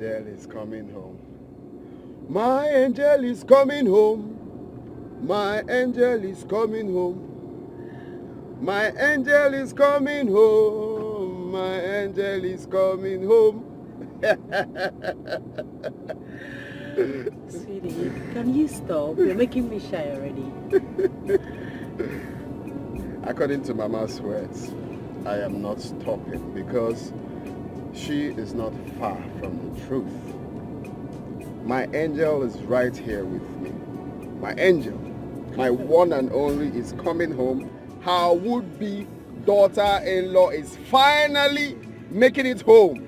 angel is coming home. My angel is coming home. My angel is coming home. My angel is coming home. My angel is coming home. Sweetie, can you stop? You're making me shy already. According to Mama's words, I am not stopping because she is not far from the truth. My angel is right here with me. My angel, my one and only, is coming home. Her would-be daughter-in-law is finally making it home.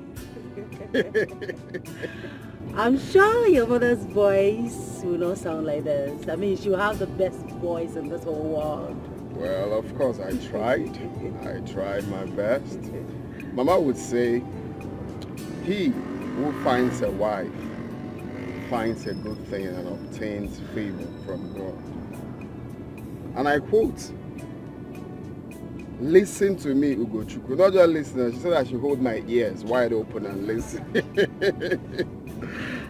I'm sure your mother's voice will not sound like this. I mean, she'll have the best voice in this whole world. Well, of course, I tried. I tried my best. Mama would say, he who finds a wife finds a good thing and obtains favor from God. And I quote, listen to me, Ugochukwu. Not just listen, she said I should hold my ears wide open and listen.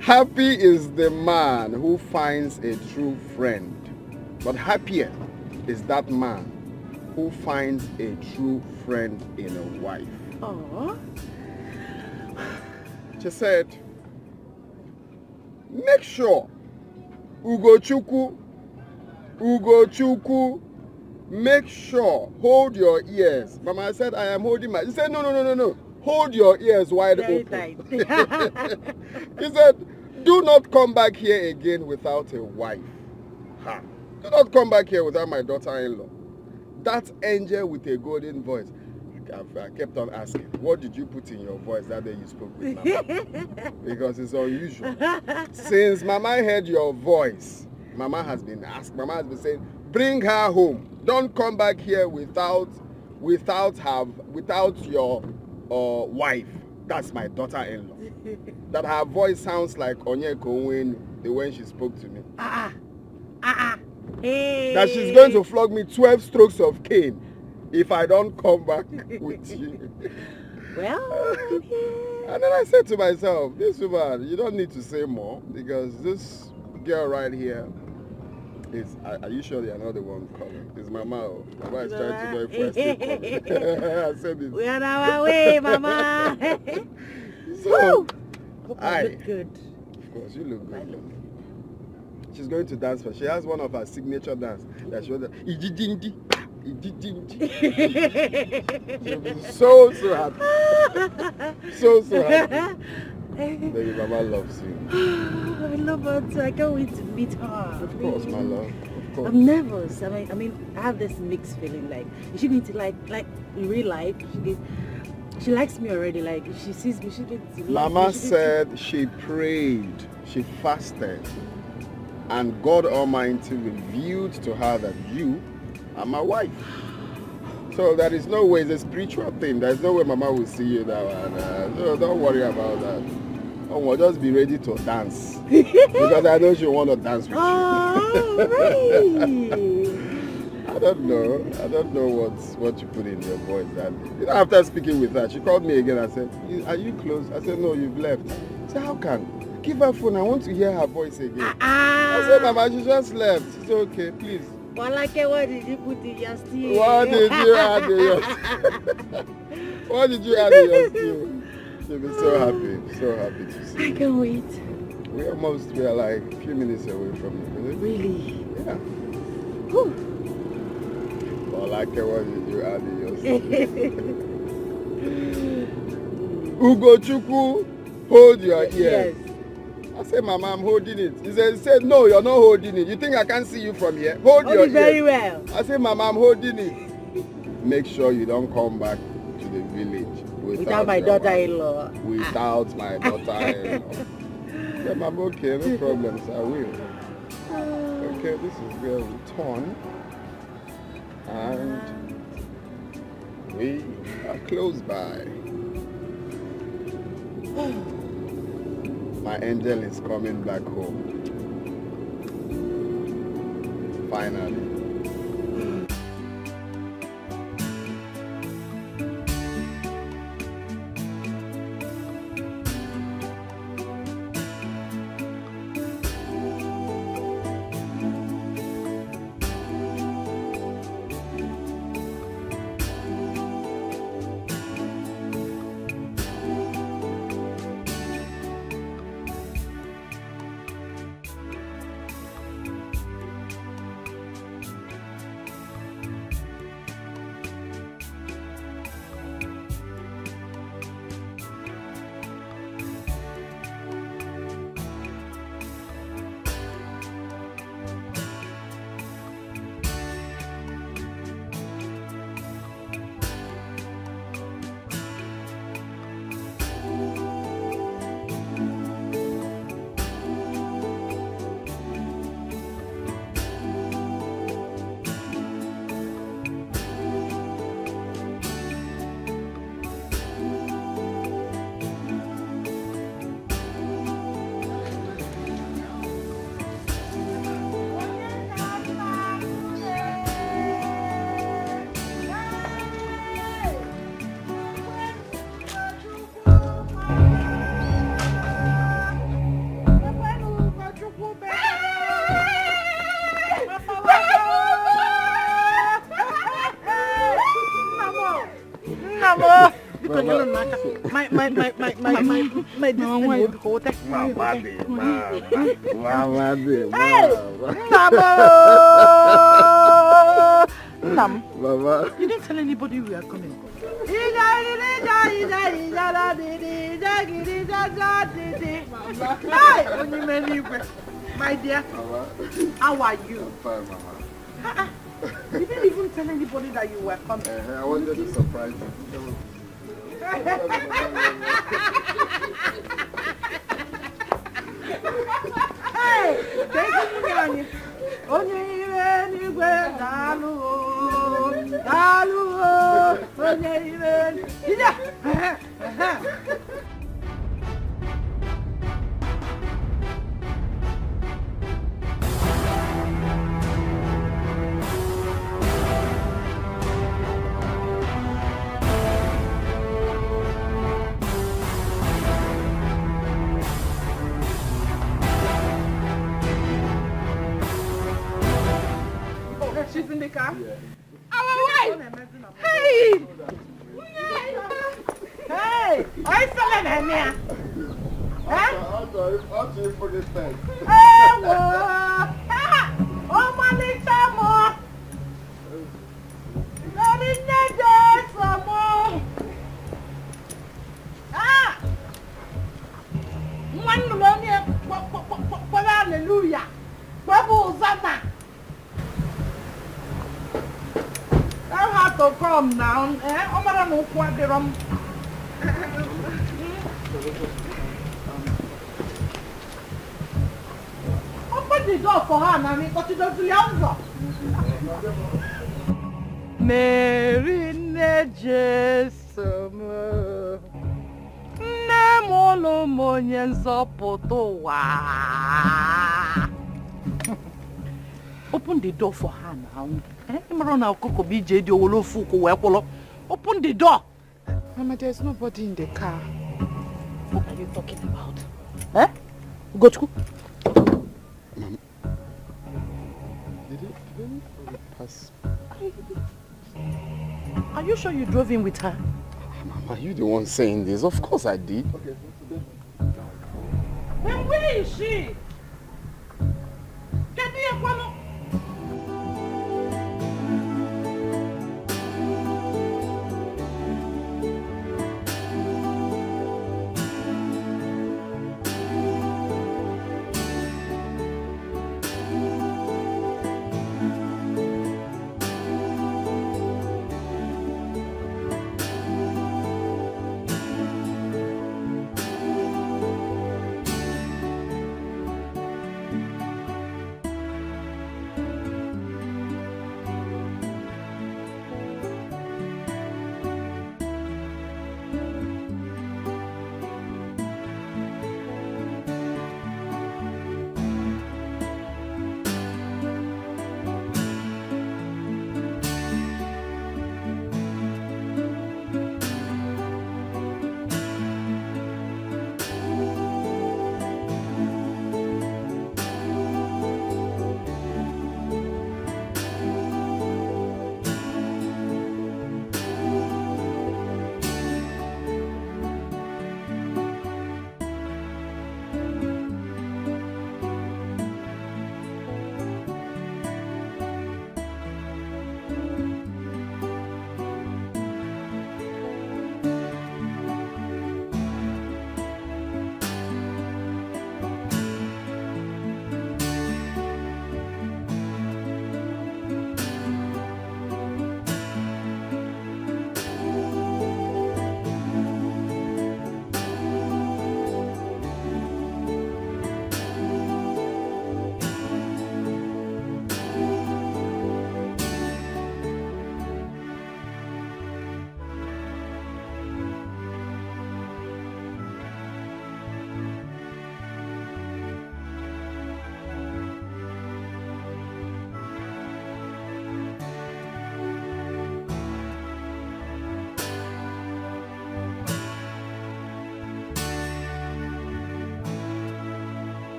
Happy is the man who finds a true friend, but happier is that man who finds a true friend in a wife. Aww. She said, make sure, Ugochukwu, make sure, hold your ears. Mama said, I am holding my... She said, no. Hold your ears wide Very open. tight. He said, do not come back here again without a wife. Ha. Do not come back here without my daughter-in-law. That angel with a golden voice. I kept on asking, what did you put in your voice that day you spoke with Mama? Because it's unusual. Since Mama heard your voice, Mama has been saying, bring her home. Don't come back here without your wife. That's my daughter-in-law. That her voice sounds like Onyeko when she spoke to me. Hey. That she's going to flog me 12 strokes of cane if I don't come back with you. Well, And then I said to myself, this woman, you don't need to say more because this girl right here is, are you sure they are not the one calling? It's Mama. Mama is trying to know if we're still calling. I said this. we are on our way, Mama. So, I look good. Of course, you look good. She's going to dance for. She has one of her signature dance that she was She'll be so happy. So happy. Baby, Mama loves you. I love her too. I can't wait to meet her. Of course, my love. Of course. I'm nervous. I mean, I have this mixed feeling. Like, is she going to like in real life? She likes me already. Like, if she sees me, she's going to love Mama me. said she prayed, she fasted, and God Almighty revealed to her that you are my wife. So there is no way, it's a spiritual thing. There's no way Mama will see you that one. So don't worry about that. Oh, just be ready to dance. Because I know she want to dance with you. Really? I don't know what you put in your voice that day. You know, after speaking with her, she called me again and said, are you close? I said, no, you've left. I said, how can? Give her phone, I want to hear her voice again. I said, Mama, she just left. She said, okay, please. Well, like, what did you put in your stew? What did you add in your stew? What did you add in your stew? She'll be so happy to see. I can't wait. We are like a few minutes away from it. Really? Yeah. Whew. Well, like, what did you add in your stew? Ugochukwu, hold your ears. Yes. I said, Mama, I'm holding it. He said, no, you're not holding it. You think I can't see you from here? Hold your ears. Very well. I said, Mama, I'm holding it. Make sure you don't come back to the village without my daughter-in-law. Without my daughter-in-law. I said, Mama, okay, no problems, I will. Okay, this is where we turn. And we are close by. My angel is coming back home. Finally. Mama. You didn't tell anybody we are coming. My dear, how are you? I'm fine, Mama. You didn't even tell anybody that you were coming. I wanted to surprise you. Hey, thank you. She's in the car? Yeah. Our wife! Hey! Hey! I saw them here. How do you put this thing? Hey, what? Oh, my little more! Let it get some more! Ah! One million, hallelujah! Hosanna! I have to come now. I'm not going to quite get on. Open the door for her now. Because she doesn't answer. Mary Nejesum. Nemolo monyen sopotowa. Open the door for her now. Open the door. Mama, there's nobody in the car. What are you talking about? Eh? Go to school. Mama. Did it pass? Are you sure you drove in with her? Mama, you the one saying this. Of course I did. Okay. Then where is she? Get me a follow.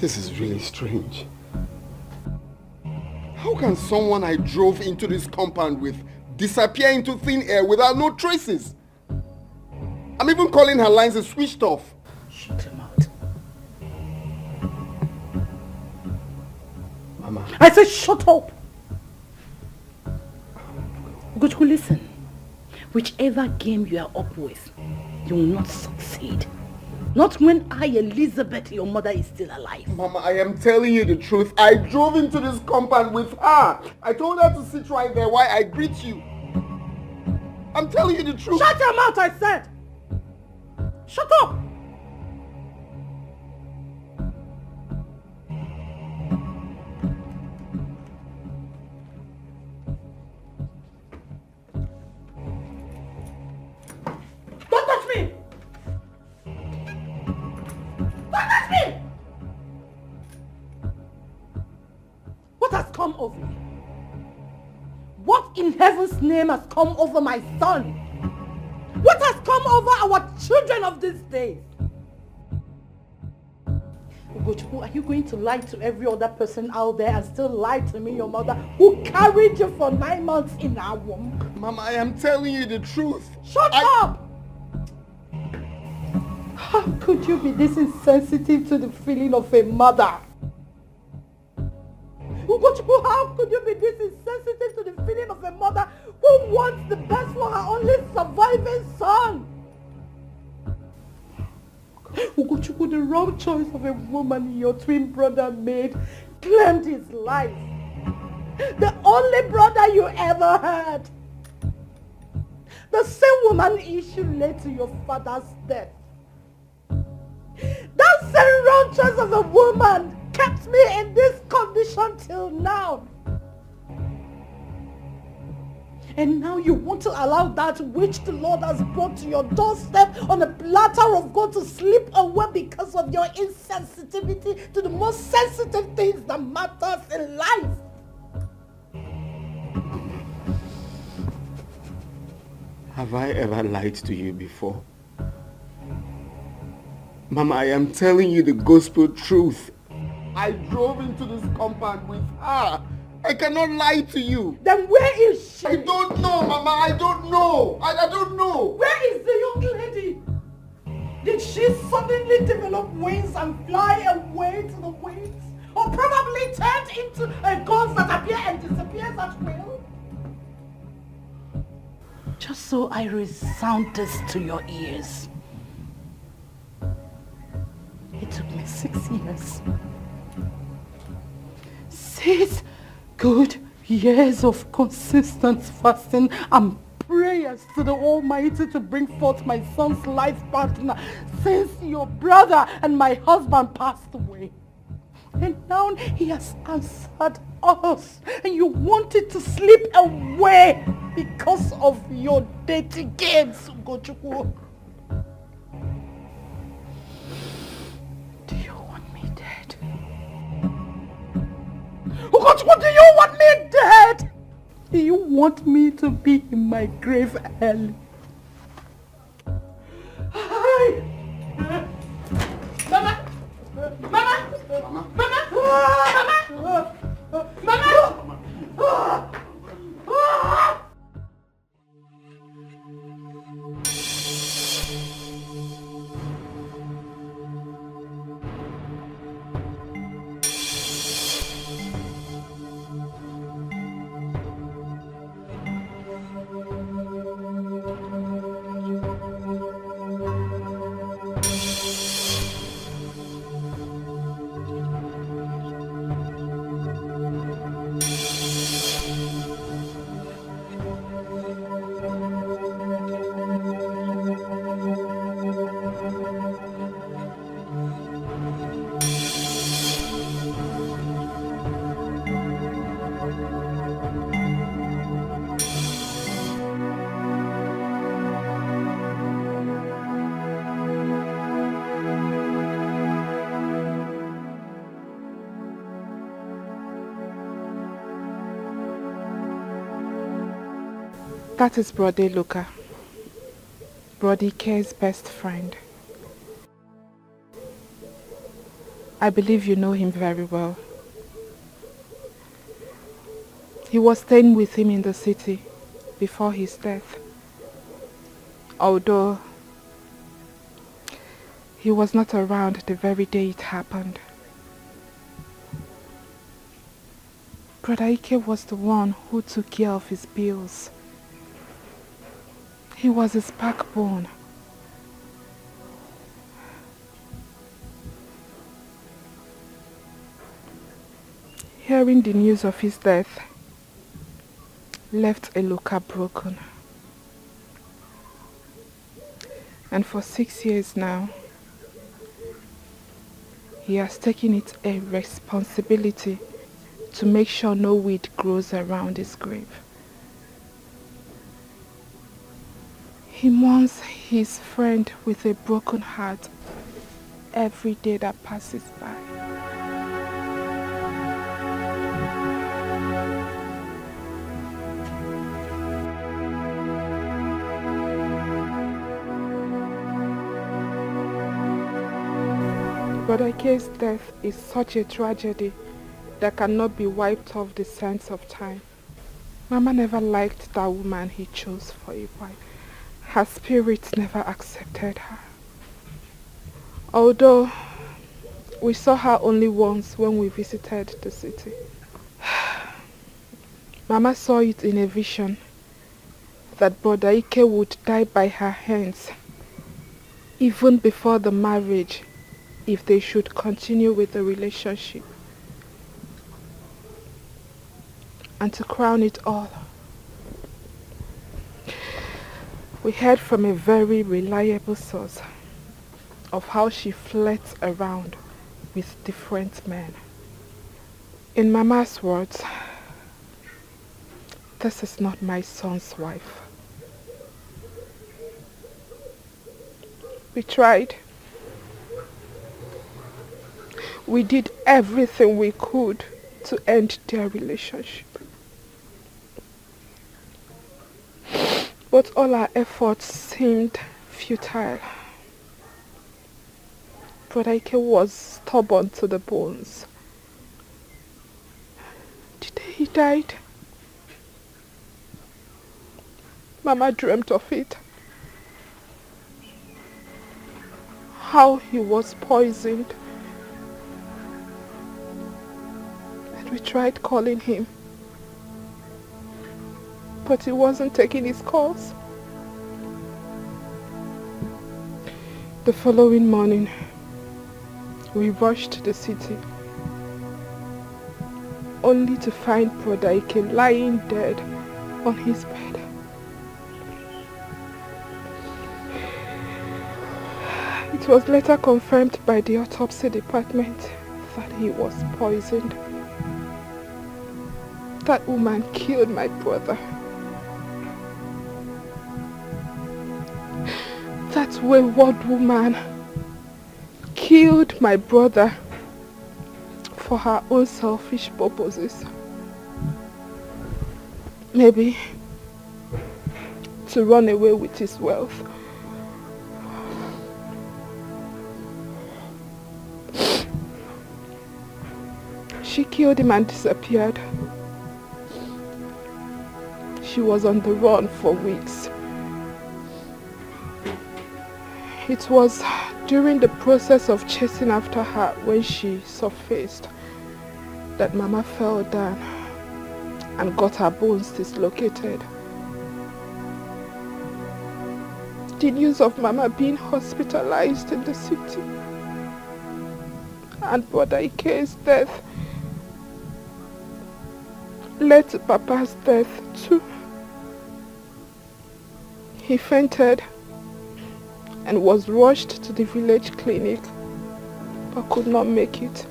This is really strange. How can someone I drove into this compound with disappear into thin air without no traces? I'm even calling her lines are switched off. Shut him out. Mama. I said shut up. Good, listen. Whichever game you are up with, you will not succeed. Not when I, Elizabeth, your mother, is still alive. Mama, I am telling you the truth. I drove into this compound with her. I told her to sit right there while I greet you. I'm telling you the truth. Shut your mouth, I said. Shut up. Don't touch me. Don't touch me. What has come over you? What in heaven's name has come over my son? What has come over our children of these days? Ugochukwu, are you going to lie to every other person out there and still lie to me, your mother, who carried you for 9 months in our womb? Mama, I am telling you the truth. Shut up! How could you be this insensitive to the feeling of a mother? Ugochukwu, how could you be this insensitive to the feeling of a mother who wants the best for her only surviving son? Ugochukwu, the wrong choice of a woman your twin brother made claimed his life. The only brother you ever had. The same woman issue led to your father's death. That same wrong choice of a woman kept me in this condition till now. And now you want to allow that which the Lord has brought to your doorstep on a platter of gold to slip away because of your insensitivity to the most sensitive things that matters in life. Have I ever lied to you before? Mama, I am telling you the gospel truth. I drove into this compound with her. I cannot lie to you. Then where is she? I don't know, Mama. I don't know. I don't know. Where is the young lady? Did she suddenly develop wings and fly away to the winds? Or probably turned into a ghost that appears and disappears at will? Just so I resound this to your ears. It took me 6 years. 6 good years of consistent fasting and prayers to the Almighty to bring forth my son's life partner since your brother and my husband passed away. And now he has answered us and you wanted to slip away because of your dirty games, Ugochukwu. Do you want me dead? Ugochukwu, do you want me dead? Do you want me to be in my grave early? Hi. Mama! Mama! Mama! Mama! Mama! Mama! That is Brody Luca, Brody K's best friend. I believe you know him very well. He was staying with him in the city before his death. Although he was not around the very day it happened. Brother Ike was the one who took care of his bills. He was his backbone. Hearing the news of his death left Eloka broken. And for 6 years now, he has taken it a responsibility to make sure no weed grows around his grave. He mourns his friend with a broken heart every day that passes by. Brother Ike's death is such a tragedy that cannot be wiped off the sands of time. Mama never liked that woman he chose for a wife. Her spirit never accepted her. Although we saw her only once when we visited the city. Mama saw it in a vision that Brother Ike would die by her hands even before the marriage if they should continue with the relationship. And to crown it all, we heard from a very reliable source of how she flirts around with different men. In Mama's words, this is not my son's wife. We tried. We did everything we could to end their relationship. But all our efforts seemed futile. Brother Ike was stubborn to the bones. The day he died, Mama dreamt of it. How he was poisoned. And we tried calling him, but he wasn't taking his calls. The following morning, we rushed to the city, only to find Brother Ike lying dead on his bed. It was later confirmed by the autopsy department that he was poisoned. That woman killed my brother. That wayward woman killed my brother for her own selfish purposes. Maybe to run away with his wealth. She killed him and disappeared. She was on the run for weeks. It was during the process of chasing after her when she surfaced that Mama fell down and got her bones dislocated. The news of Mama being hospitalized in the city and Brother Ike's death led to Papa's death too. He fainted and was rushed to the village clinic but could not make it.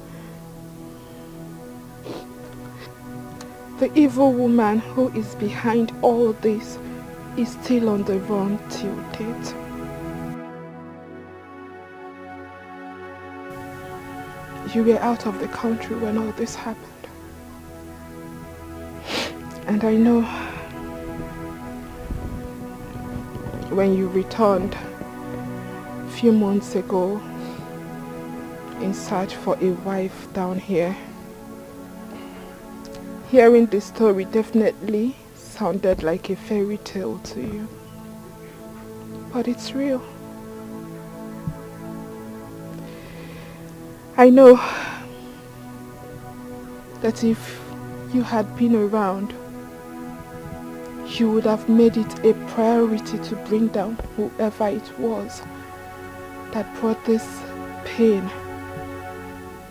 The evil woman who is behind all this is still on the run till date. You were out of the country when all this happened. And I know when you returned a few months ago, in search for a wife down here. Hearing the story definitely sounded like a fairy tale to you. But it's real. I know that if you had been around, you would have made it a priority to bring down whoever it was that brought this pain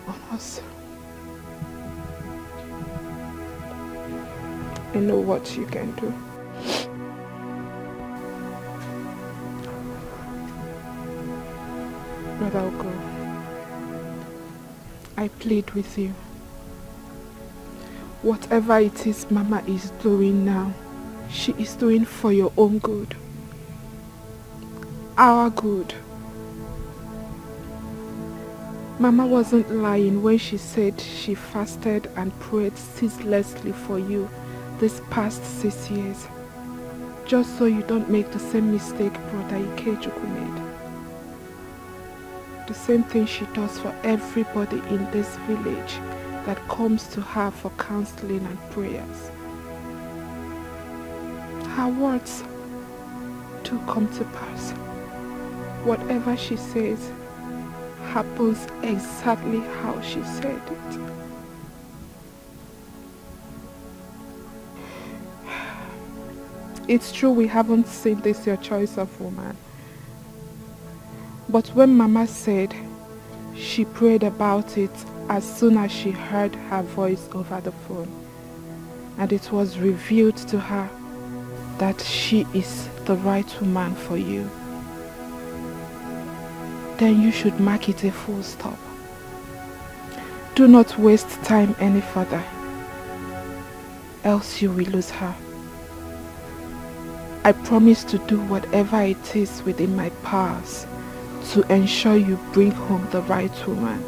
on us. I know what you can do. But I'll go. I plead with you. Whatever it is Mama is doing now, she is doing for your own good. Our good. Mama wasn't lying when she said she fasted and prayed ceaselessly for you these past 6 years. Just so you don't make the same mistake Brother Ikejuku made. The same thing she does for everybody in this village that comes to her for counseling and prayers. Her words do come to pass. Whatever she says happens exactly how she said it. It's true we haven't seen this your choice of woman. But when Mama said she prayed about it as soon as she heard her voice over the phone, and it was revealed to her that she is the right woman for you, then you should mark it a full stop. Do not waste time any further, else you will lose her. I promise to do whatever it is within my powers to ensure you bring home the right woman.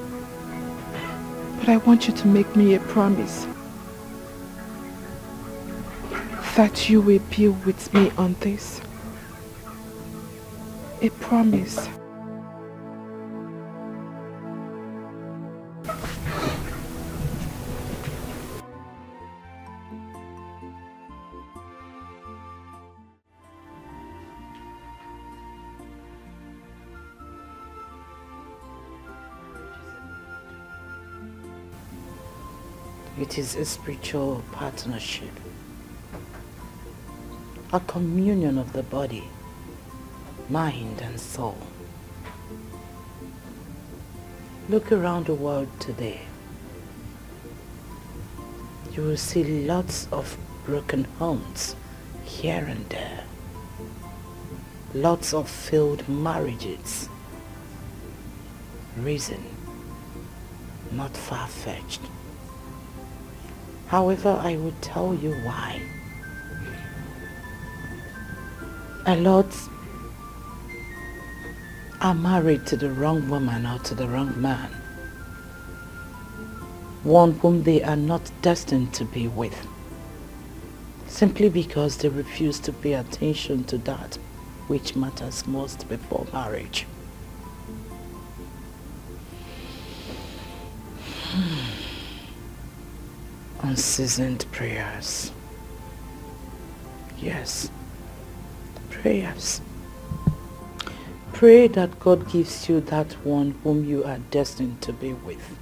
But I want you to make me a promise that you will be with me on this. A promise. It is a spiritual partnership, a communion of the body, mind and soul. Look around the world today. You will see lots of broken homes here and there. Lots of failed marriages. Reason, not far-fetched. However, I will tell you why. A lot are married to the wrong woman or to the wrong man. One whom they are not destined to be with. Simply because they refuse to pay attention to that which matters most before marriage. Unseasoned prayers. Yes, prayers. Pray that God gives you that one whom you are destined to be with.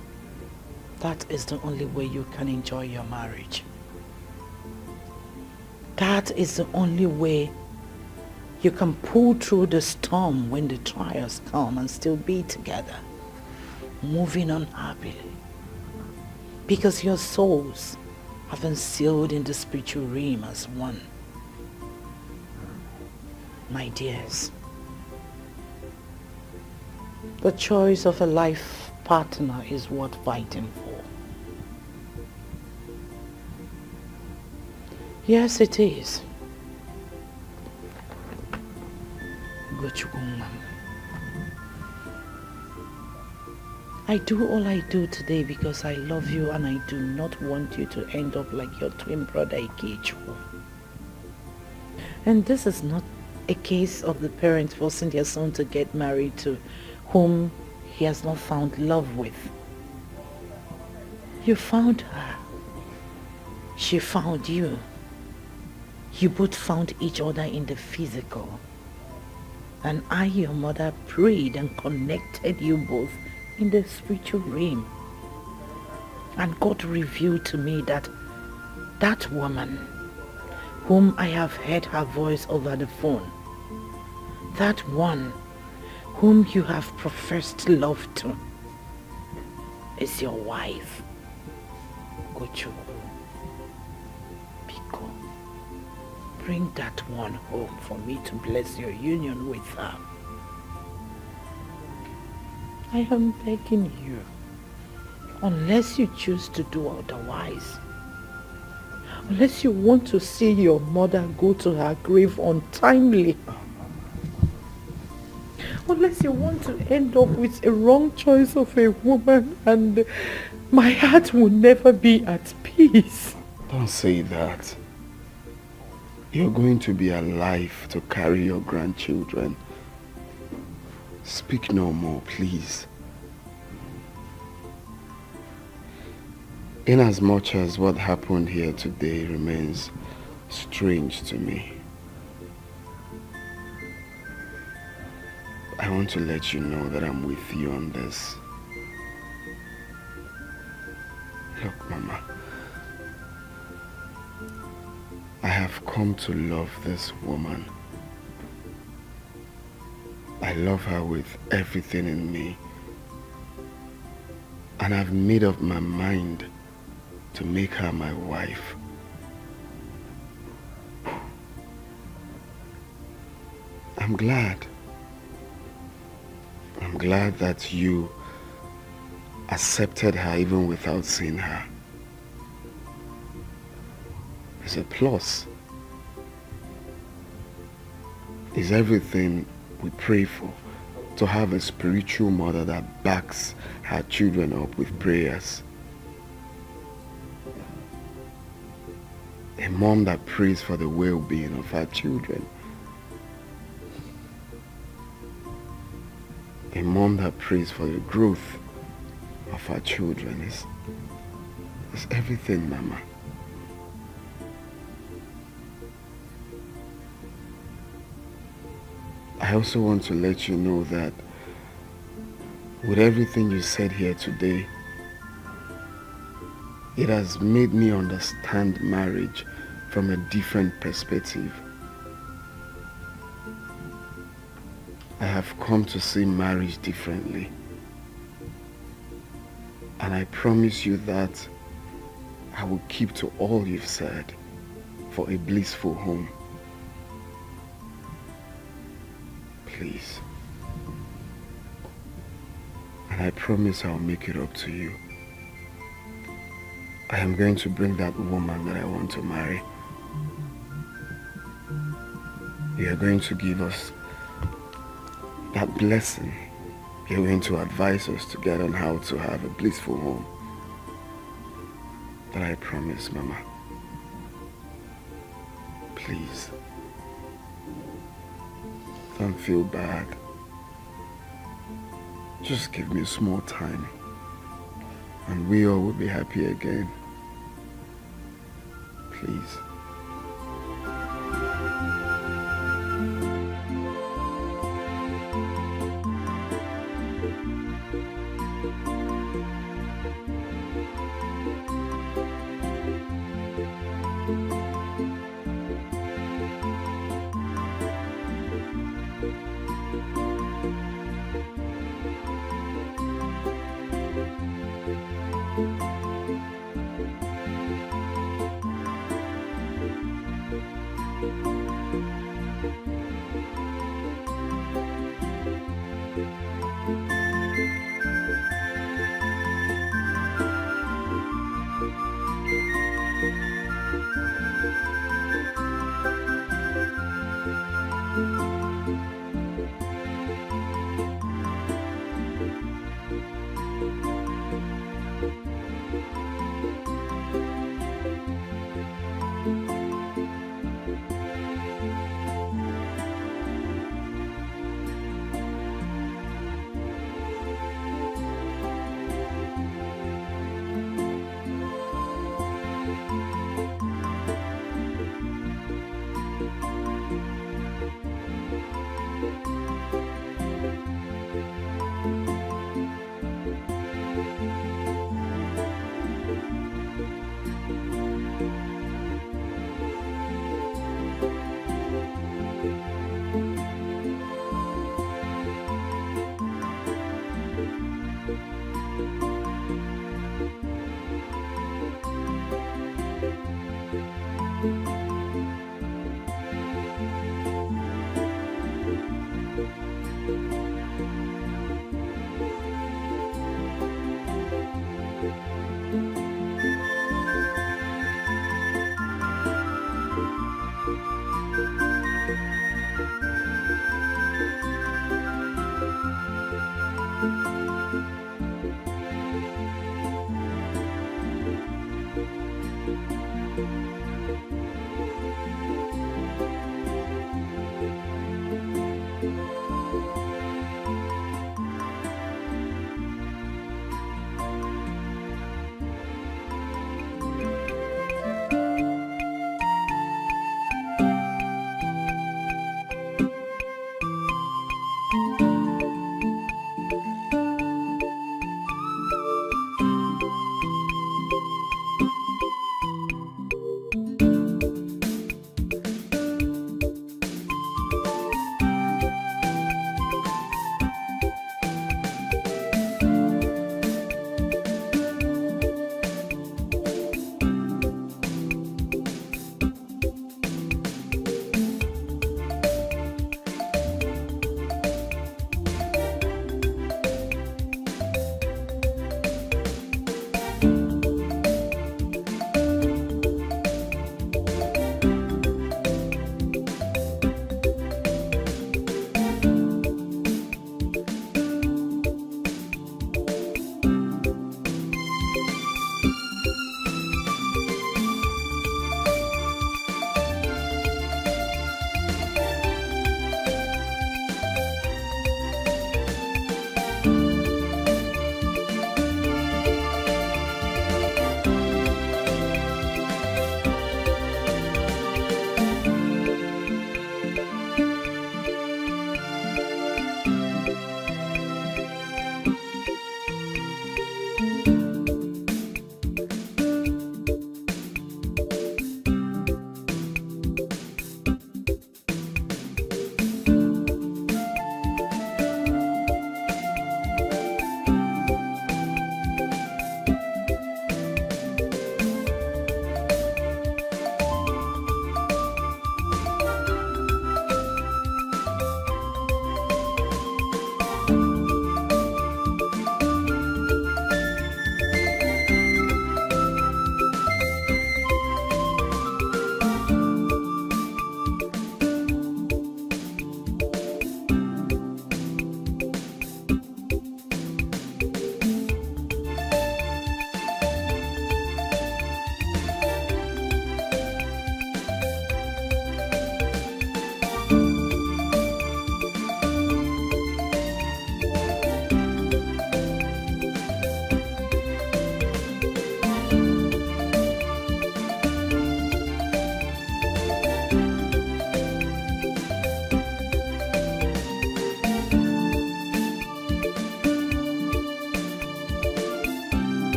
That is the only way you can enjoy your marriage. That is the only way you can pull through the storm when the trials come and still be together, moving on happily. Because your souls have been sealed in the spiritual realm as one. My dears, the choice of a life partner is worth fighting for. Yes, it is. I do all I do today because I love you and I do not want you to end up like your twin brother Ikejuku. And this is not a case of the parents forcing their son to get married to whom he has not found love with. You found her. She found you. You both found each other in the physical. And I, your mother, prayed and connected you both in the spiritual realm. And God revealed to me that that woman, whom I have heard her voice over the phone, that one whom you have professed love to, is your wife, Gochukwu. Biko, bring that one home for me to bless your union with her. I am begging you, unless you choose to do otherwise. Unless you want to see your mother go to her grave untimely. Unless you want to end up with a wrong choice of a woman and my heart will never be at peace. Don't say that. You're going to be alive to carry your grandchildren. Speak no more, please. Inasmuch as what happened here today remains strange to me, I want to let you know that I'm with you on this. Look, Mama, I have come to love this woman. I love her with everything in me. And I've made up my mind to make her my wife. I'm glad. I'm glad that you accepted her even without seeing her. It's a plus. It's everything we pray for, to have a spiritual mother that backs her children up with prayers. A mom that prays for the well-being of her children. A mom that prays for the growth of her children is everything, Mama. I also want to let you know that with everything you said here today, it has made me understand marriage from a different perspective. I have come to see marriage differently. And I promise you that I will keep to all you've said for a blissful home. Please. And I promise I'll make it up to you. I am going to bring that woman that I want to marry. You are going to give us that blessing. You're going to advise us together on how to have a blissful home. That I promise, Mama. Please. Don't feel bad. Just give me a small time. And we all will be happy again. Please.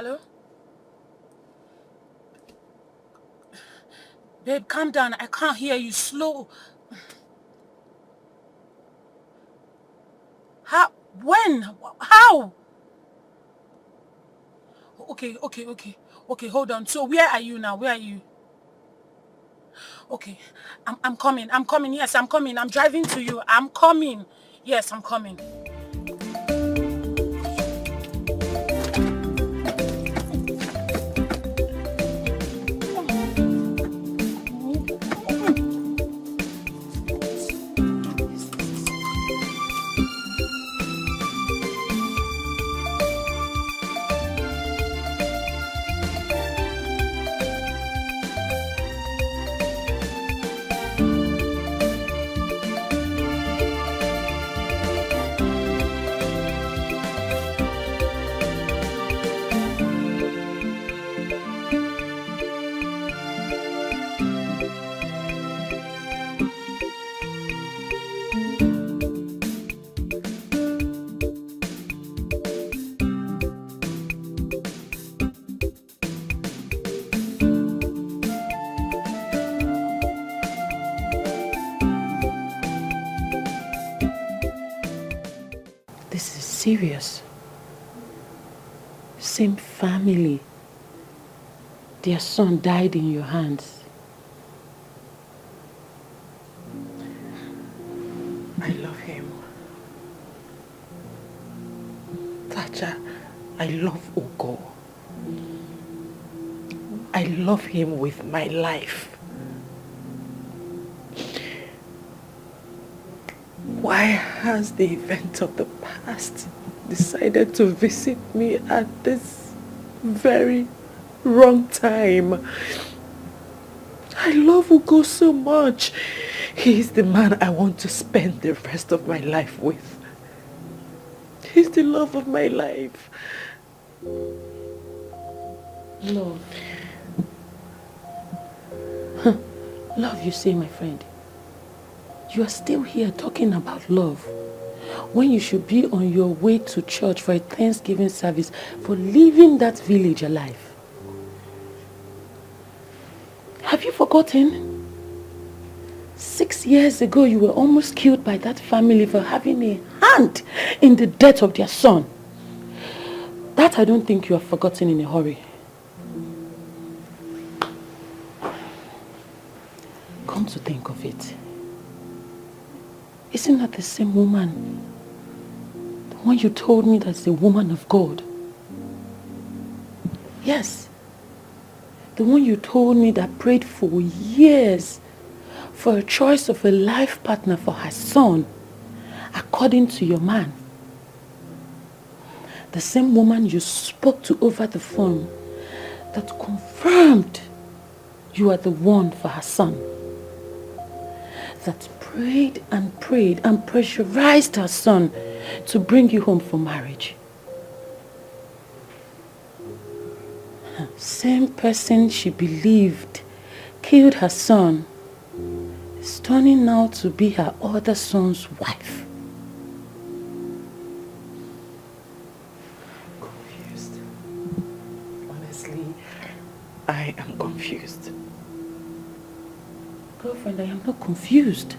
Hello? Babe, calm down. I can't hear you. Slow. How? When? How? Okay. Okay, hold on. So where are you now? Where are you? Okay. I'm coming. I'm coming. Yes, I'm coming. I'm driving to you. I'm coming. Yes, I'm coming. This is serious. Same family. Their son died in your hands. I love him. Tacha, I love Ugo. I love him with my life. Why has the event of the past decided to visit me at this very wrong time? I love Ugo so much. He is the man I want to spend the rest of my life with. He's the love of my life. Love. Huh. Love, you say, my friend. You are still here talking about love when you should be on your way to church for a Thanksgiving service for leaving that village alive. Have you forgotten? 6 years ago, you were almost killed by that family for having a hand in the death of their son. That I don't think you have forgotten in a hurry. Come to think of it, isn't that the same woman? The one you told me that's the woman of God? Yes. The one you told me that prayed for years for a choice of a life partner for her son, according to your man. The same woman you spoke to over the phone that confirmed you are the one for her son. That prayed and pressurized her son to bring you home for marriage. Same person she believed killed her son is turning now to be her other son's wife. Confused. Honestly, I am confused. Girlfriend, I am not confused.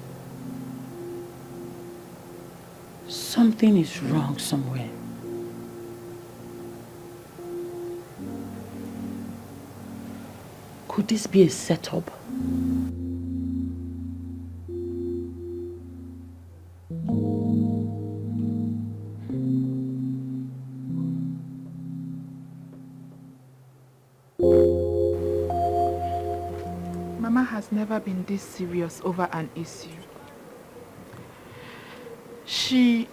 Something is wrong somewhere. Could this be a setup? Mama has never been this serious over an issue. She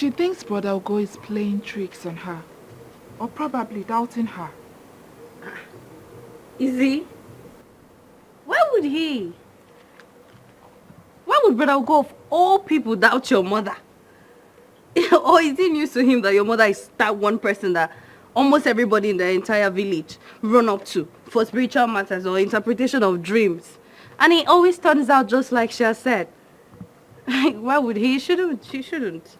thinks Brother Ugo is playing tricks on her, or probably doubting her. Is he? Why would he? Why would Brother Ugo of all people doubt your mother? Or is it news to him that your mother is that one person that almost everybody in the entire village run up to for spiritual matters or interpretation of dreams? And it always turns out just like she has said. Why would he? She shouldn't.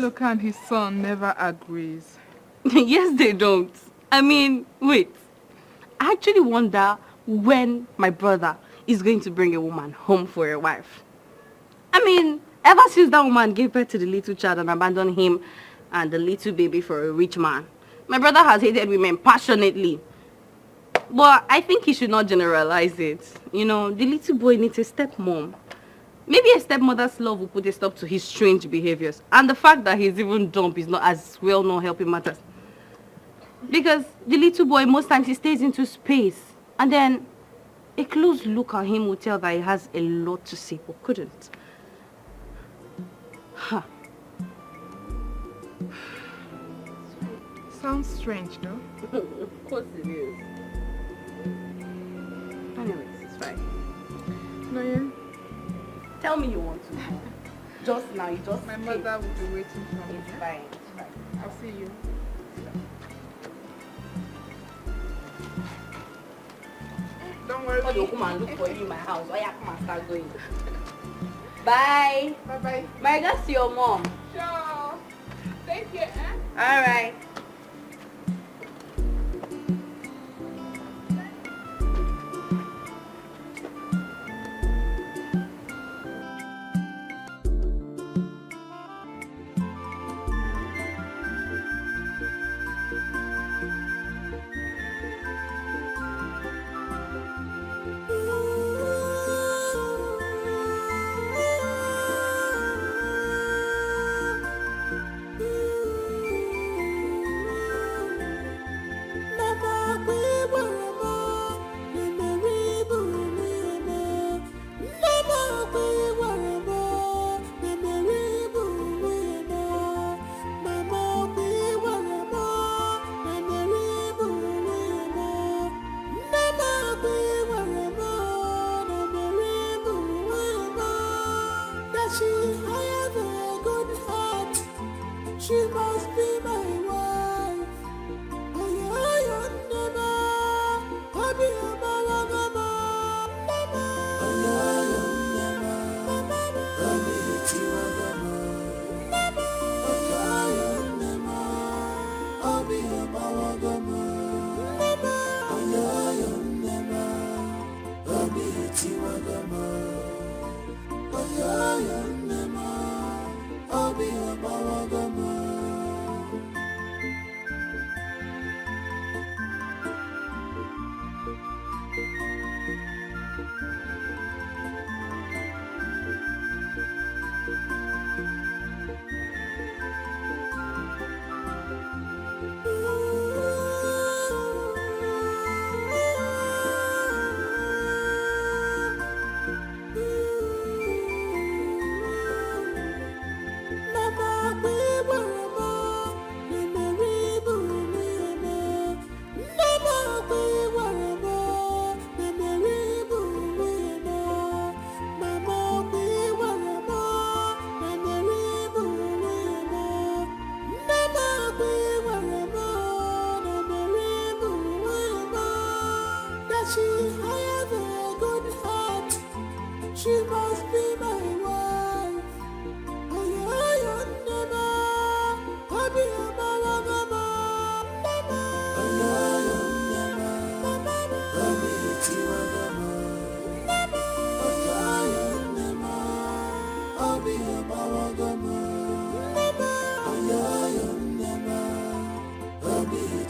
Eloka and his son never agrees. Yes, they don't. I mean, wait. I actually wonder when my brother is going to bring a woman home for a wife. I mean, ever since that woman gave birth to the little child and abandoned him and the little baby for a rich man, my brother has hated women passionately. But I think he should not generalize it. You know, the little boy needs a stepmom. Maybe a stepmother's love will put a stop to his strange behaviors. And the fact that he's even dumb is not as well known helping matters. Because the little boy, most times he stays into space. And then a close look at him will tell that he has a lot to say, but couldn't. Huh. Sounds strange, no? Of course it is. Anyways, it's fine. No, yeah. Tell me you want to. Just now, you just My came. mother will be waiting for me. It's fine, it's fine. I'll see you. Don't worry. I'll come and look for you in my house. Oh yeah, come and start going. Bye. Bye-bye. My regards to your mom. Sure. Take care, eh? Alright.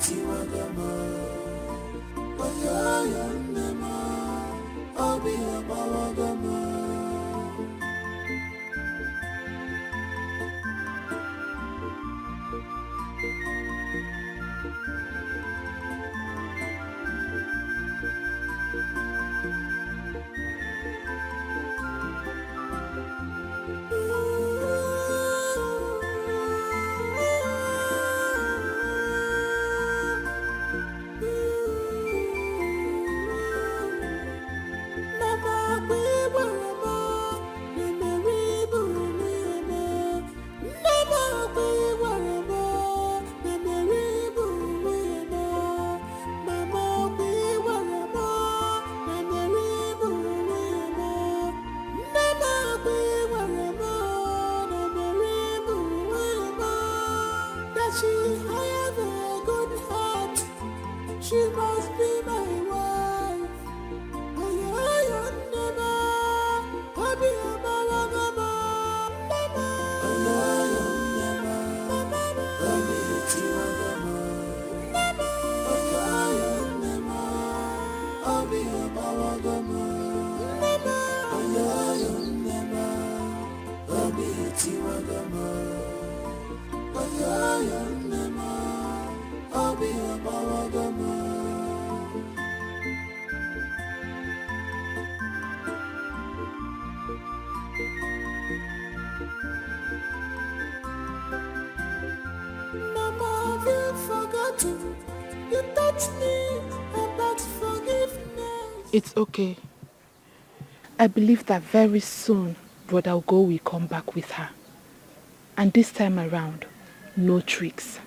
Tiwagama, You touched me about forgiveness. It's okay. I believe that very soon Brother Ugo will come back with her. And this time around, no tricks.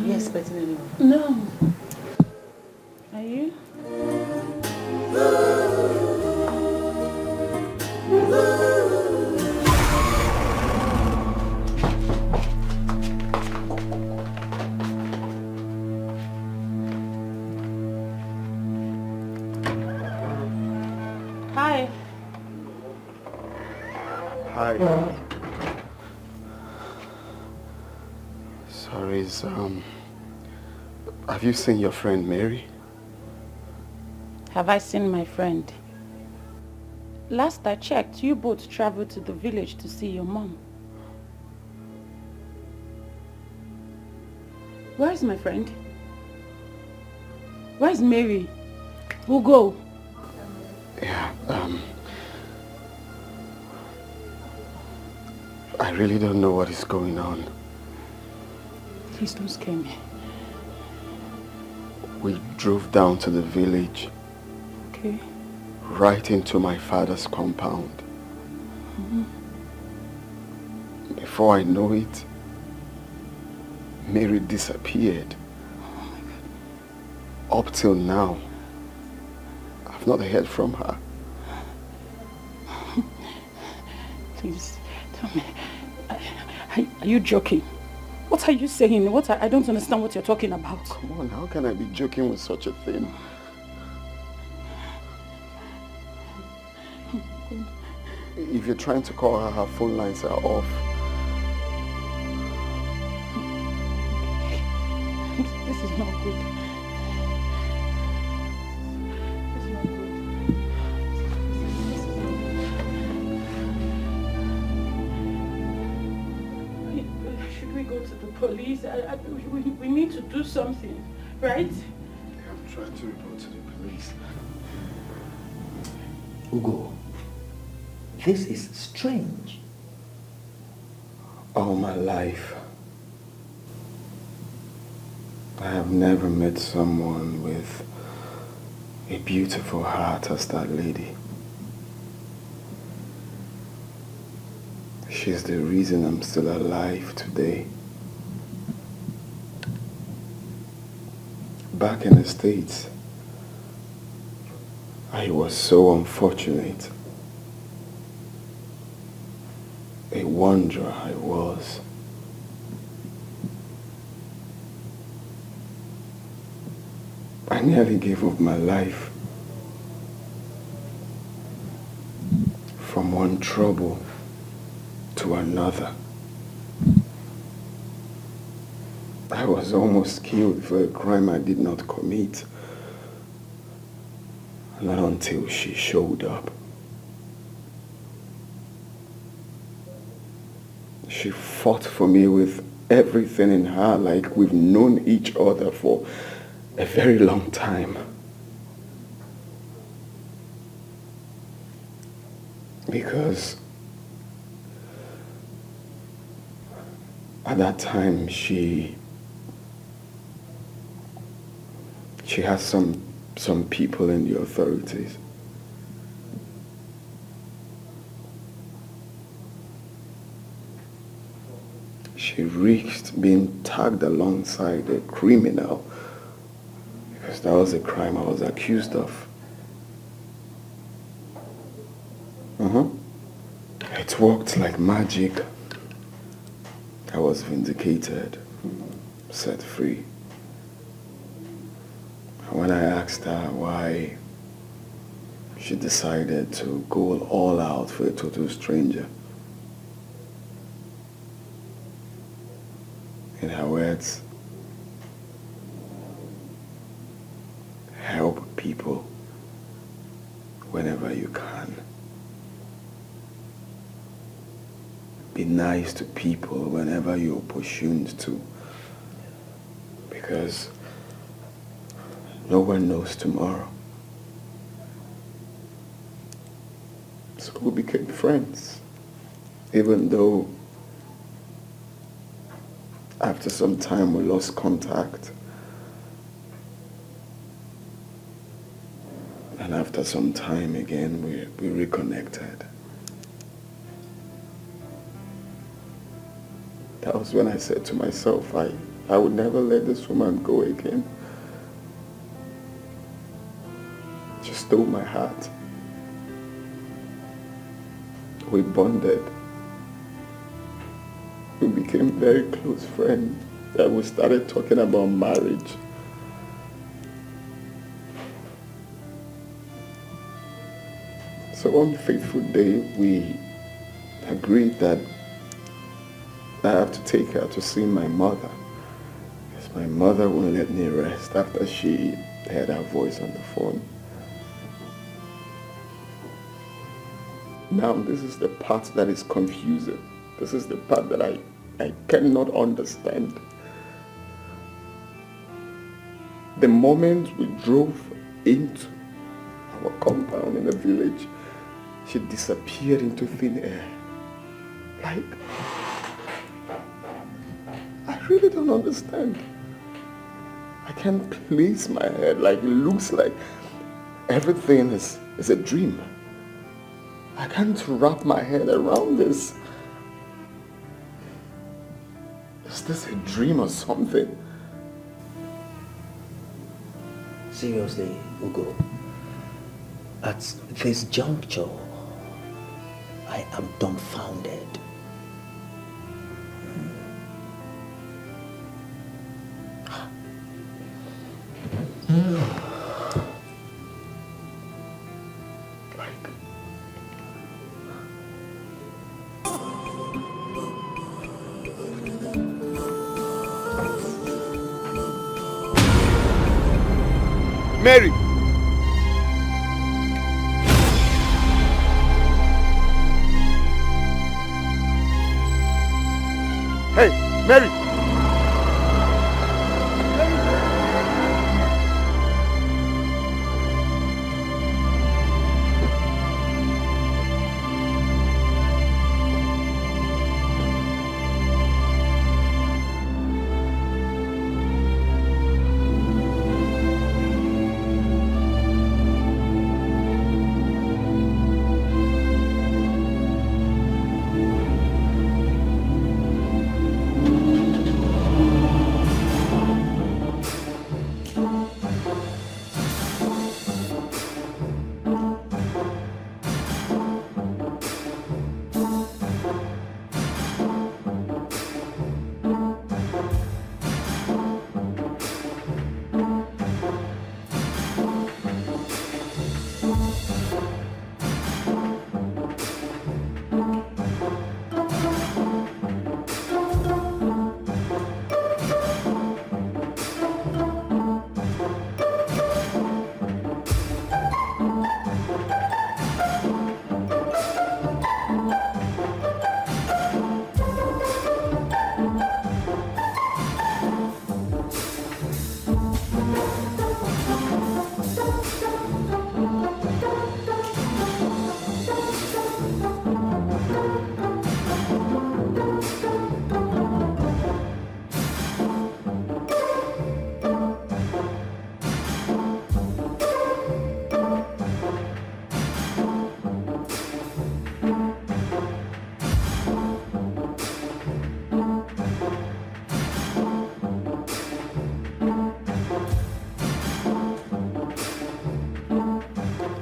Yes, but No. Are you? Hi. Hi. Sorry, have you seen your friend Mary? Have I seen my friend? Last I checked, you both traveled to the village to see your mom. Where is my friend? Where is Mary? Who go? Yeah, I really don't know what is going on. Please don't scare me. We drove down to the village. Okay. Right into my father's compound. Before I know it, Mary disappeared. Up till now, I've not heard from her. Please, tell me. Are you joking? What are you saying? I don't understand what you're talking about. Come on, how can I be joking with such a thing? If you're trying to call her, her phone lines are off. This is not good. This is not good. Should we go to the police? We need to do something, right? I'm trying to report to the police. Ugo, this is strange. All my life, I have never met someone with a beautiful heart as that lady. She's the reason I'm still alive today. Back in the States, I was so unfortunate. A wanderer I was. I nearly gave up my life from one trouble to another. I was almost killed for a crime I did not commit. Not until she showed up. She fought for me with everything in her, like we've known each other for a very long time. Because at that time she had some people in the authorities. She risked being tagged alongside a criminal because that was a crime I was accused of. It worked like magic. was vindicated, set free. And when I asked her why she decided to go all out for a total stranger, in her words, help people whenever you can. Be nice to people whenever you're opportuned to. Because no one knows tomorrow. So we became friends. Even though after some time we lost contact. And after some time again we reconnected. That was when I said to myself, I would never let this woman go again. She stole my heart. We bonded. We became very close friends. And we started talking about marriage. So one fateful day, we agreed that I have to take her to see my mother. Because my mother won't let me rest after she heard her voice on the phone. Now this is the part that is confusing. This is the part that I cannot understand. The moment we drove into our compound in the village, she disappeared into thin air. Like, I really don't understand. I can't place my head. Like, it looks like everything is a dream. I can't wrap my head around this. Is this a dream or something? Seriously, Ugo, at this juncture, I am dumbfounded. Mary! Hey, Mary!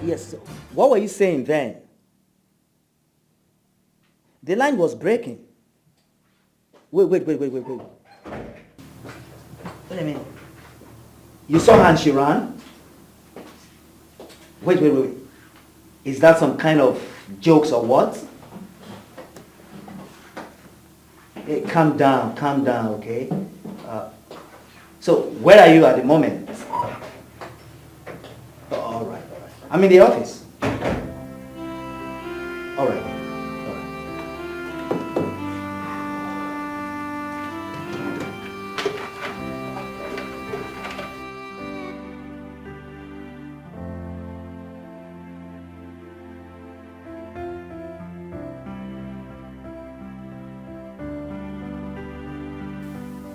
Yes, what were you saying then? The line was breaking. Wait. Wait a minute. You saw her and she ran? Wait. Is that some kind of jokes or what? Hey, calm down, okay? So, where are you at the moment? Oh, all right. I'm in the office. All right.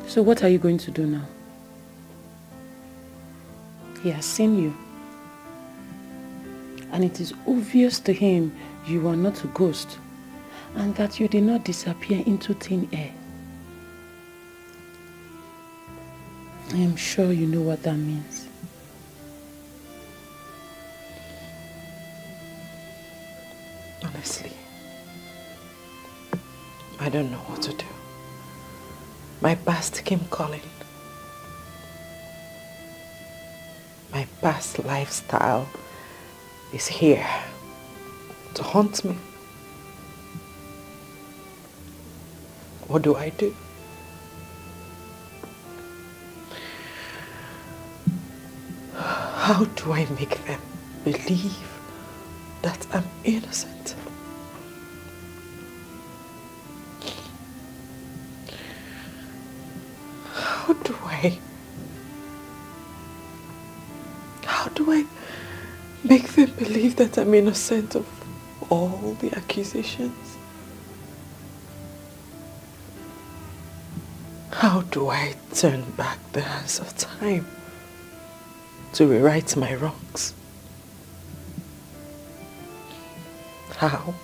So what are you going to do now? He has seen you. And it is obvious to him you are not a ghost and that you did not disappear into thin air. I am sure you know what that means. Honestly, I don't know what to do. My past came calling. My past lifestyle is here to haunt me. What do I do? How do I make them believe that I'm innocent? How do I make them believe that I'm innocent of all the accusations? How do I turn back the hands of time to rewrite my wrongs? How?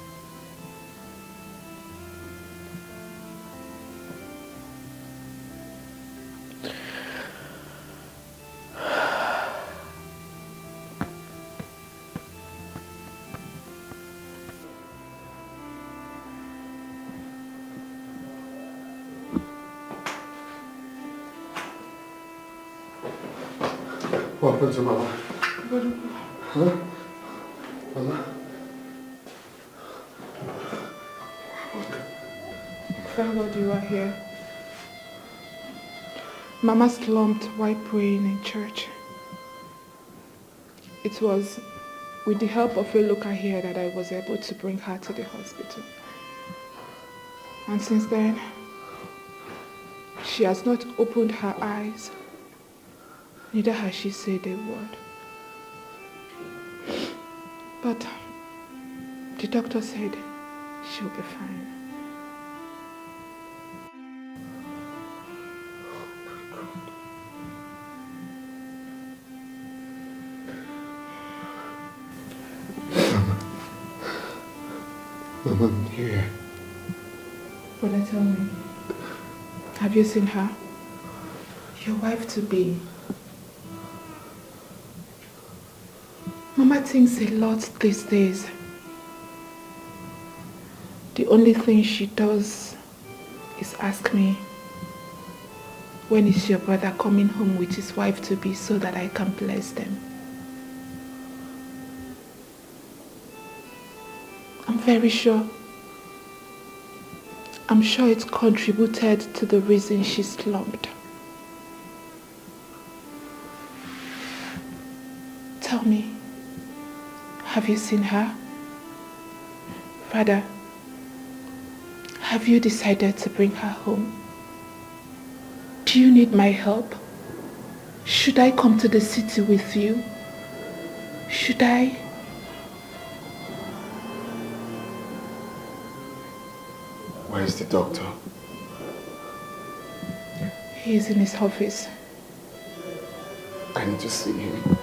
What happened to Mama? Huh? Mama? Thank God you are here. Mama slumped while praying in church. It was with the help of a local here that I was able to bring her to the hospital. And since then, she has not opened her eyes. Neither has she said a word. But the doctor said she'll be fine. Mama, I'm here. Brother, tell me, have you seen her? Your wife-to-be. Mama thinks a lot these days. The only thing she does is ask me, when is your brother coming home with his wife-to-be so that I can bless them? I'm very sure. I'm sure it contributed to the reason she slumped. Tell me, have you seen her? Father, have you decided to bring her home? Do you need my help? Should I come to the city with you? Should I? Where's the doctor? He is in his office. I need to see him.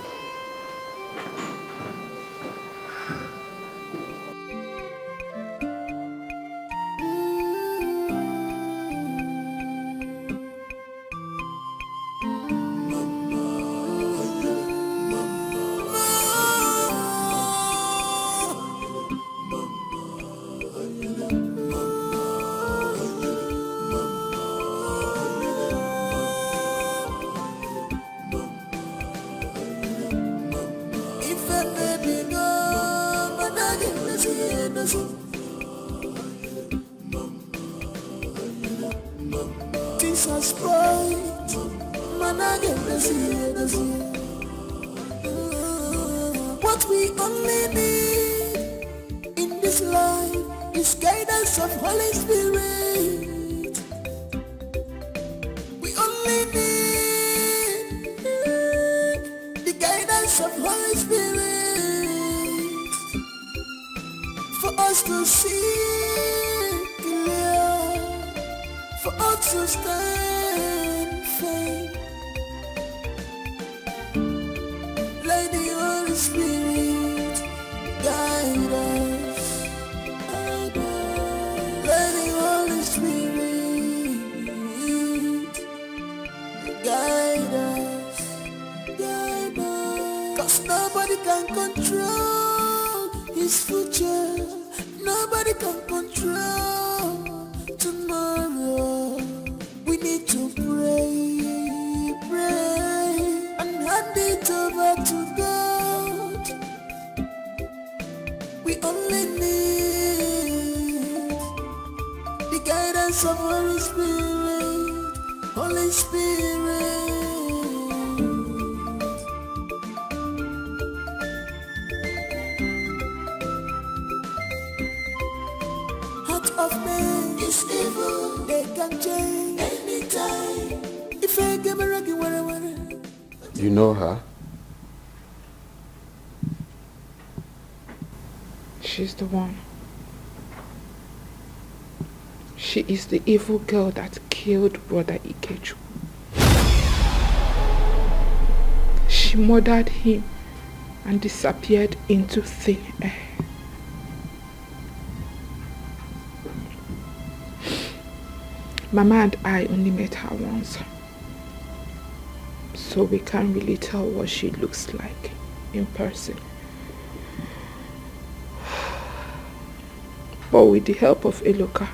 Jesus Christ, man again what we only need in this life is guidance of Holy Spirit. We only need the guidance of Holy Spirit for us to see clear, for us to stand firm. Let the Holy Spirit guide us. Let the Holy Spirit guide us. Guide us. 'Cause nobody can control his future. Nobody can control tomorrow. We need to pray, and hand it over to God. We only need the guidance of Holy Spirit, Holy Spirit. Heart of man is evil, they can change anytime. If I give me rocky, what. You know her? She's the one. She is the evil girl that killed Brother Ikechu. She murdered him and disappeared into thin air. Mama and I only met her once, so we can't really tell what she looks like in person. But with the help of Eloka,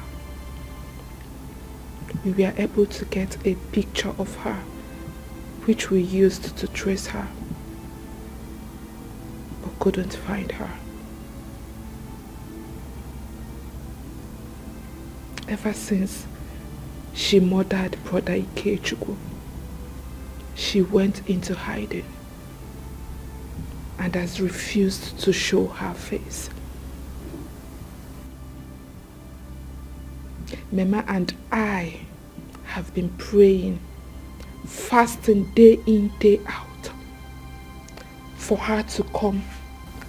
we were able to get a picture of her, which we used to trace her, but couldn't find her. Ever since she murdered Brother Ikechukwu, she went into hiding and has refused to show her face. Mama and I have been praying, fasting day in, day out, for her to come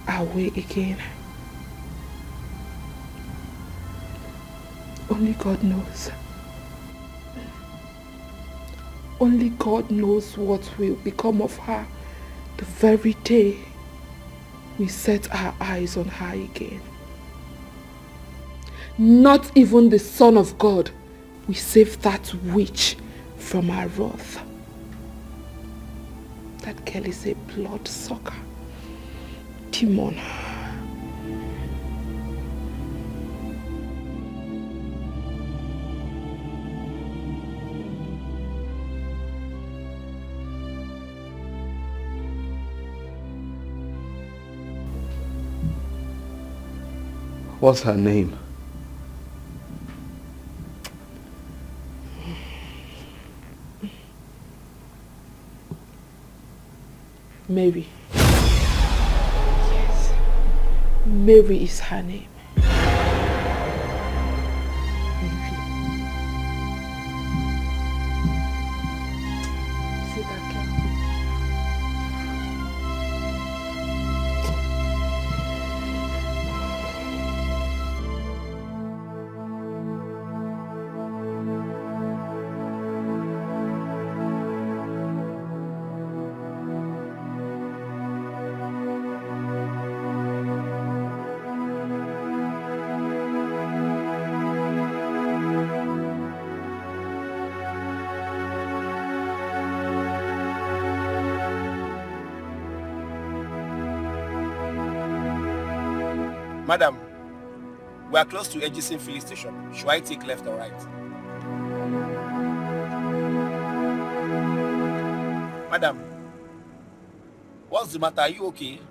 our way again. Only God knows. Only God knows what will become of her the very day we set our eyes on her again. Not even the Son of God will save that witch from her wrath. That girl is a bloodsucker. Demon. What's her name? Mary. Yes. Mary is her name. See that girl? Madam, we are close to Edison filling station. Should I take left or right? Madam, what's the matter? Are you okay?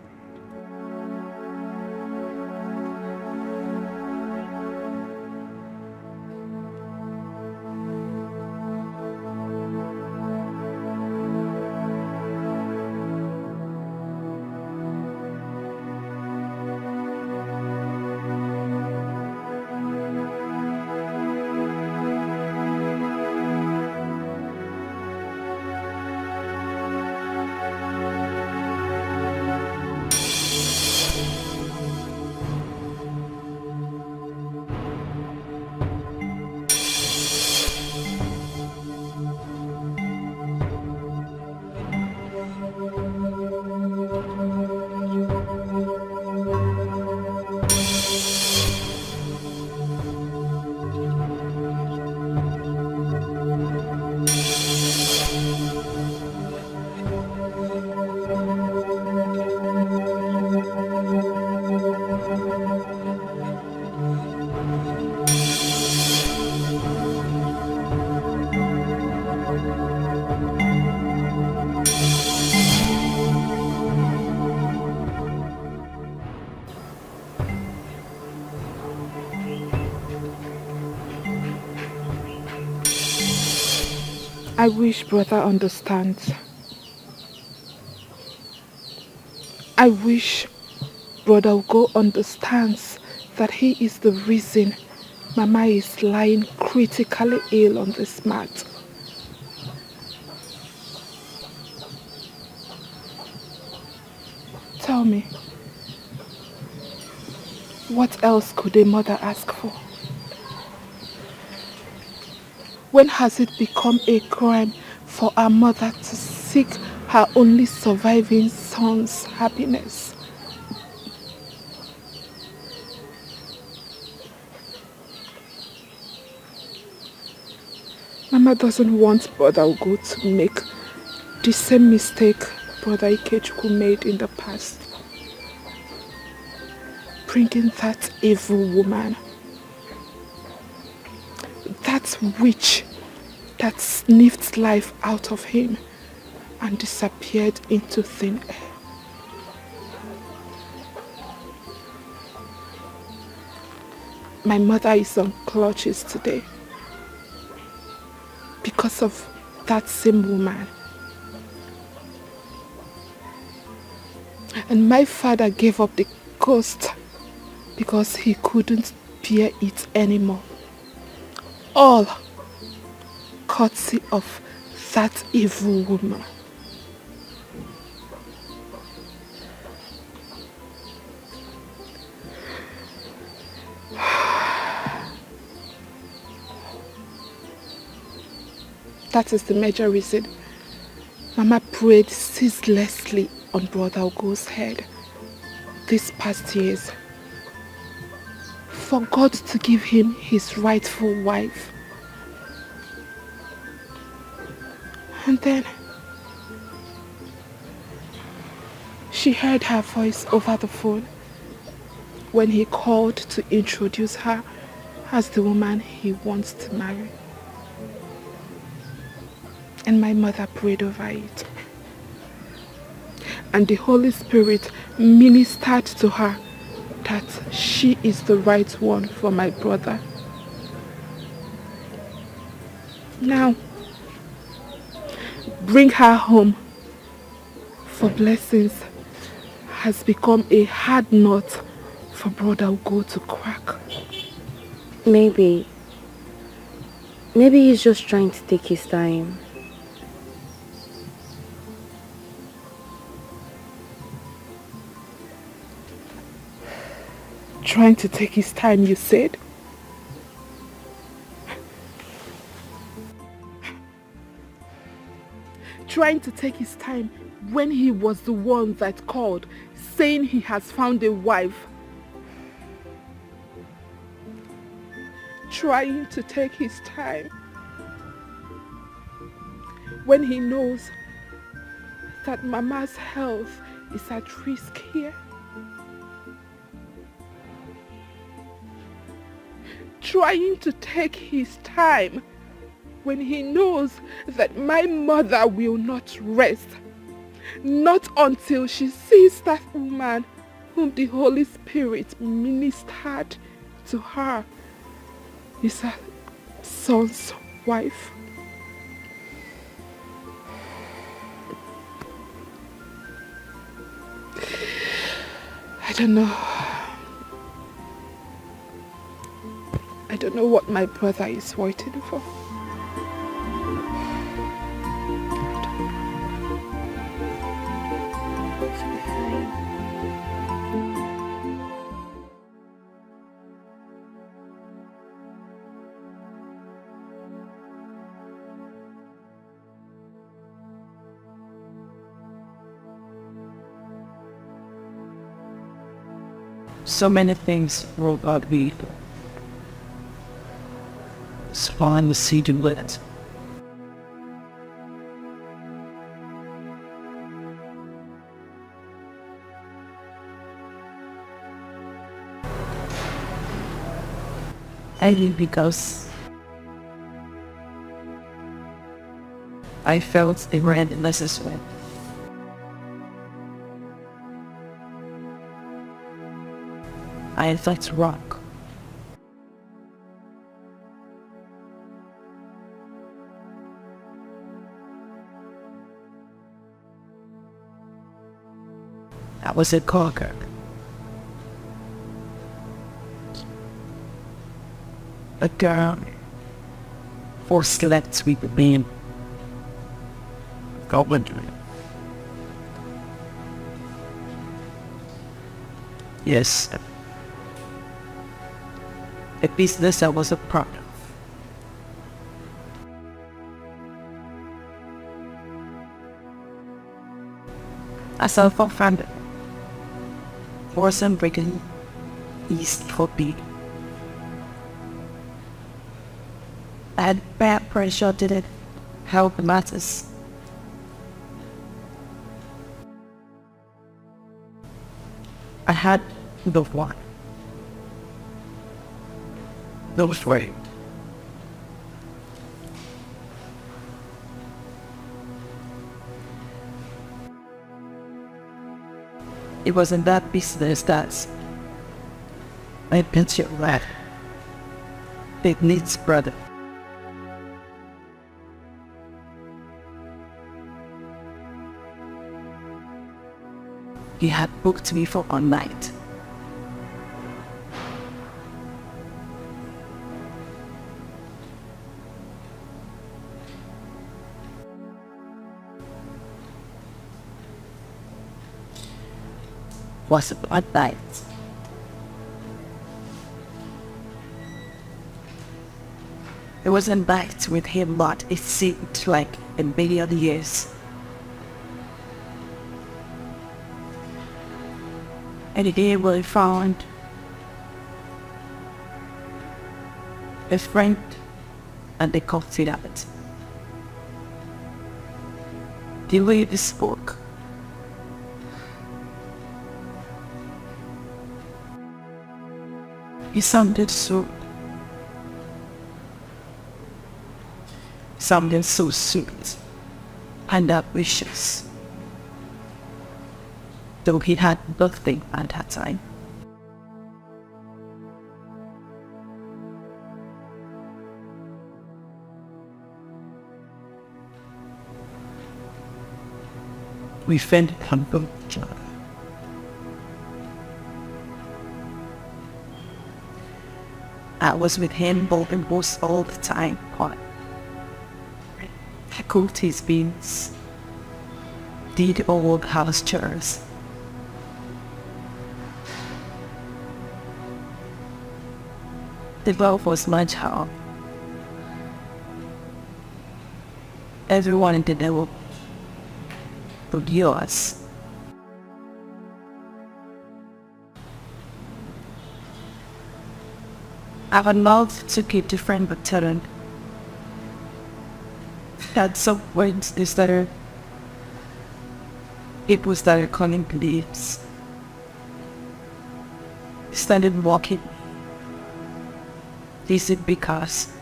I wish brother understands. I wish Brother Ugo understands that he is the reason Mama is lying critically ill on this mat. Tell me, what else could a mother ask for? When has it become a crime for a mother to seek her only surviving son's happiness? Mama doesn't want Brother Ugo to make the same mistake Brother Ikechukwu made in the past. Bringing that evil woman, that witch that sniffed life out of him and disappeared into thin air. My mother is on clutches today because of that same woman. And my father gave up the ghost because he couldn't bear it anymore. All courtesy of that evil woman. That is the major reason Mama prayed ceaselessly on Brother Ugo's head these past years for God to give him his rightful wife. And then she heard her voice over the phone when he called to introduce her as the woman he wants to marry. And my mother prayed over it. And the Holy Spirit ministered to her that she is the right one for my brother. Now, bring her home for blessings has become a hard nut for Brother Ugo to crack. Maybe he's just trying to take his time. Trying to take his time, you said? Trying to take his time when he was the one that called, saying he has found a wife. Trying to take his time when he knows that Mama's health is at risk here. Trying to take his time when he knows that my mother will not rest, not until she sees that woman whom the Holy Spirit ministered to her is her son's wife. I don't know. I don't know what my brother is waiting for. So many things wrote about me. Spawn the seed and lit. I did because I felt they were unnecessary. I felt wrong. I was a cocker. A girl forced slept with me. Government. Yes. A business I was a part of. I self-funded. Wasn't breaking East for me. I had bad pressure, didn't help matters. I had the one. No way. It was in that business that I met your lad. It needs brother. He had booked me for one night. Was one night. It was a night with him, but it seemed like a million years. And here we found a friend and a confidant. The way they spoke, he sounded so sweet and ambitious. Though he had nothing at that time. We fell on each other. I was with him almost all the time, but I cooked his beans, did all the house chores. The love was much hard. Everyone in the neighborhood would hear us. I would love to keep the friend but talent. At some point they started, people started calling police. They started walking. This is because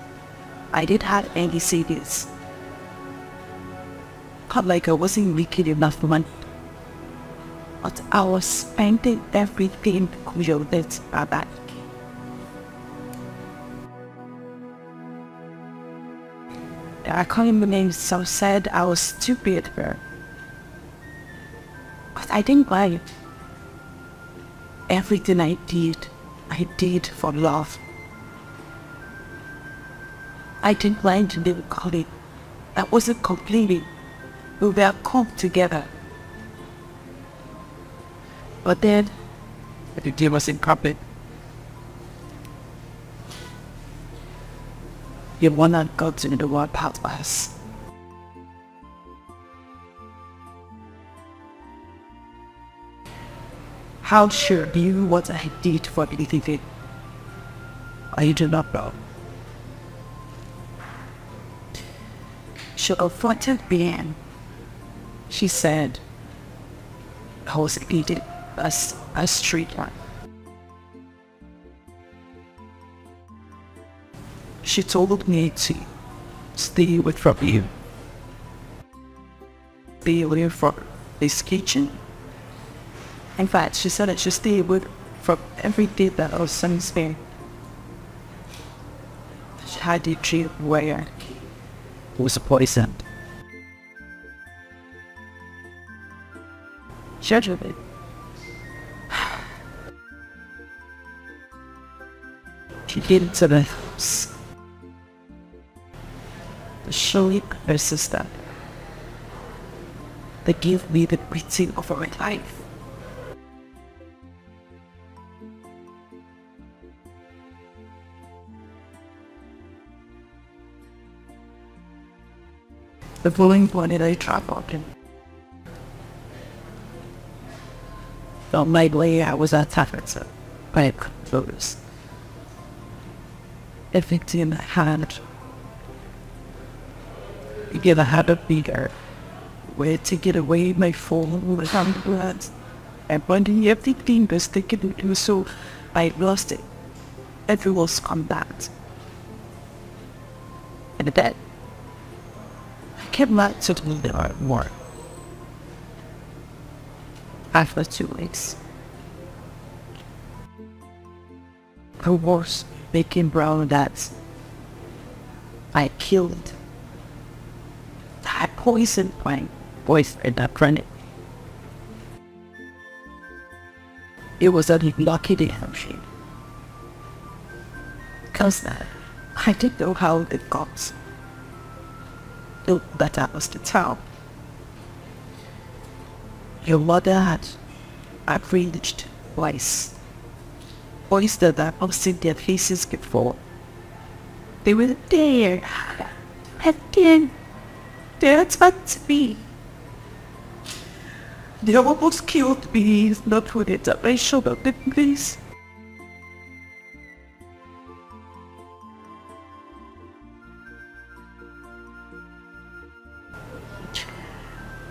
I didn't have any savings. Not like I wasn't making enough money, but I was spending everything created by that. I called him the name, so said I was stupid for. But I didn't mind. Everything I did for love. I didn't plan to live calling. I wasn't complaining. We were come together. But then, the day was incomplete. You wanna go to the world part of us. How sure you what I did for anything? I do not know. She confronted me. She said I was eating a street line. She told me to stay away from you. Stay away from this kitchen. In fact, she said I should stay away from everything that our son is there. She had a dream where it was poisoned. Judge of it. into the house, showing her sister. They gave me the beating of my life. The following morning I traveled in. On my way I was attacked by controllers. Everything I had. Again, I had a bigger way to get away my phone with handguards. And when everything was taken into, so I lost it. Everyone's come back. And then I came back to the war. After 2 weeks, I was making brown that I killed. I poisoned my boyfriend, that friend. It was a lucky day, because I didn't know how it got. That was the town. Your mother had outraged twice. Boys that I've seen their faces before. They were there. And then they attacked me. They almost killed me, not with it. I showed up the police.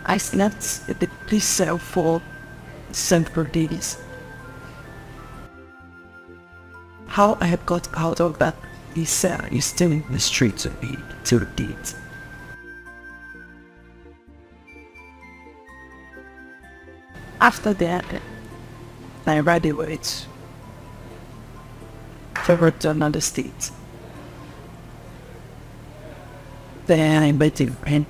I slept in the police cell for several days. How I had got out of that police cell is still in the streets of me till date. After that, I ran away to another state. Then I met a friend.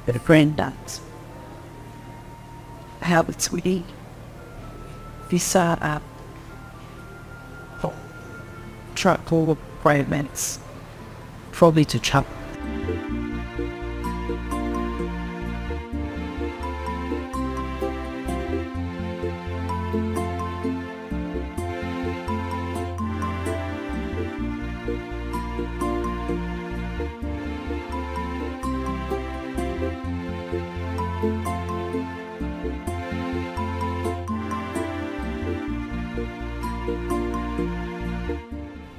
A friend that helped me visa app for travel requirements, probably to travel.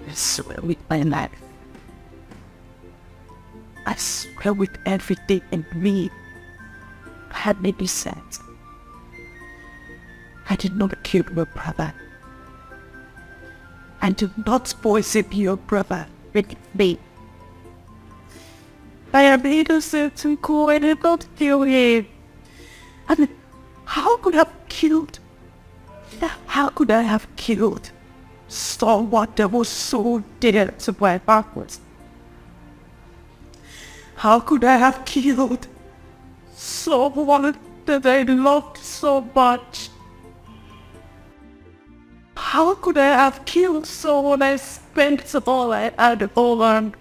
I swear with my life. I swear with everything in me. I had made me sad. I did not kill my brother. I did not poison your brother with me. I am innocent to go and did not kill him. And how could I have killed? How could I have killed someone that was so dear to my backwards? How could I have killed someone that I loved so much? How could I have killed someone I spent all I had on?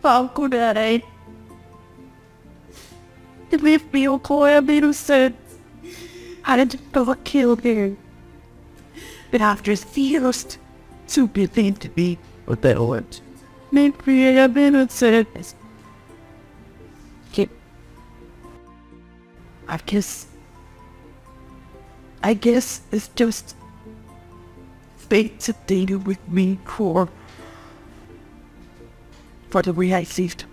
How could I? Leave me, okay, I'm innocent. I didn't ever kill him. But I've refused to believe me what they want. Maybe I am innocent. I guess it's just fate to deal with me for the way I lived.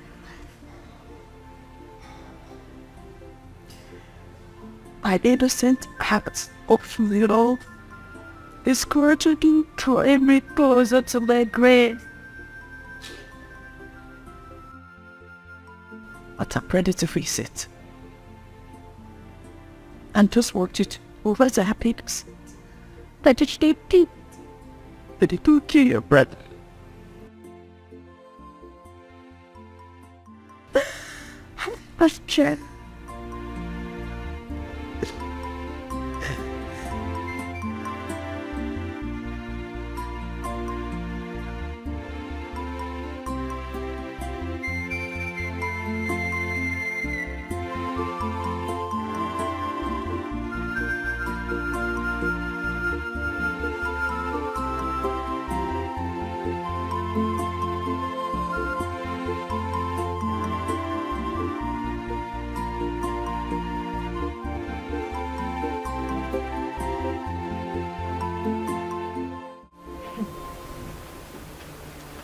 My innocent habits of little is gradually drawing me closer to my grave. But I'm ready to face it. And just want it over the happiness that it did that it took to your brother. Question.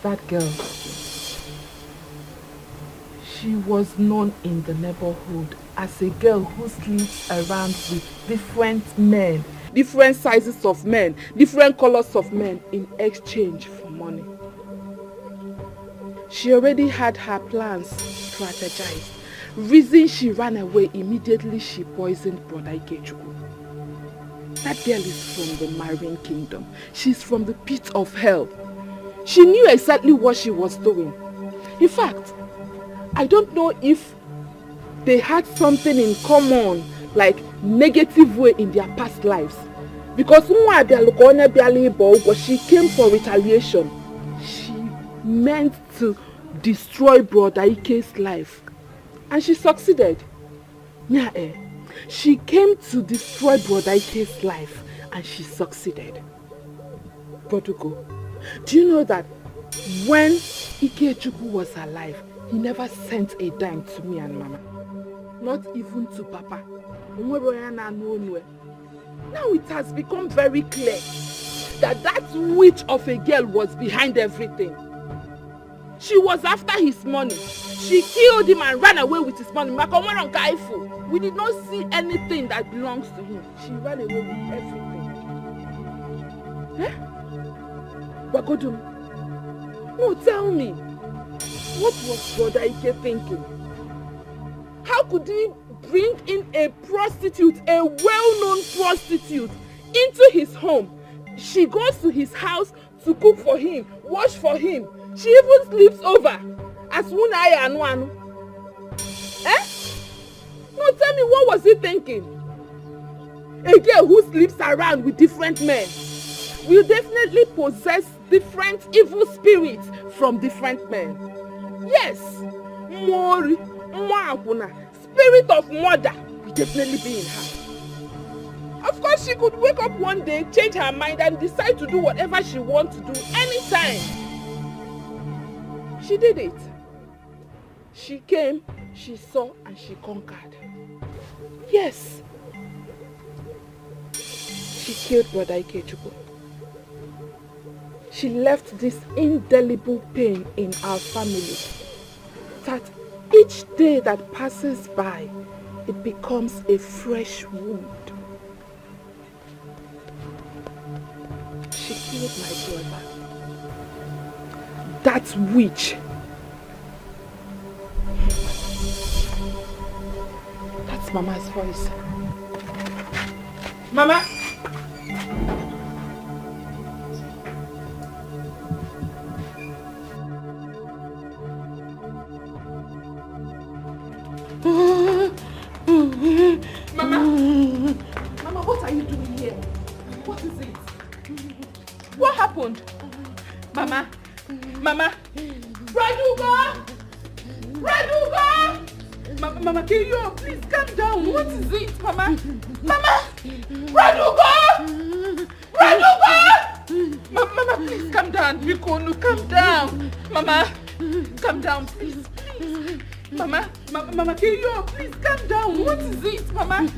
That girl, she was known in the neighborhood as a girl who sleeps around with different men, different sizes of men, different colors of men in exchange for money. She already had her plans strategized. Reason she ran away immediately she poisoned Brother Ikechukwu. That girl is from the marine kingdom. She's from the pit of hell. She knew exactly what she was doing. In fact, I don't know if they had something in common, like negative way in their past lives. Because she came for retaliation. She meant to destroy Brother Ike's life. And she succeeded. She came to destroy Brother Ike's life and she succeeded. Brodugo, do you know that when Ikechukwu was alive, he never sent a dime to me and Mama? Not even to Papa. Now it has become very clear that that witch of a girl was behind everything. She was after his money. She killed him and ran away with his money. We did not see anything that belongs to him. She ran away with everything. Eh? Wagodum, no, tell me, what was Brother Ike thinking? How could he bring in a prostitute, a well-known prostitute, into his home? She goes to his house to cook for him, wash for him. She even sleeps over as Wunaya and one. Eh? No, tell me, what was he thinking? A girl who sleeps around with different men will definitely possess different evil spirits from different men. Yes, Mori, Mwapuna, spirit of murder will definitely be in her. Of course, she could wake up one day, change her mind and decide to do whatever she wants to do anytime. She did it. She came, she saw, and she conquered. Yes. She killed Brother Ikechukwu. She left this indelible pain in our family, that each day that passes by, it becomes a fresh wound. She killed my brother. That witch. That's Mama's voice. Mama! Mama, what are you doing here? What is it? What happened? Mama! Raduga! Mama, can you please calm down? What is it, Mama? Raduga! Mama, please calm down. Bikonu, calm down. Mama, calm down, please. Mama, can you please calm down? What is it, Mama?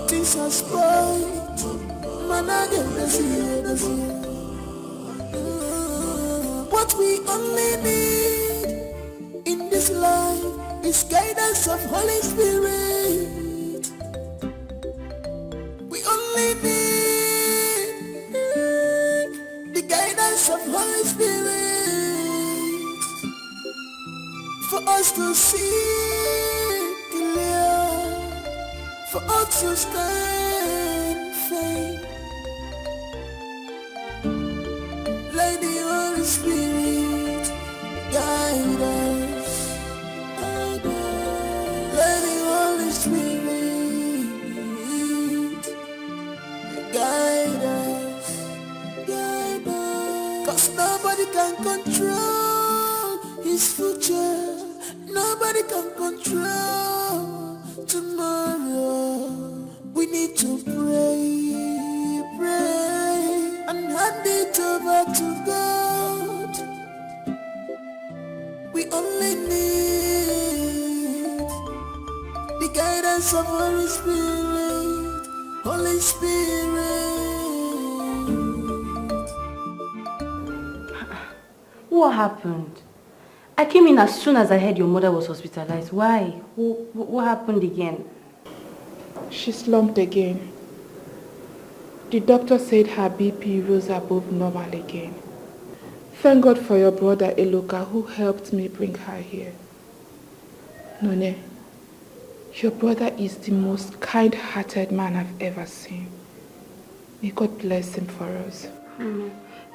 Jesus Christ, man, I get the see. What we only need in this life is guidance of Holy Spirit. We only need the guidance of Holy Spirit for us to see clear, for us to stand firm. Let the Holy Spirit guide us. Let the Holy Spirit guide us. Cause nobody can control his future. Nobody can control tomorrow. We need to pray, and hand it over to God. We only need the guidance of Holy Spirit. Holy Spirit. What happened? I came in as soon as I heard your mother was hospitalized. Why? What happened again? She slumped again. The doctor said her BP rose above normal again. Thank God for your brother Eloka who helped me bring her here. None, your brother is the most kind-hearted man I've ever seen. May God bless him for us.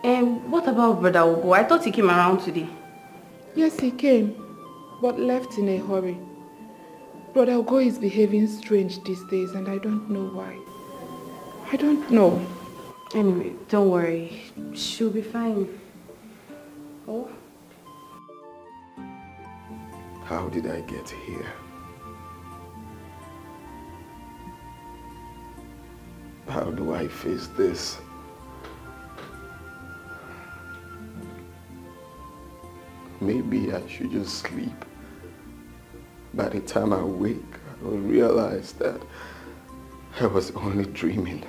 And what about Brother Ogo? I thought he came around today. Yes, he came, but left in a hurry. Brother Ogo is behaving strange these days and I don't know why. I don't know. Anyway, don't worry. She'll be fine. Oh? How did I get here? How do I face this? Maybe I should just sleep. By the time I wake, I will realize that I was only dreaming.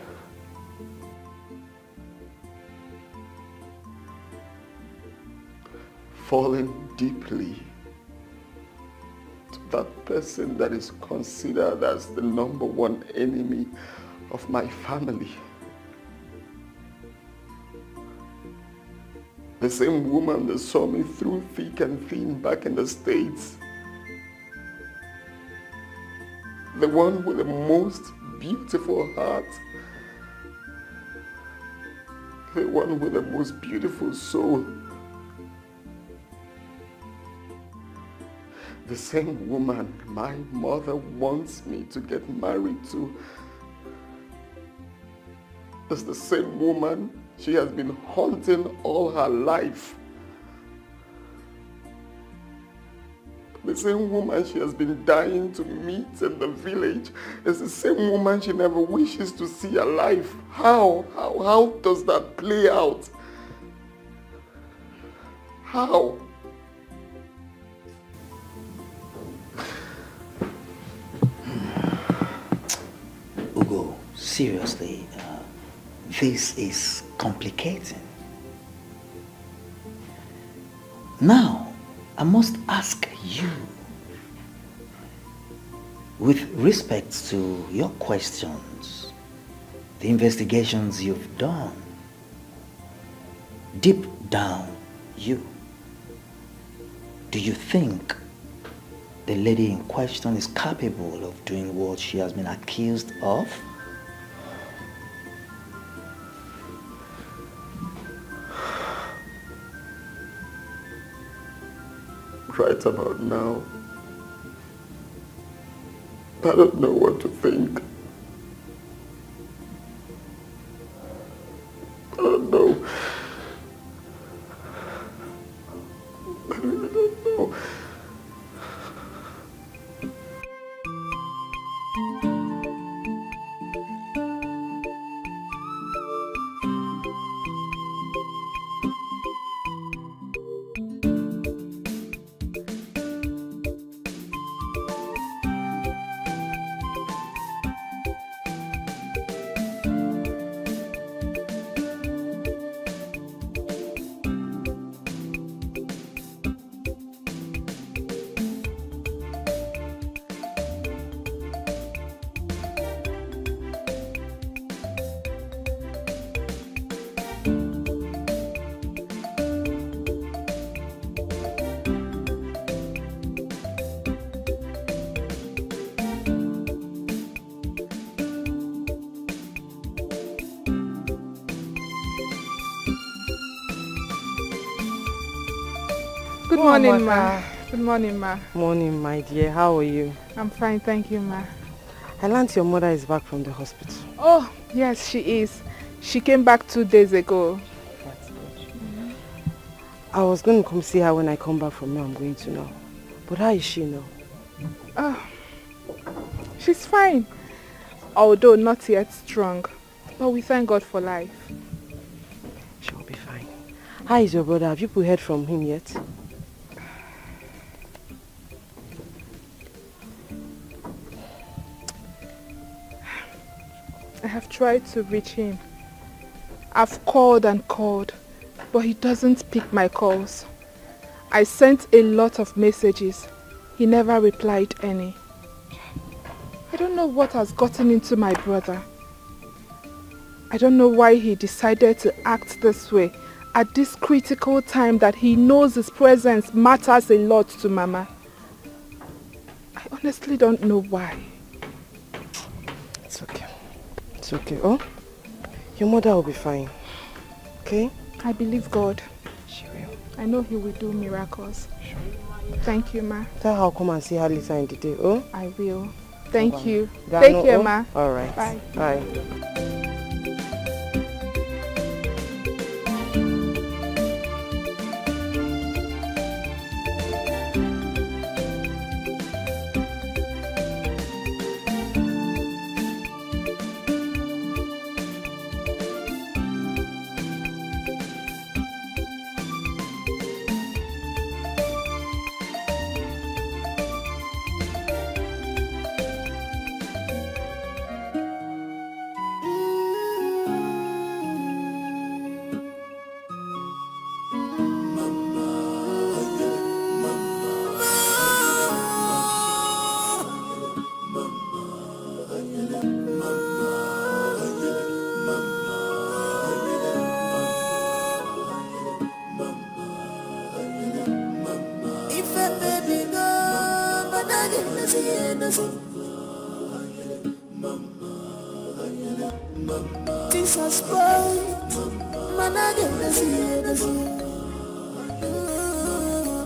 Falling deeply to that person that is considered as the #1 enemy of my family. The same woman that saw me through thick and thin back in the States. The one with the most beautiful heart. The one with the most beautiful soul. The same woman my mother wants me to get married to. It's the same woman she has been hunting all her life. The same woman she has been dying to meet in the village is the same woman she never wishes to see alive. How does that play out? How? Ugo, seriously, this is complicating. Now, I must ask you, with respect to your questions, the investigations you've done, deep down do you think the lady in question is capable of doing what she has been accused of? right about now, I don't know what to think. I don't know. I really don't know. Good morning, ma. Good morning, ma. Morning, my dear. How are you? I'm fine, thank you, ma. I learned your mother is back from the hospital. Oh, yes, she is. She came back 2 days ago. That's good. I was going to come see her when I come back from where I'm going to now. But how is she now? Oh, she's fine. Although not yet strong. But we thank God for life. She'll be fine. How is your brother? Have you heard from him yet? I have tried to reach him. I've called and called, but he doesn't pick my calls. I sent a lot of messages. He never replied any. I don't know what has gotten into my brother. I don't know why he decided to act this way at this critical time that he knows his presence matters a lot to Mama. I honestly don't know why. It's okay. It's okay. Oh, your mother will be fine. Okay? I believe God. She will. I know he will do miracles. Sure. Thank you, ma. Tell her I'll come and see her later in the day, oh? I will. Thank you. Gano, Take care, oh? ma. All right. Bye. Bye.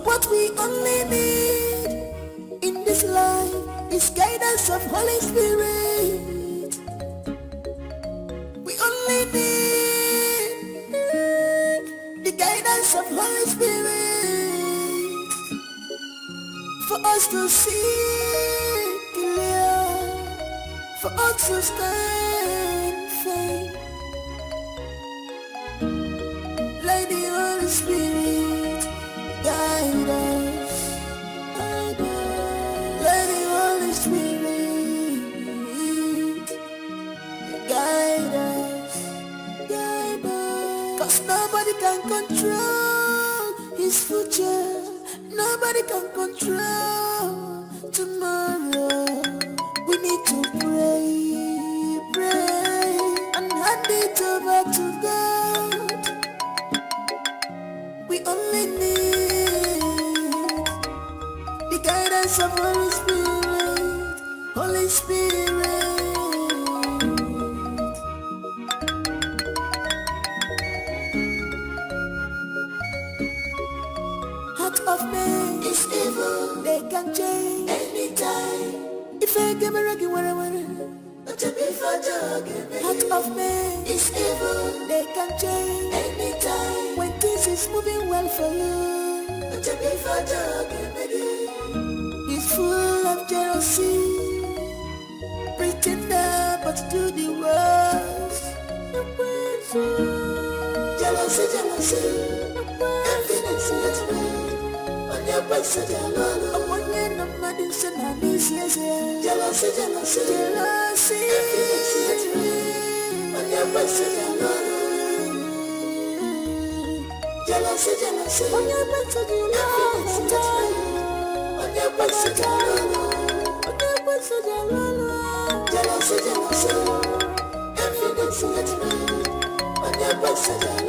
What we only need in this life is guidance of Holy Spirit. We only need the guidance of Holy Spirit for us to see clear, for us to stand firm. Let the Holy Spirit guide us, guide us. Let the Holy Spirit guide us, guide us. 'Cause nobody can control his future, nobody can control tomorrow. We need to pray, pray, and hand it over to God. We only need the guidance of Holy Spirit, Holy Spirit. Heart of man is evil. They can change anytime. If I give a raggy where heart of man is evil. They can change anytime. When things is moving well for you, he's full of jealousy, pretender but do the worst. Jealousy, jealousy, emptiness, let's read. On your person, jealousy. Upon your number, this and that is jealousy, jealousy, jealousy, emptiness, let's read. On your person, jealousy, jealousy, on your person, emptiness, let's read. On your person, jealousy, jealousy, emptiness, let's read. On your person, jealousy.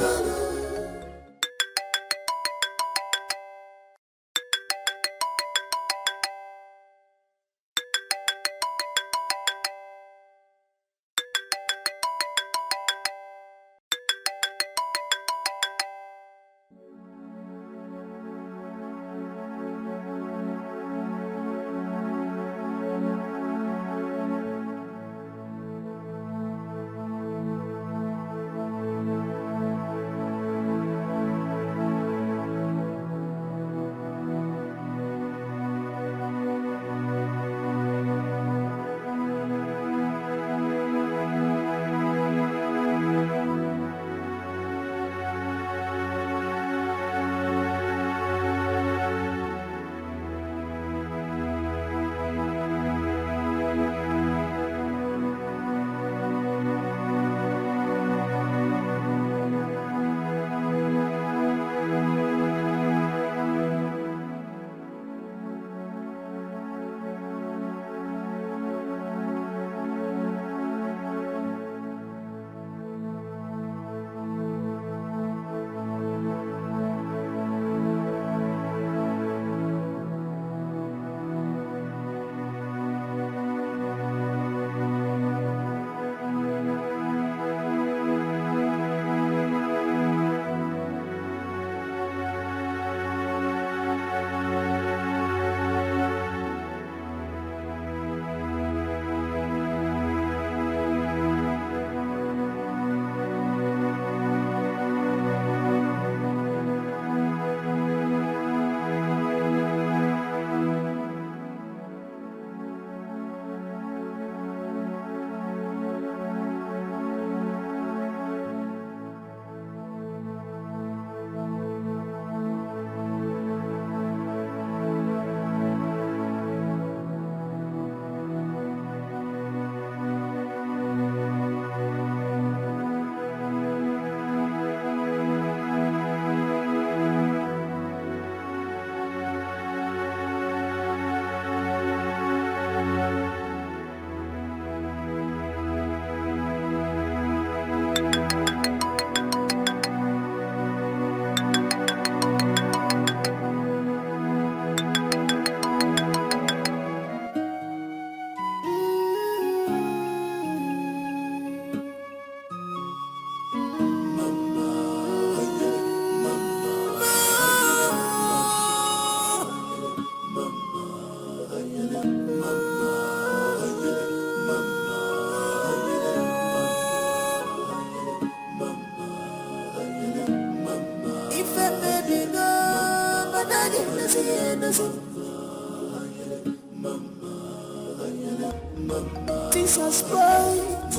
Things are spoiled,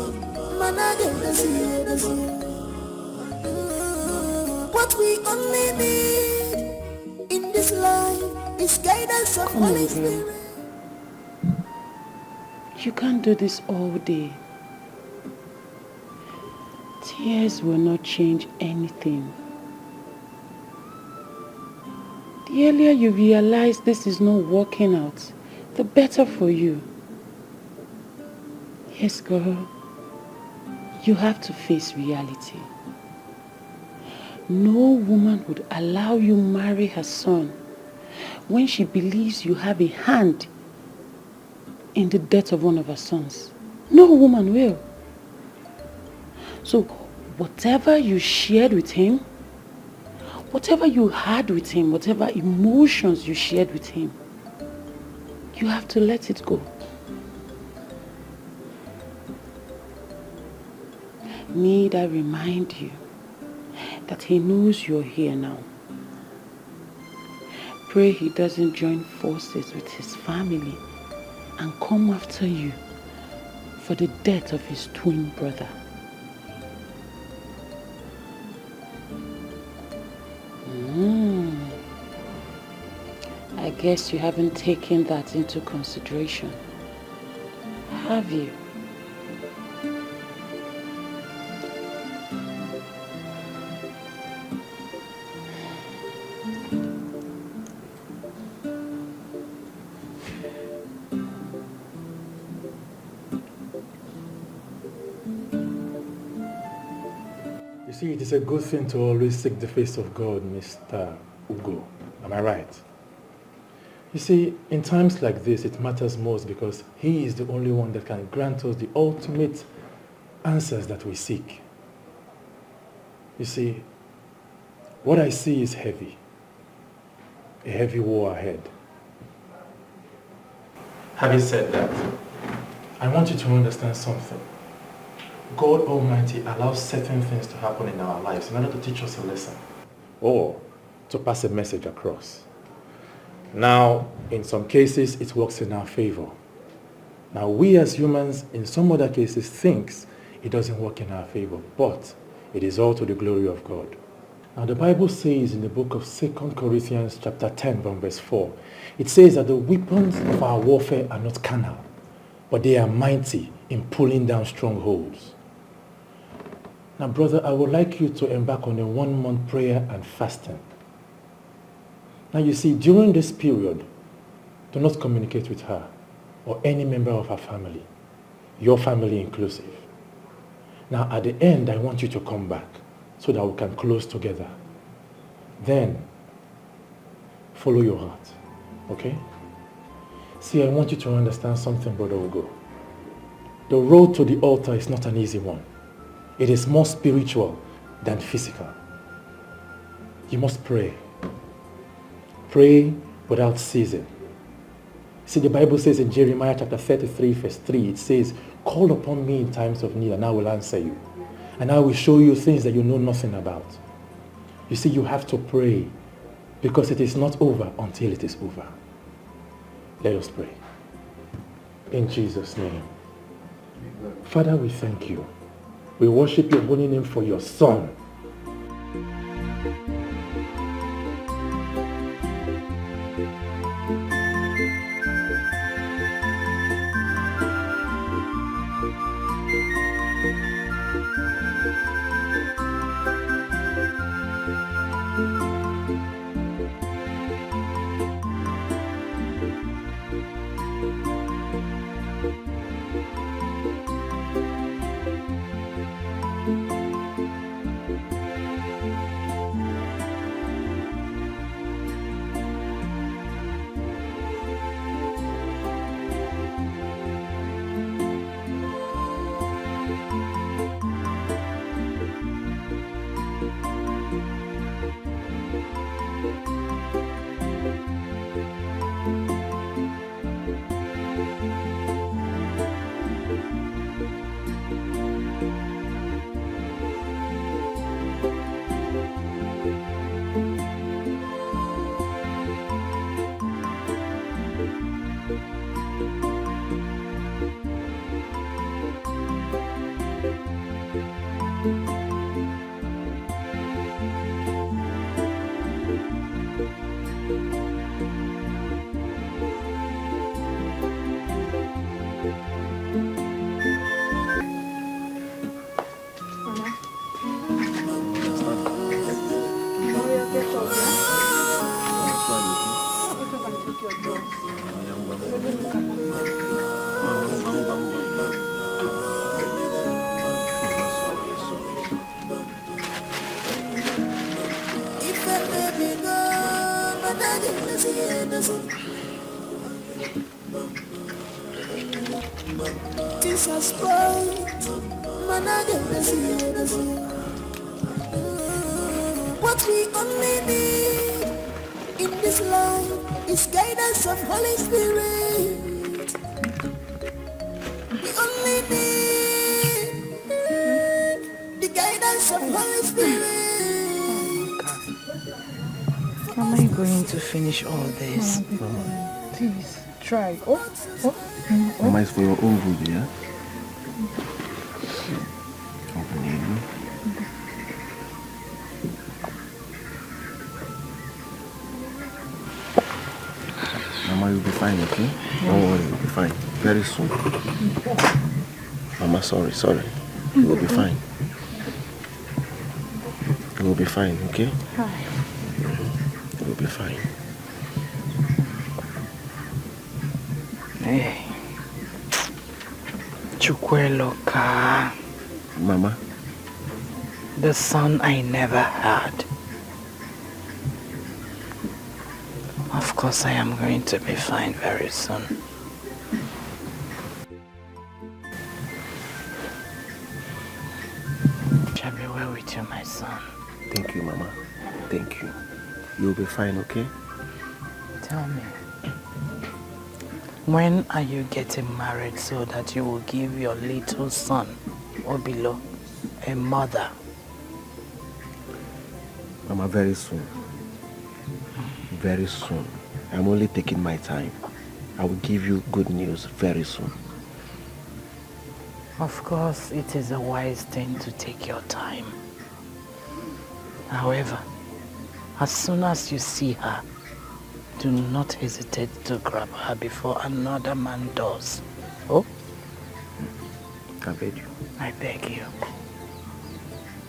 man, I don't see. What we only need in this life is guidance of Holy Spirit. You can't do this all day. Tears will not change anything. The earlier you realize this is not working out, the better for you. Yes, girl, you have to face reality. No woman would allow you marry her son when she believes you have a hand in the death of one of her sons. No woman will. So whatever you shared with him, Whatever you had with him, whatever emotions you shared with him, you have to let it go. Need I remind you that he knows you're here now. Pray he doesn't join forces with his family and come after you for the death of his twin brother. I guess you haven't taken that into consideration, have you? You see, it is a good thing to always seek the face of God, Mr. Ugo. Am I right? You see, in times like this, it matters most because he is the only one that can grant us the ultimate answers that we seek. You see, what I see is heavy. A heavy war ahead. Having said that, I want you to understand something. God Almighty allows certain things to happen in our lives in order to teach us a lesson or to pass a message across. Now, in some cases, it works in our favor. Now, we as humans, in some other cases, think it doesn't work in our favor, but it is all to the glory of God. Now, the Bible says in the book of 2 Corinthians chapter 10, from verse 4, it says that the weapons of our warfare are not carnal, but they are mighty in pulling down strongholds. Now, brother, I would like you to embark on a 1-month prayer and fasting. Now, you see, during this period, do not communicate with her or any member of her family, your family inclusive. Now, at the end, I want you to come back so that we can close together. Then, follow your heart, okay? See, I want you to understand something, Brother Ugo. The road to the altar is not an easy one. It is more spiritual than physical. You must pray. Pray without ceasing. See, the Bible says in Jeremiah chapter 33, verse 3, it says, call upon me in times of need and I will answer you. And I will show you things that you know nothing about. You see, you have to pray because it is not over until it is over. Let us pray. In Jesus' name. Father, we thank you. We worship your holy name for your Son. Jesus Christ, man, I get What we only need in this life is guidance of Holy Spirit. We only need the guidance of Holy Spirit. How am I going to finish all this? Please, try. Oh. Mama, it's for your own good, yeah? Mama, you'll be fine, okay? Don't worry, you'll be fine. Very soon. Mama, sorry. You will be fine. You will be fine, okay? You will be fine. Hey. Chukweloka. Mama? The son I never had. Of course I am going to be fine very soon. Shall be well with you, my son. Thank you, Mama. Thank you. You'll be fine, okay? Tell me, when are you getting married so that you will give your little son, Obilo, a mother? Mama, very soon. Very soon. I'm only taking my time. I will give you good news very soon. Of course, it is a wise thing to take your time. However, as soon as you see her, do not hesitate to grab her before another man does. Oh? I beg you. I beg you.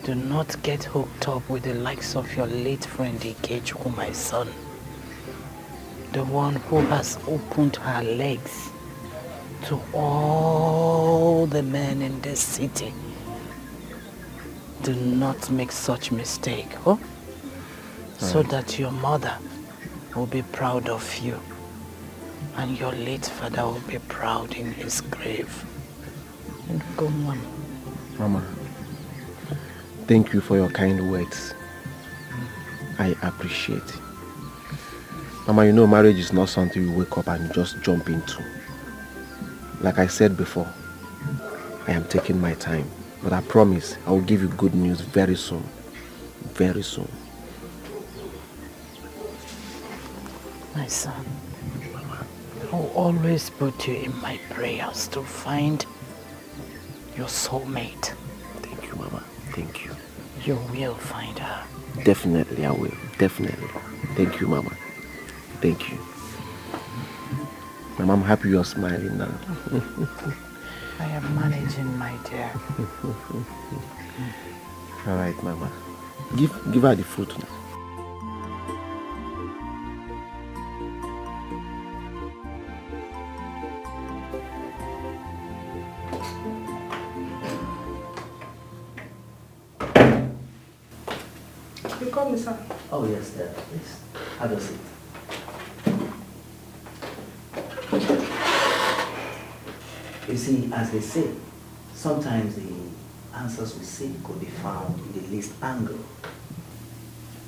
Do not get hooked up with the likes of your late friend Ikechuku, my son. The one who has opened her legs to all the men in this city. Do not make such mistake, oh? So that your mother will be proud of you and your late father will be proud in his grave. Go on. Mama, thank you for your kind words. I appreciate it. Mama, you know marriage is not something you wake up and just jump into. Like I said before, I am taking my time. But I promise I will give you good news very soon. Very soon. My son, I will always put you in my prayers to find your soulmate. Thank you, Mama. Thank you. You will find her. Definitely I will. Definitely. Thank you, Mama. Thank you. Mama, I'm happy you're smiling now. I am managing, my dear. All right, Mama. Give her the fruit now. You call me, sir? Oh, yes, Dad, please. Have a seat. You see, as they say, sometimes the answers we seek could be found in the least angle.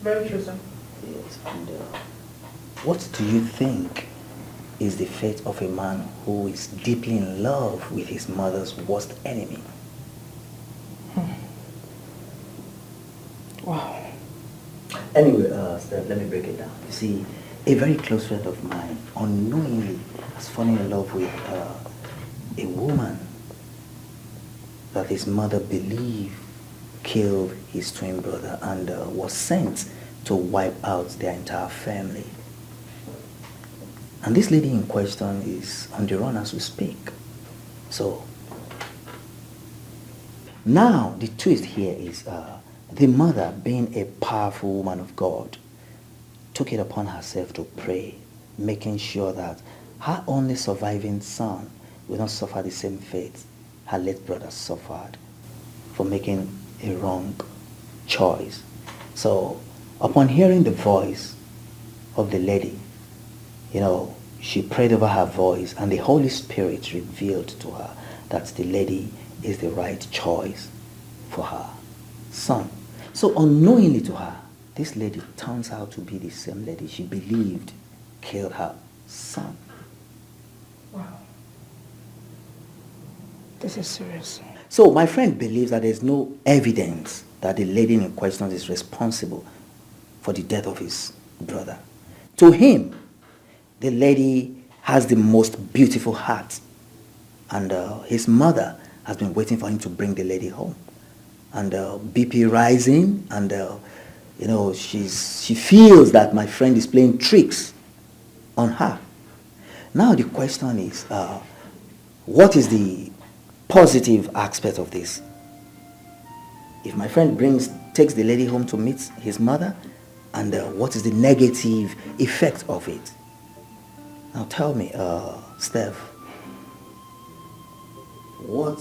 Very true, sir. Yes, and what do you think is the fate of a man who is deeply in love with his mother's worst enemy? Wow. Anyway, Steph, let me break it down. You see, a very close friend of mine unknowingly has fallen in love with a woman that his mother believed killed his twin brother and was sent to wipe out their entire family. And this lady in question is on the run as we speak. So, now the twist here is the mother, being a powerful woman of God, took it upon herself to pray, making sure that her only surviving son will not suffer the same fate her late brother suffered for making a wrong choice. So, upon hearing the voice of the lady, she prayed over her voice and the Holy Spirit revealed to her that the lady is the right choice for her son. So unknowingly to her, this lady turns out to be the same lady she believed killed her son. Wow. This is serious. So my friend believes that there's no evidence that the lady in question is responsible for the death of his brother. To him, the lady has the most beautiful heart, and his mother has been waiting for him to bring the lady home. And BP rising, and she feels that my friend is playing tricks on her. Now the question is, what is the positive aspect of this? If my friend takes the lady home to meet his mother, and what is the negative effect of it? Now tell me, Steph, what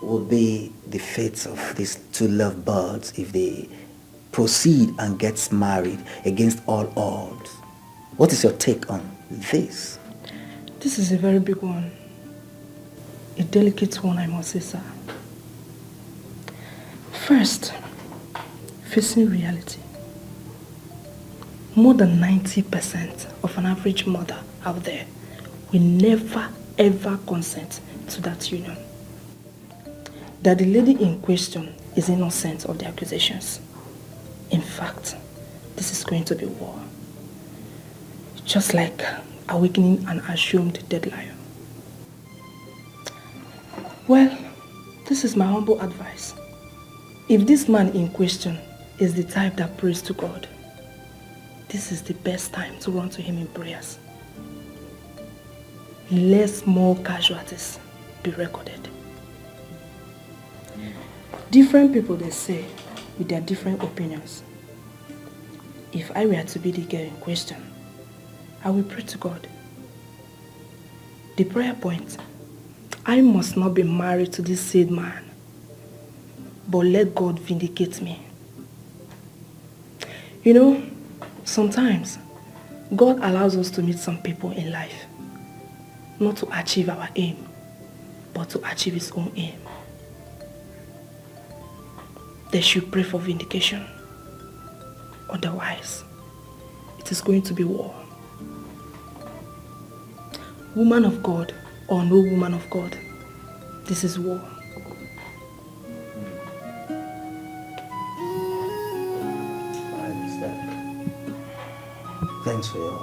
would be the fate of these two lovebirds if they proceed and get married against all odds? What is your take on this? This is a very big one. A delicate one, I must say, sir. First, facing reality. More than 90% of an average mother out there will never ever consent to that union. That the lady in question is innocent of the accusations. In fact, this is going to be war. Just like awakening an assumed dead lion. Well, this is my humble advice. If this man in question is the type that prays to God, this is the best time to run to him in prayers. Less more casualties be recorded. Different people, they say, with their different opinions. If I were to be the girl in question, I will pray to God. The prayer point: I must not be married to this said man, but let God vindicate me. You know, sometimes God allows us to meet some people in life, not to achieve our aim, but to achieve his own aim. They should pray for vindication. Otherwise, it is going to be war. Woman of God or no woman of God, this is war. I understand. Thanks for your...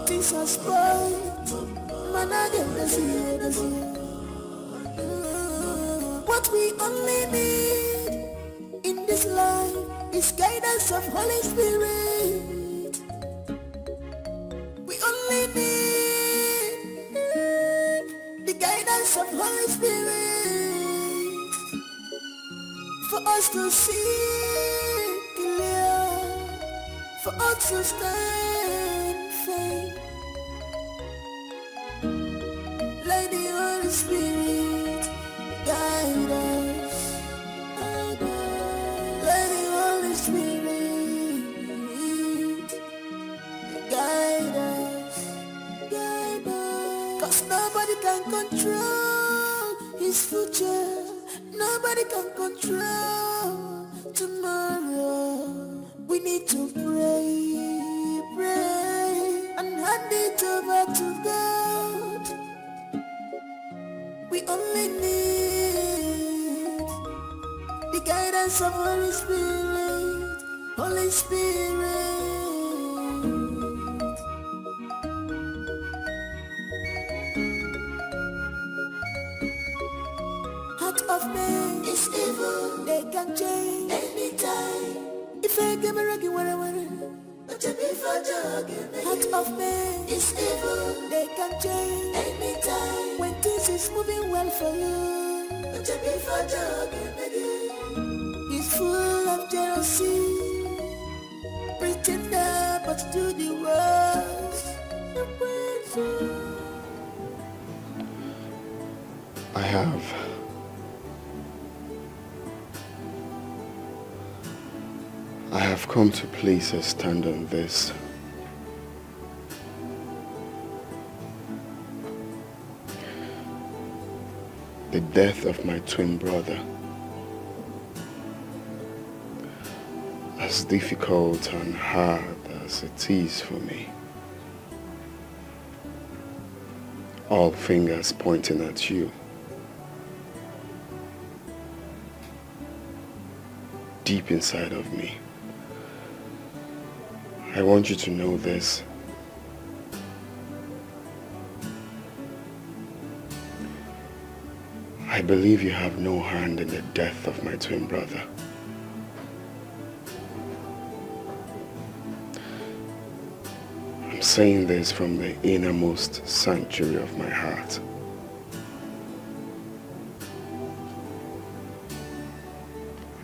Jesus Christ, what we only need in this life is guidance of Holy Spirit. We only need the guidance of Holy Spirit for us to see clear, for us to stand firm. Let the Holy Spirit guide us. Let the Holy Spirit guide us. Guide us. 'Cause nobody can control his future. Nobody can control tomorrow. We need to pray, pray, and hand it over to God. We only need the guidance of Holy Spirit, Holy Spirit. Heart of man is evil, they can change anytime. If I give a rocky what I want, but you be for jogging. Heart of man is evil, they can change anytime. When things is moving well for you, but you be for jogging again. He's full of jealousy, pretender but do the worst. I have. I have come to place a stand on this. The death of my twin brother, as difficult and hard as it is for me, all fingers pointing at you, deep inside of me, I want you to know this. I believe you have no hand in the death of my twin brother. I'm saying this from the innermost sanctuary of my heart.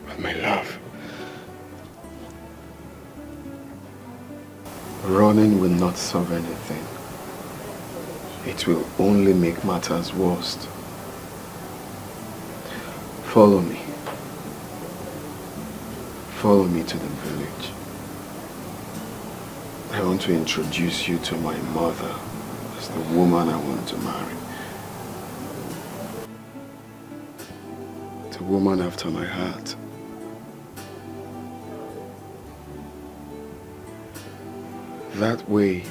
But my love, running will not solve anything. It will only make matters worse. Follow me. Follow me to the village. I want to introduce you to my mother as the woman I want to marry. The woman after my heart. That way,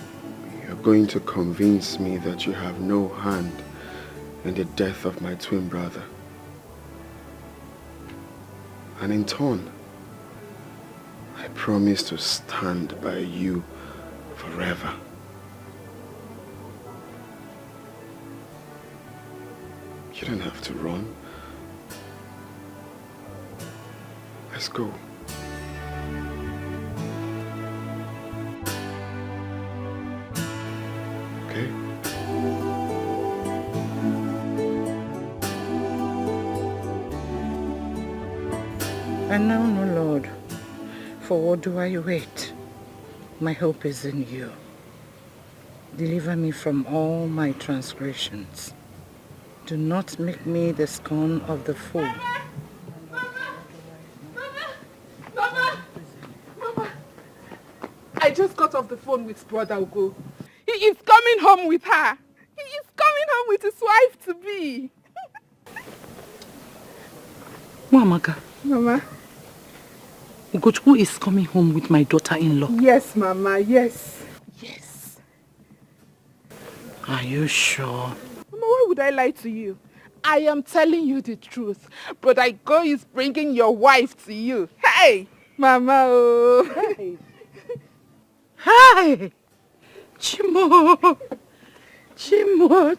you're going to convince me that you have no hand in the death of my twin brother. And in turn, I promise to stand by you forever. You don't have to run. Let's go. Okay? And now, no Lord, for what do I wait? My hope is in you. Deliver me from all my transgressions. Do not make me the scorn of the fool. Mama! I just got off the phone with Brother Ugo. He is coming home with her. He is coming home with his wife-to-be. Mwamaka. Mama? Ugochukwu is coming home with my daughter-in-law. Yes, Mama, yes. Yes. Are you sure? Mama, why would I lie to you? I am telling you the truth. But Ugo is bringing your wife to you. Hey! Mama, oh. Hey! Hi! Chimo! Chimo!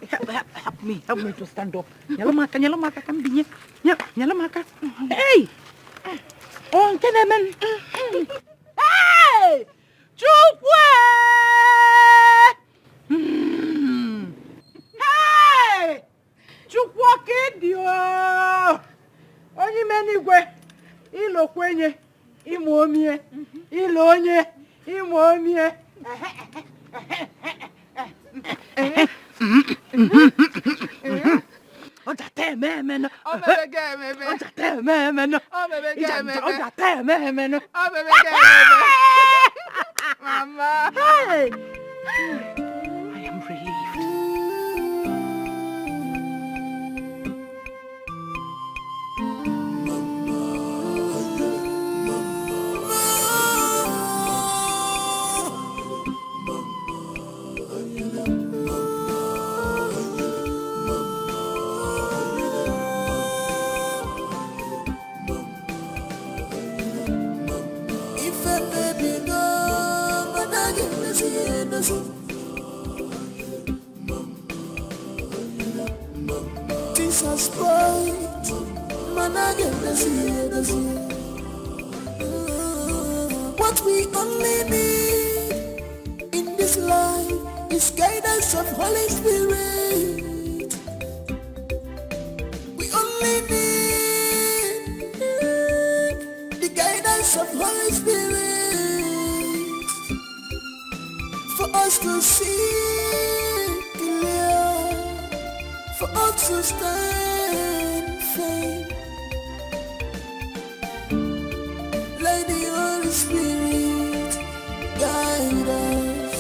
Help me to stand up. Nyalamaka, come be here. Nyalamaka. Hey! On Kenemen. Hey! Chupwe! Hey! Chupwa kedio! Onye menigwe. Ilo kwenye. Imoomie. Ilo onye. Imoomie. Mama. Hey! I am relieved. Jesus Christ, what we only need in this life is guidance of Holy Spirit. We only need the guidance of Holy Spirit. For to see clear, for all to stand firm. Let the Holy Spirit guide us,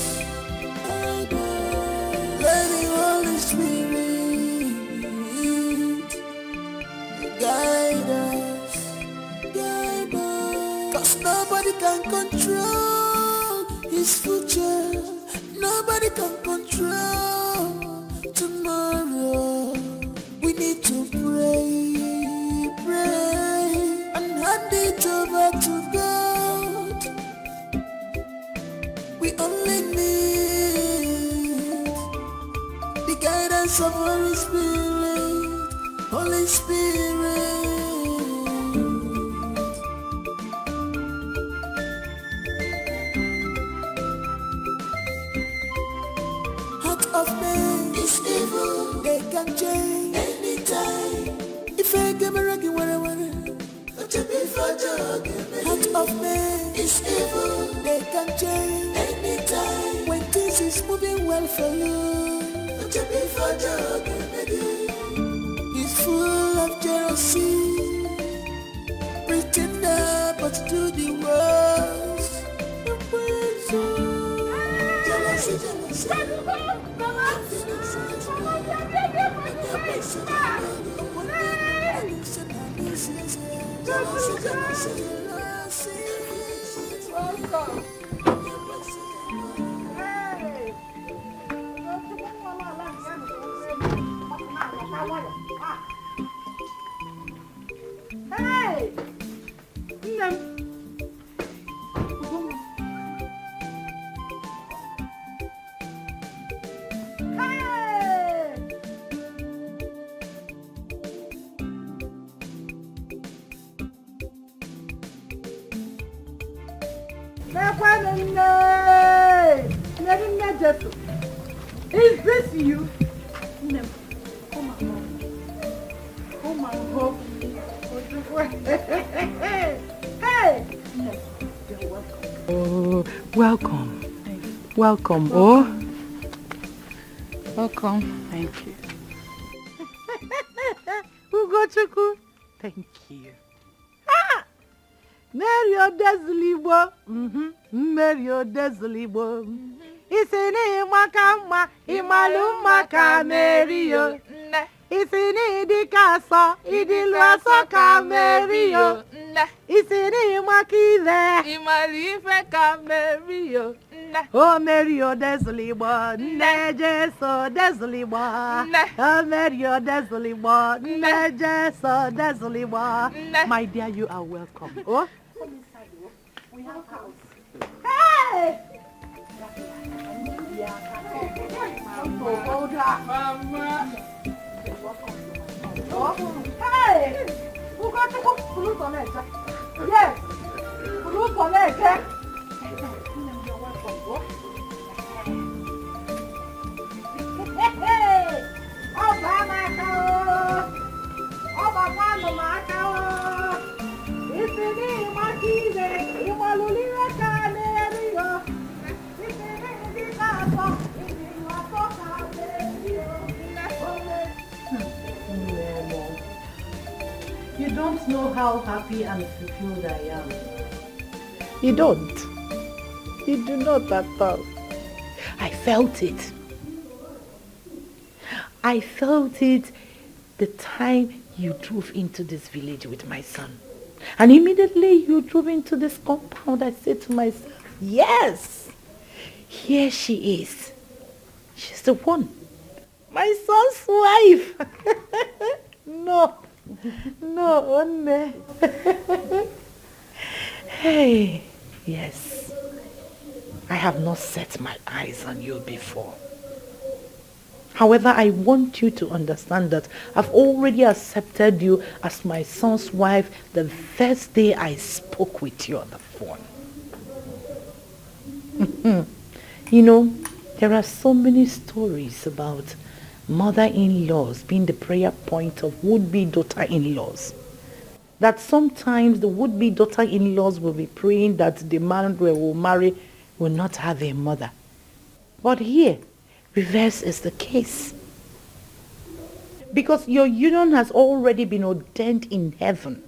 guide us. Let the Holy Spirit guide us, guide us. 'Cause nobody can control his future. Nobody can control tomorrow. We need to pray, pray, and hand it over to God. We only need the guidance of Holy Spirit, Holy Spirit. Heart of man is evil, they can change anytime. If I give a reggae, what I want, heart of man is evil, they can change anytime. When things is moving well for you, he's full of jealousy, pretender but do the worst. Jealousy, jealousy. Hey! Is this you? No. Come on, come on, home. Hey! No. You're welcome. Oh, welcome. Welcome. Oh. Welcome. Thank you. Ugochukwu. Thank you. Ah! Mary Odezligbo. Mary Odezligbo. Isini makama, imalu maka Mario. Isini dikaso, idiluaso ka Mario. Isini makile, imalife ka Mario. Oh Mario Odezligbo, ne Jesu Odezligbo. Oh Mario Odezligbo, ne Jesu Odezligbo. My dear, you are welcome. Oh, come inside. We have house. Hey! Mama. Hey! Who got to put fruit on it? Yes. Fruit on it. Hey! Obama cow. Obama cow. It's in my key. Imalulira Canario. You don't know how happy and fulfilled I am. You don't. You do not at all. I felt it. I felt it the time you drove into this village with my son. And immediately you drove into this compound, I said to myself, yes, here she is. She's the one. My son's wife. No, only. Hey, yes. I have not set my eyes on you before. However, I want you to understand that I've already accepted you as my son's wife the first day I spoke with you on the phone. You know, there are so many stories about mother-in-laws being the prayer point of would-be daughter-in-laws. That sometimes the would-be daughter-in-laws will be praying that the man they will marry will not have a mother. But here, reverse is the case. Because your union has already been ordained in heaven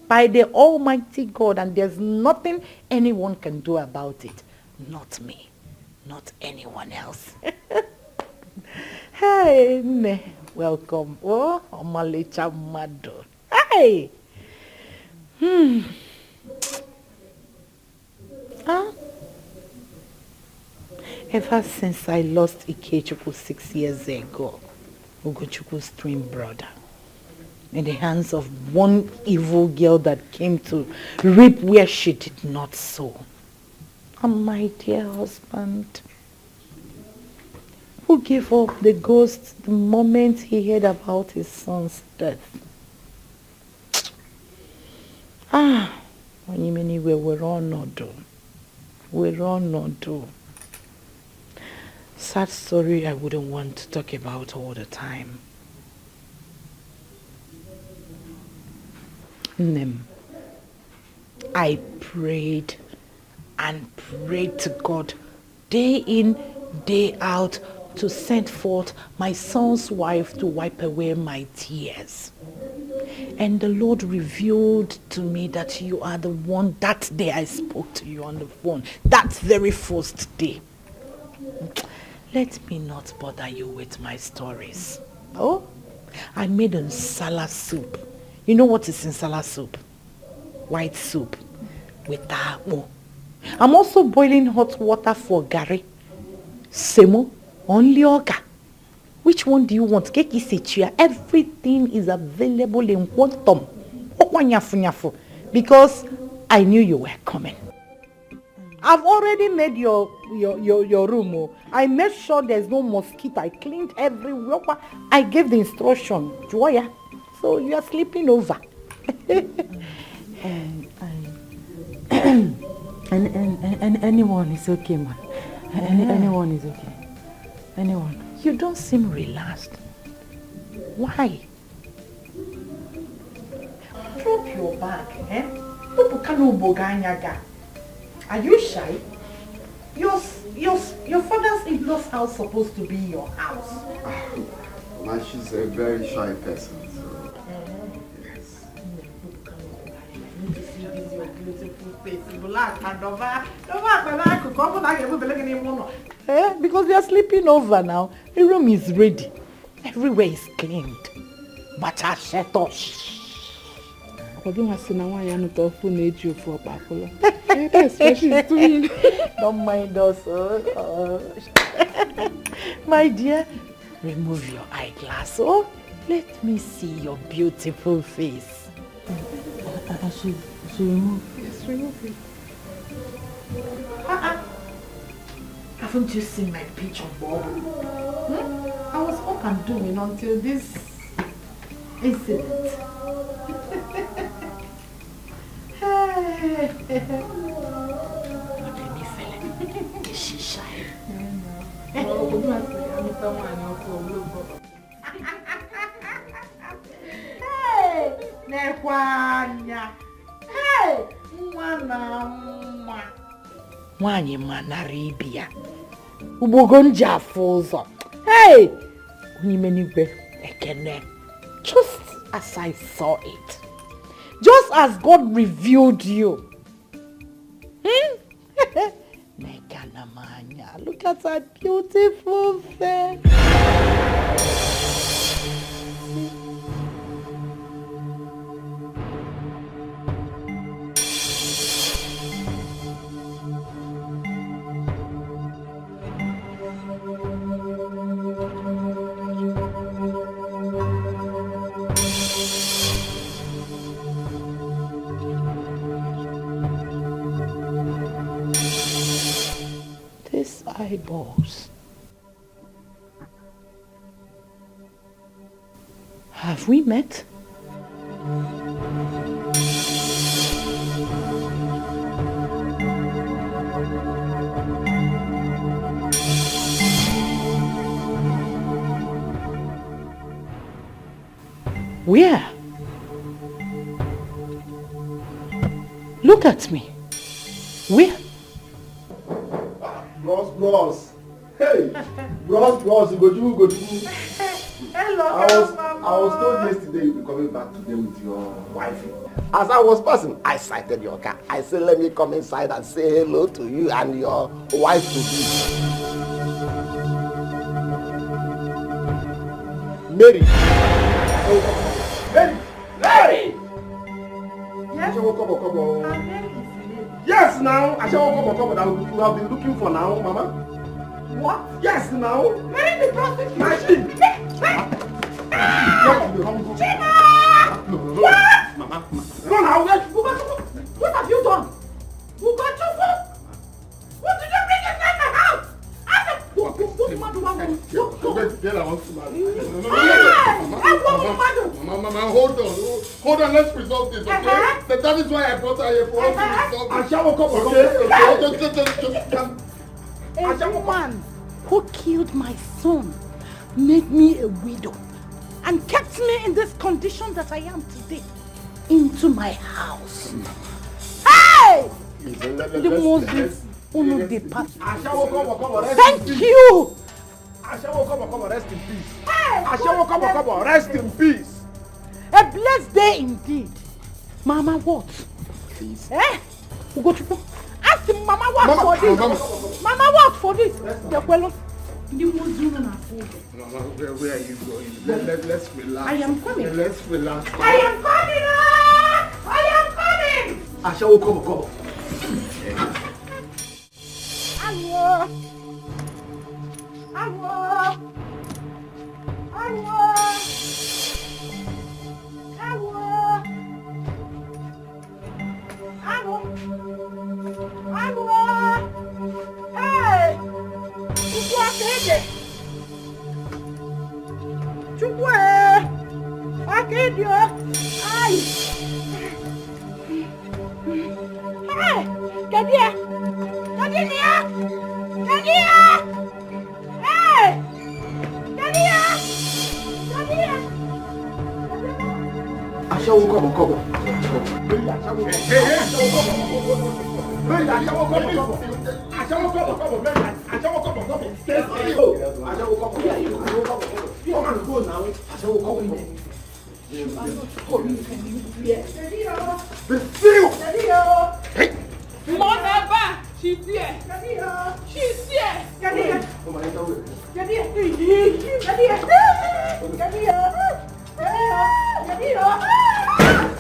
by the Almighty God, and there's nothing anyone can do about it. Not me, not anyone else. Hey, welcome. Oh, Omalicha Mado. Hey! Huh? Ever since I lost Ikechukwu 6 years ago, Ugochukwu's twin brother, in the hands of one evil girl that came to reap where she did not sow. And my dear husband, who gave up the ghost the moment he heard about his son's death. When you mean we're all not do. We're all not do. Sad story I wouldn't want to talk about all the time. I prayed and prayed to God day in, day out to send forth my son's wife to wipe away my tears. And the Lord revealed to me that you are the one. That day I spoke to you on the phone. That very first day. Let me not bother you with my stories. Oh, I made nsala soup. You know what is nsala soup? White soup with akpu. I'm also boiling hot water for gari, semo, only oga. Which one do you want? Keki sechia. Everything is available in quantum. Because I knew you were coming. I've already made your room. Oh. I made sure there's no mosquito. I cleaned everywhere. I gave the instruction. Joya. So you are sleeping over. And anyone is okay, man. Anyone is okay. Anyone. You don't seem relaxed. Why? Drop your bag, eh? Are you shy? Your father's in-law's house supposed to be your house. Man, she's a very shy person. So. Yes. Your beautiful face, black and because we are sleeping over now. The room is ready. Everywhere is cleaned. But I shut up. Don't mind us. My dear, remove your eyeglass. Oh, let me see your beautiful face. She remove. Yes, remove it. Haven't you seen my picture, Bob? I was up and doing until this incident. Is she shy? Hey, Nekwanya. Hey, mwana. Wanyi manaribia. Ubogonja fozo. Hey, unimenibe ekene. Just as I saw it. Just as God revealed you. Nekanamanya. Look at that beautiful face. Eyeballs. Have we met? Where? Look at me. Where? Bros. Hey, bros, go do. Hello, I was told yesterday you'll be coming back today with your wife. As I was passing, I sighted your car. I said, let me come inside and say hello to you and your wife to be. Mary! Mary! Yes? Come on. Yes, now. I shall come. That you have been looking for now, Mama. What? Yes, now. Mary the prostitute. Machine. Chima! What? Mama. No, now. What have you done? What did you bring inside my house? Mama, hold on, let's resolve this, okay? That is why I brought her here for us to resolve this. A woman who killed my son made me a widow and kept me in this condition that I am today into my house. Hey! The most thank you! Come on, rest in peace. Come on, rest in peace. A blessed day indeed. Mama, what? Please. Ask him, Mama, what for this? Mama, what for this? Mama, where are you going? Let's relax. I am coming. Let's relax. I am coming! I am coming! Come. Hey! She's here. She's here.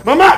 Mama!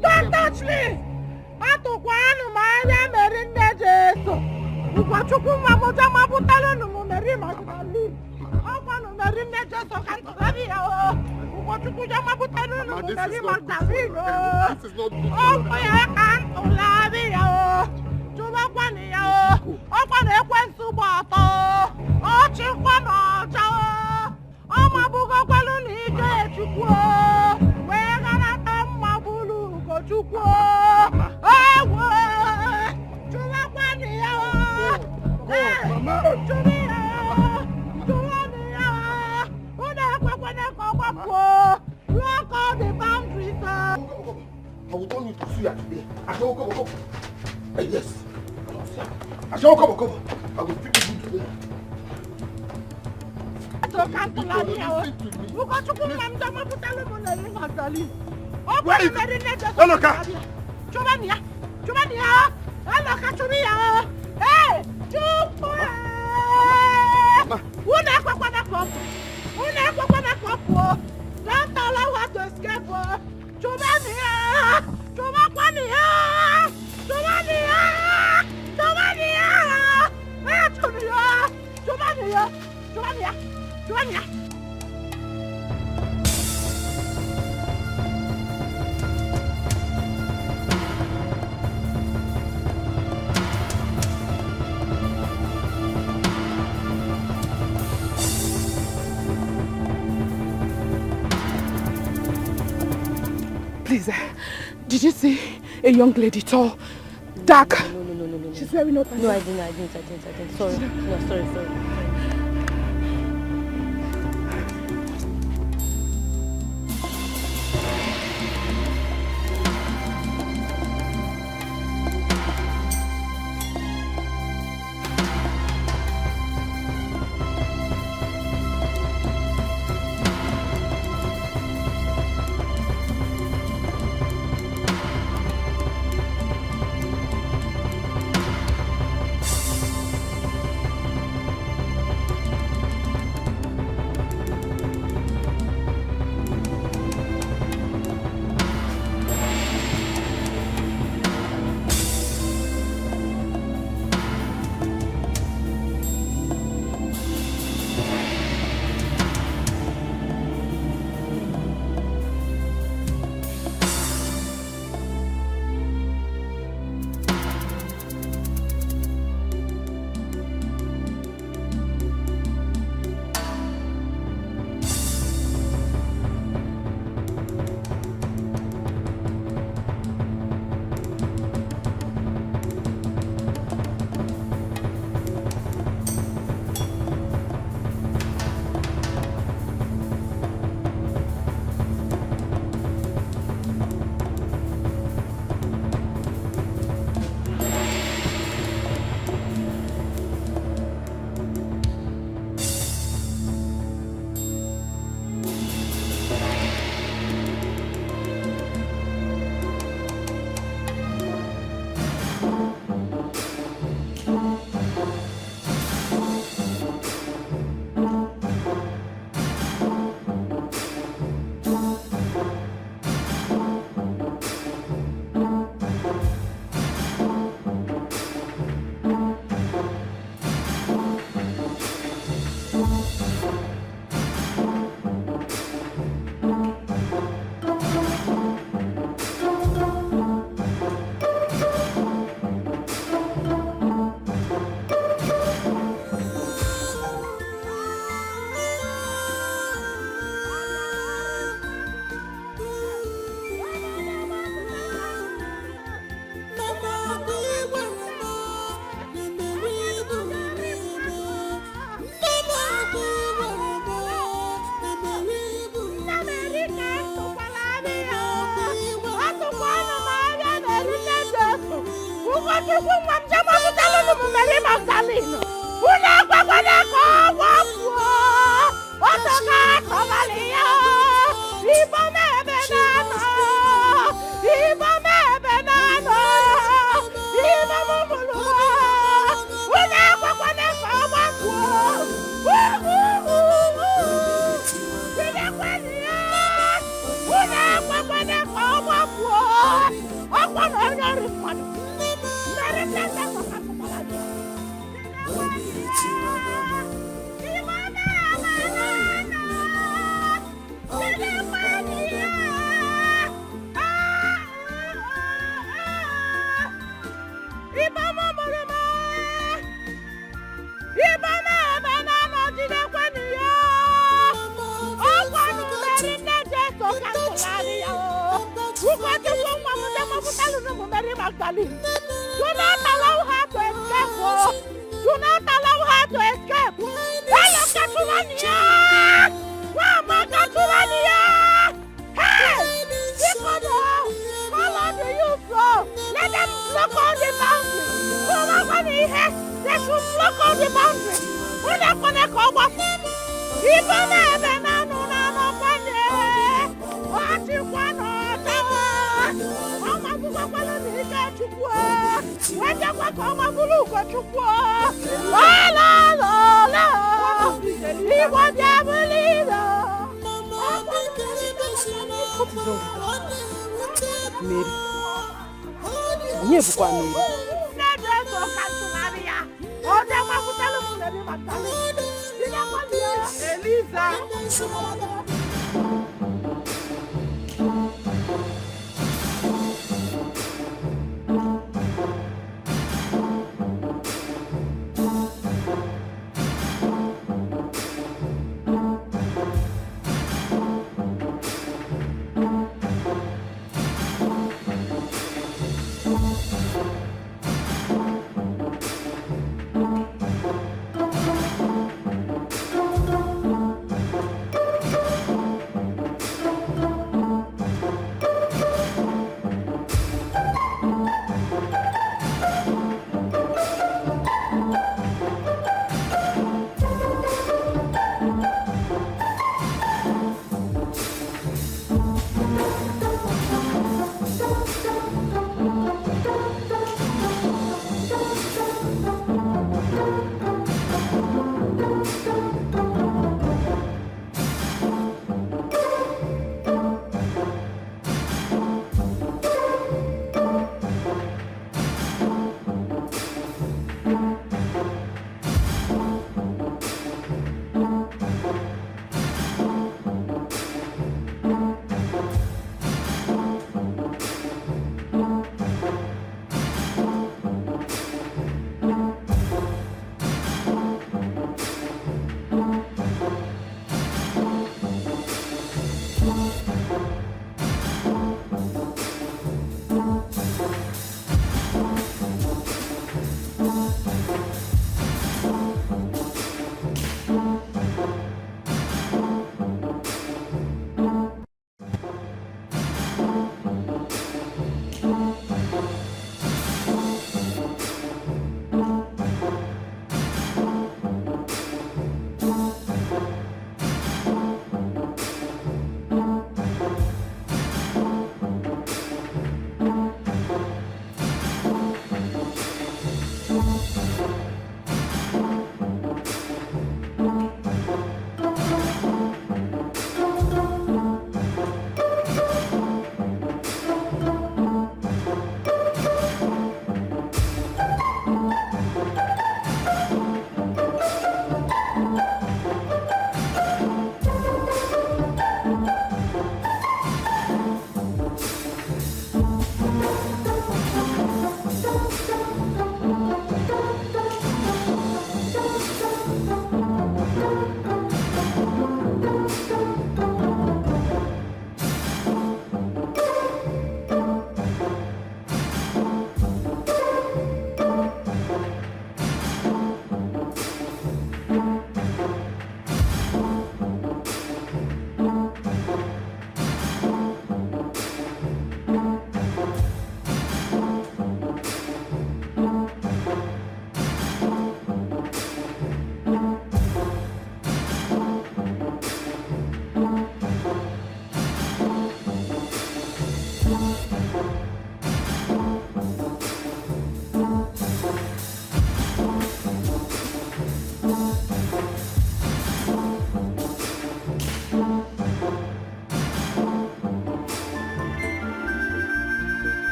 Don't touch me! Atukwanu maya merinne Jesu. Ukwachukumwa moja mabutalo numeri magdali. Akwanu merinne Jesu kantalavia o. Ukwachukuja mabutalo numeri magdali o. Okwaya kantalavia o. Chubakwani ya o. Okwanu ekwensu bato. Ochikwanu oja o. Omabugo kwelu ni ije chukwu o. Chukwu awo chuwakwani ya mama chumiya chuwani ya una kwakwana kwakwapo lock all the boundaries I will turn you to suya today. I shall come. Yes. I shall come. I will pick you today. Where is it? Oloka! Chubania! Oloka Chubia! Hey! Chubia! Don't allow her to escape. Chumania! Please, did you see a young lady, tall, dark? No. She's wearing no pants. No, I didn't. Sorry. No, sorry. Mary. Onye bụkwa Mary? Eliza.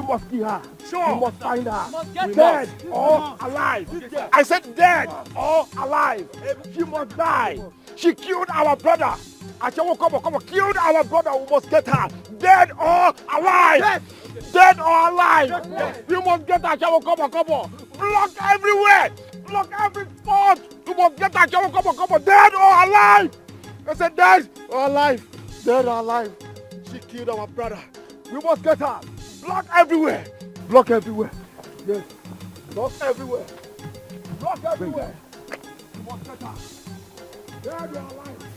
must kill her. Sure. We must find her. Dead or alive. I said dead or alive. She must die. She killed our brother. Achawo, come on. Killed our brother. We must get her. Dead or alive. Dead or alive. We must get her. Achawo, come on. Block everywhere. Block every spot. We must get her. Achawo, come on. Dead or alive. I said dead or alive. Dead or alive. She killed our brother. We must get her. Block everywhere. Block everywhere. Yes. Block everywhere. Block everywhere. We must get her. Dead or alive.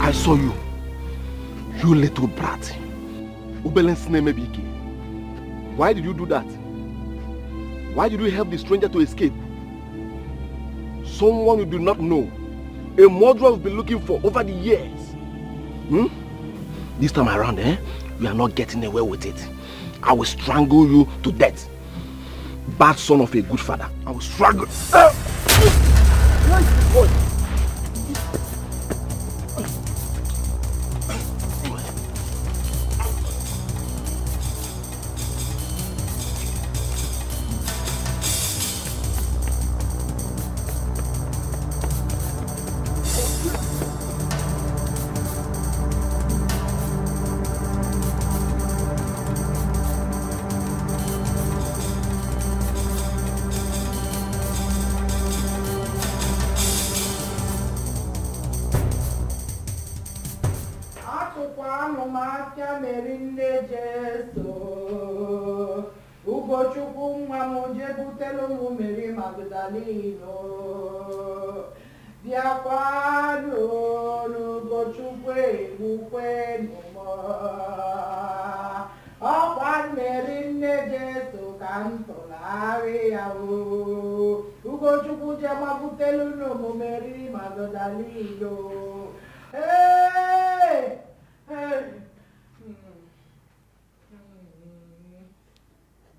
I saw you. You little brat. Why did you do that? Why did you help the stranger to escape? Someone you do not know. A murderer we've been looking for over the years. This time around, you are not getting away with it. I will strangle you to death. Bad son of a good father. I will strangle.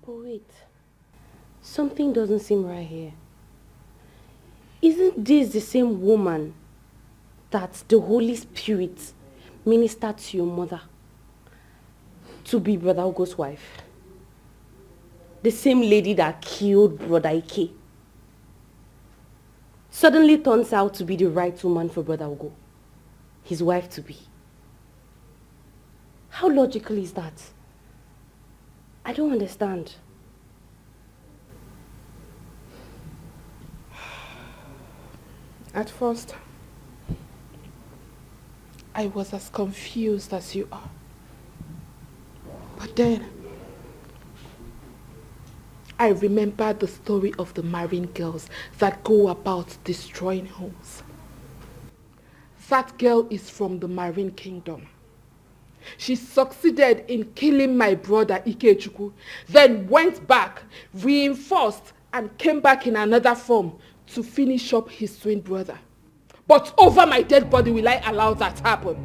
But wait, something doesn't seem right here. Isn't this the same woman that the Holy Spirit ministered to your mother to be Brother Ugo's wife? The same lady that killed Brother Ike suddenly turns out to be the right woman for Brother Ugo, his wife to be. How logical is that? I don't understand. At first, I was as confused as you are. But then, I remembered the story of the marine girls that go about destroying homes. That girl is from the Marine Kingdom. She succeeded in killing my brother Ikechukwu, then went back, reinforced, and came back in another form to finish up his twin brother. But over my dead body will I allow that happen?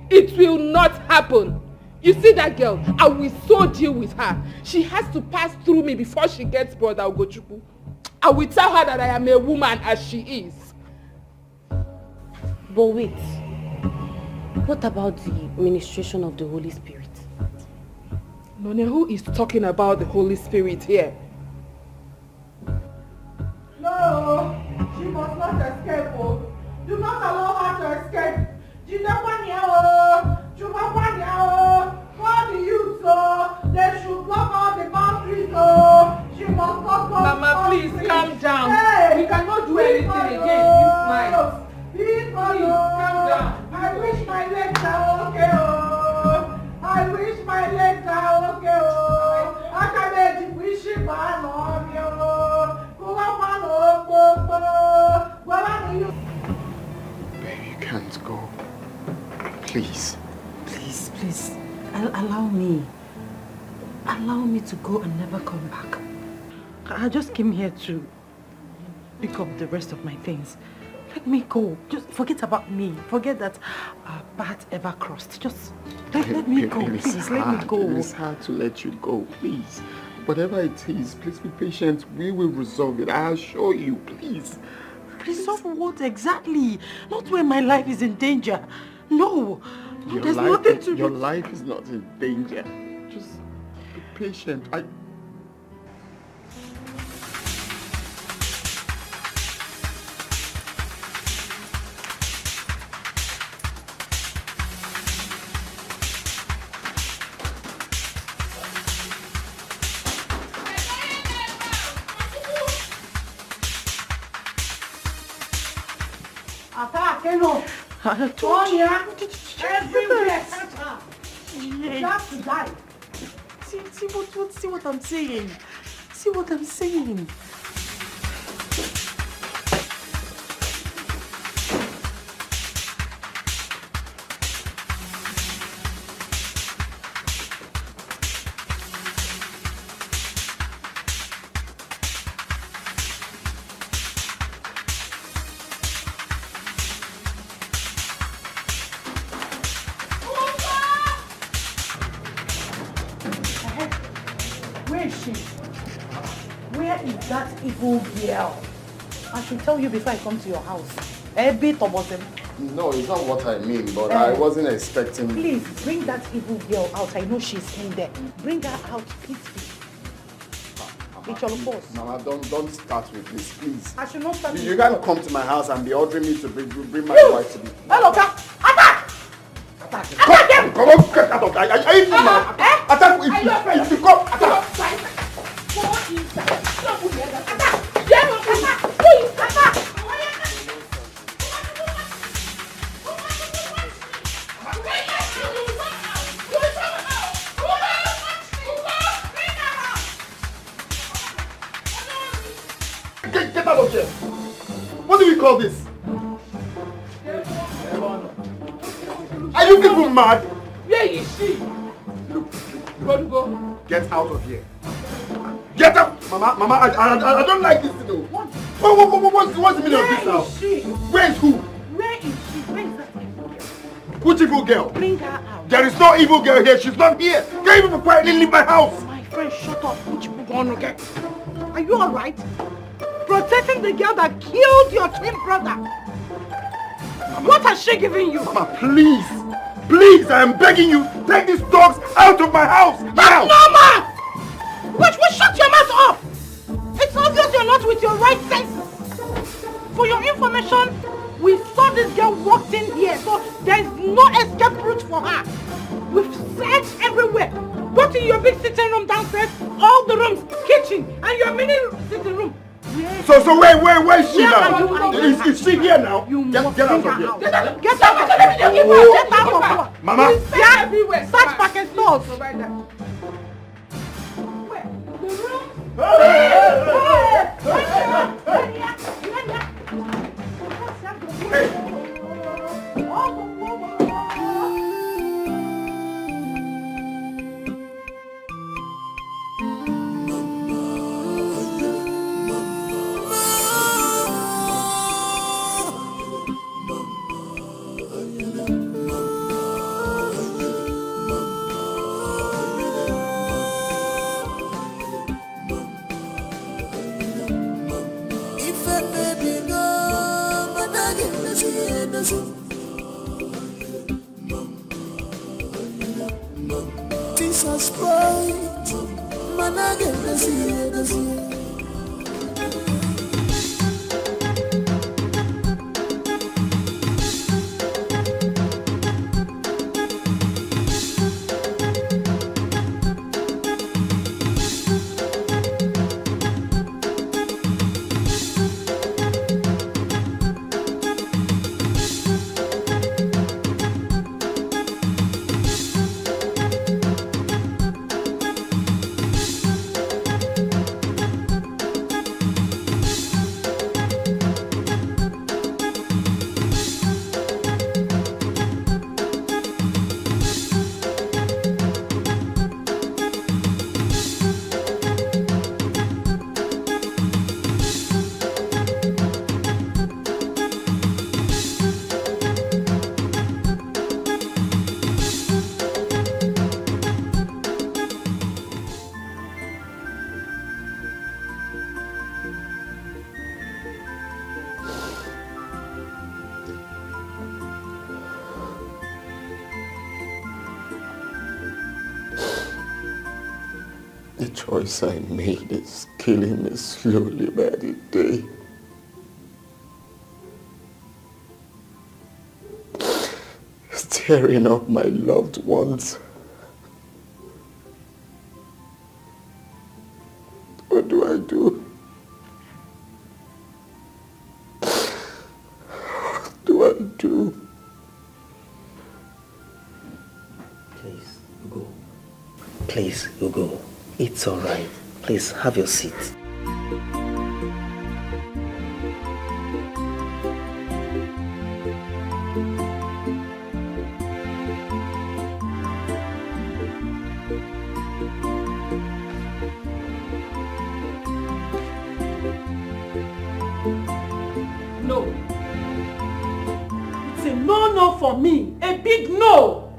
It will not happen. You see that girl? I will so deal with her. She has to pass through me before she gets brother Ugochukwu. I will tell her that I am a woman as she is. But wait, what about the ministration of the Holy Spirit? None, who is talking about the Holy Spirit here? No, she must not escape. Oh. Do not allow her to escape. Call the youth, so they should block all the boundaries. She must not go. Mama, please calm down. Hey, we cannot do anything again this night. Please calm down. I wish my legs are okay. I wish my legs are okay. I can't wish it by Baby, you can't go. Please. Please, allow me. Allow me to go and never come back. I just came here to pick up the rest of my things. Let me go. Just forget about me. Forget that our path ever crossed. Just let me go. Please, let me go. It's hard to let you go, please. Whatever it is, please be patient. We will resolve it. I assure you, please. Resolve what exactly? Not when my life is in danger. No. There's nothing to do. Your life is not in danger. Just be patient. Tonya, everywhere, catch her. Yes. She has to die. See what I'm saying. See what I'm saying. Evil girl. I should tell you before I come to your house. A bit about them. No, it's not what I mean, but I wasn't expecting... Please, bring that evil girl out. I know she's in there. Bring her out, please. It's your boss. Mama, don't start with this, please. I should not start with You can't come to my house and be ordering me to bring my wife to me. Hello, attack! Come on, get out of there. Are you mad? Attack! If you come, attack! Get out of here! What do we call this? Are you people mad? Where is she? Look. Go. Get out of here. Get out! Mama, I don't like this to do. What's the meaning of this now? Where is who? Where is she? Where is that evil girl? Which evil girl? Bring her out. There is no evil girl here. She's not here. Can you even quietly leave my house? My friend, shut up. Which one again? Are you alright? Protecting the girl that killed your twin brother. What has she given you? Mama, please. Please, I am begging you. Take these dogs out of my house. Now! Mama! Shut your mouth up! It's obvious you're not with your right senses. For your information, we saw this girl walked in here, so there's no escape route for her. We've searched everywhere. Both in your big sitting room downstairs, all the rooms, kitchen, and your mini sitting room. So where is she now? Is she here now? Get out of here. Get out of here. Mama. Everywhere. Search packet stores. If a baby go, but I get the The choice I made is killing me slowly by the day. Tearing up my loved ones. What do I do? What do I do? Please, Ugo. Please, Ugo. It's all right. Please, have your seat. No. It's a no-no for me. A big no.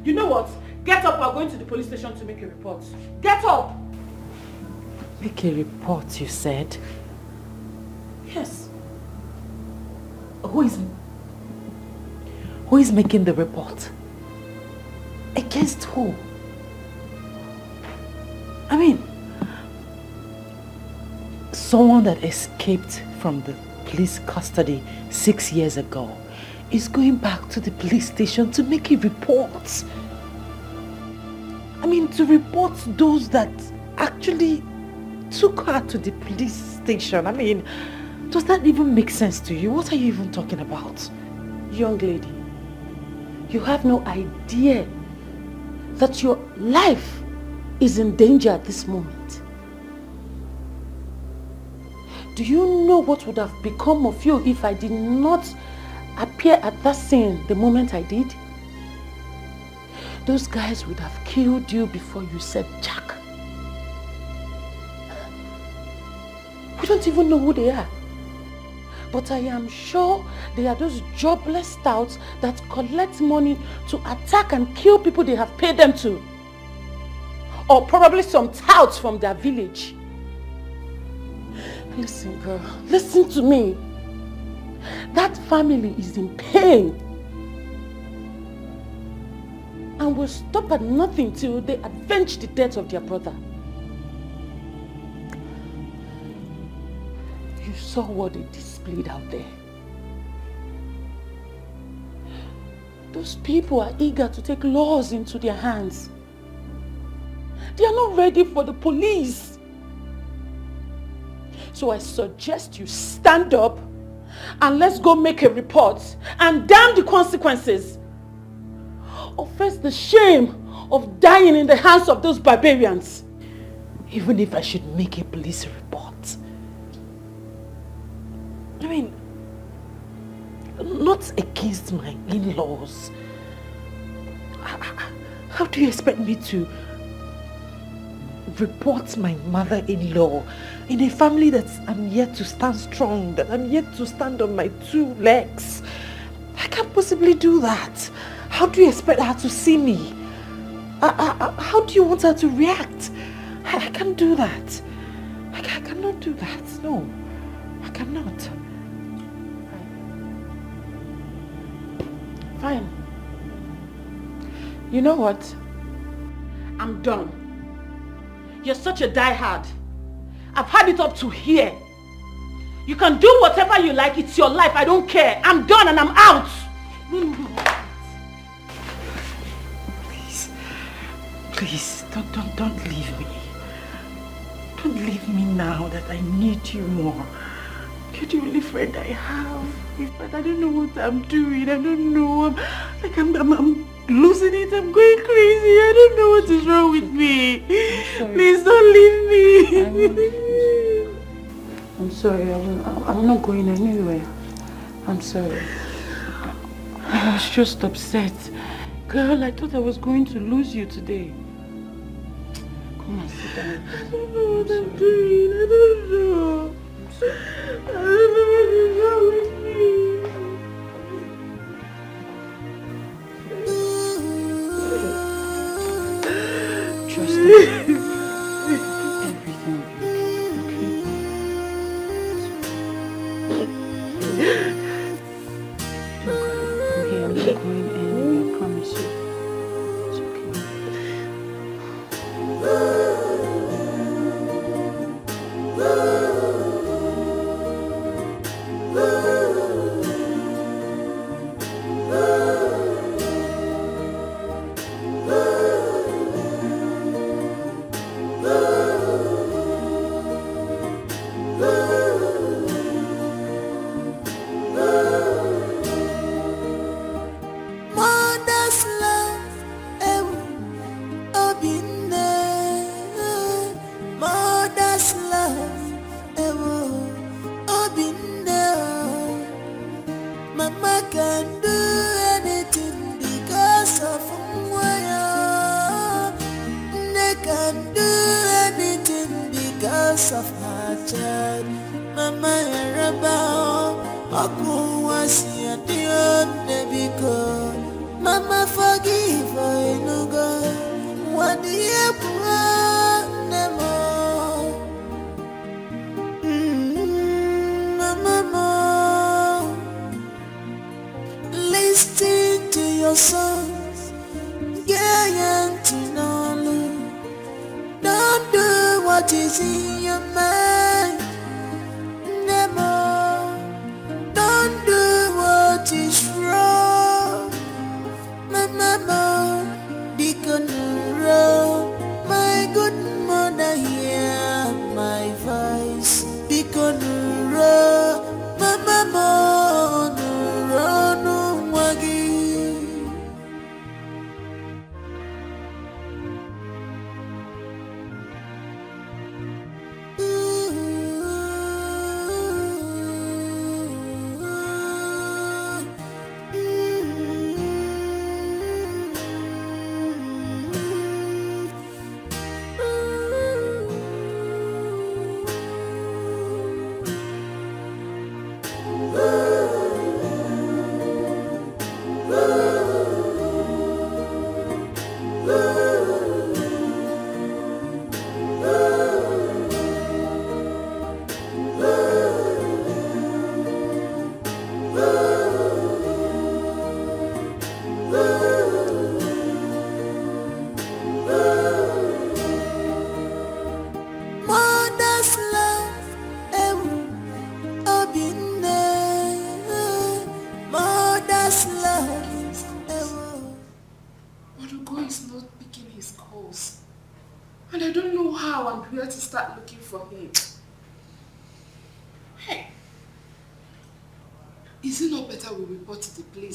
You know what? Get up, we're going to the police station to make a report. Get up! Make a report, you said? Yes. Who is making the report? Against who? I mean, someone that escaped from the police custody 6 years ago is going back to the police station to make a report. I mean, to report those that actually took her to the police station. I mean, does that even make sense to you? What are you even talking about? Young lady, you have no idea that your life is in danger at this moment. Do you know what would have become of you if I did not appear at that scene the moment I did? Those guys would have killed you before you said Jack. We don't even know who they are. But I am sure they are those jobless stouts that collect money to attack and kill people they have paid them to. Or probably some touts from their village. Listen, girl, listen to me. That family is in pain. And will stop at nothing till they avenge the death of their brother. You saw what they displayed out there. Those people are eager to take laws into their hands. They are not ready for the police. So I suggest you stand up and let's go make a report and damn the consequences. Or face the shame of dying in the hands of those barbarians. Even if I should make a police report. I mean, not against my in-laws. How do you expect me to report my mother-in-law in a family that I'm yet to stand strong, that I'm yet to stand on my 2 legs? I can't possibly do that. How do you expect her to see me? How do you want her to react? I can't do that. I cannot do that. No, I cannot. Fine. You know what? I'm done. You're such a diehard. I've had it up to here. You can do whatever you like. It's your life. I don't care. I'm done and I'm out. Please, don't leave me. Don't leave me now that I need you more. You're the only friend I have. But I don't know what I'm doing. I don't know. I'm losing it. I'm going crazy. I don't know what is wrong with me. Please don't leave me. I'm sorry. I'm not going anywhere. I'm sorry. I was just upset. Girl, I thought I was going to lose you today. Come on, sit down. I don't know what I'm doing. I don't know. I don't know what is wrong with me. Trust me. Everything will be okay? Don't cry. I'm here. I'm not going anywhere. I promise you. It's okay.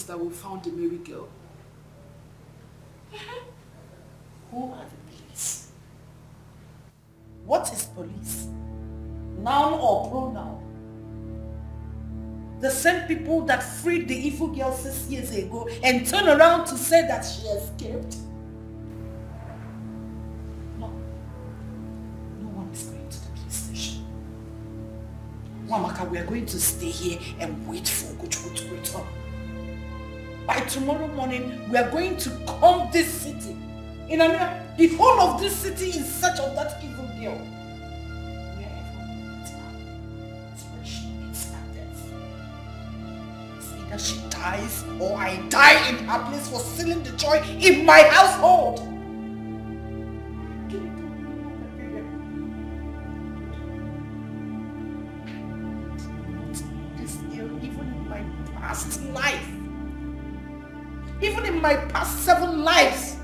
That we found the Mary girl. Who are the police? What is police? Noun or pronoun? The same people that freed the evil girl 6 years ago and turned around to say that she escaped? No. No one is going to the police station. Wamaka, we are going to stay here and wait for Gojo to return. By tomorrow morning, we are going to comb this city. The whole of this city in search of that evil girl. Wherever we meet her, that's where she meets her death. It's either she dies or I die in her place for stealing the joy in my household. my past life. Even in my past 7 lives.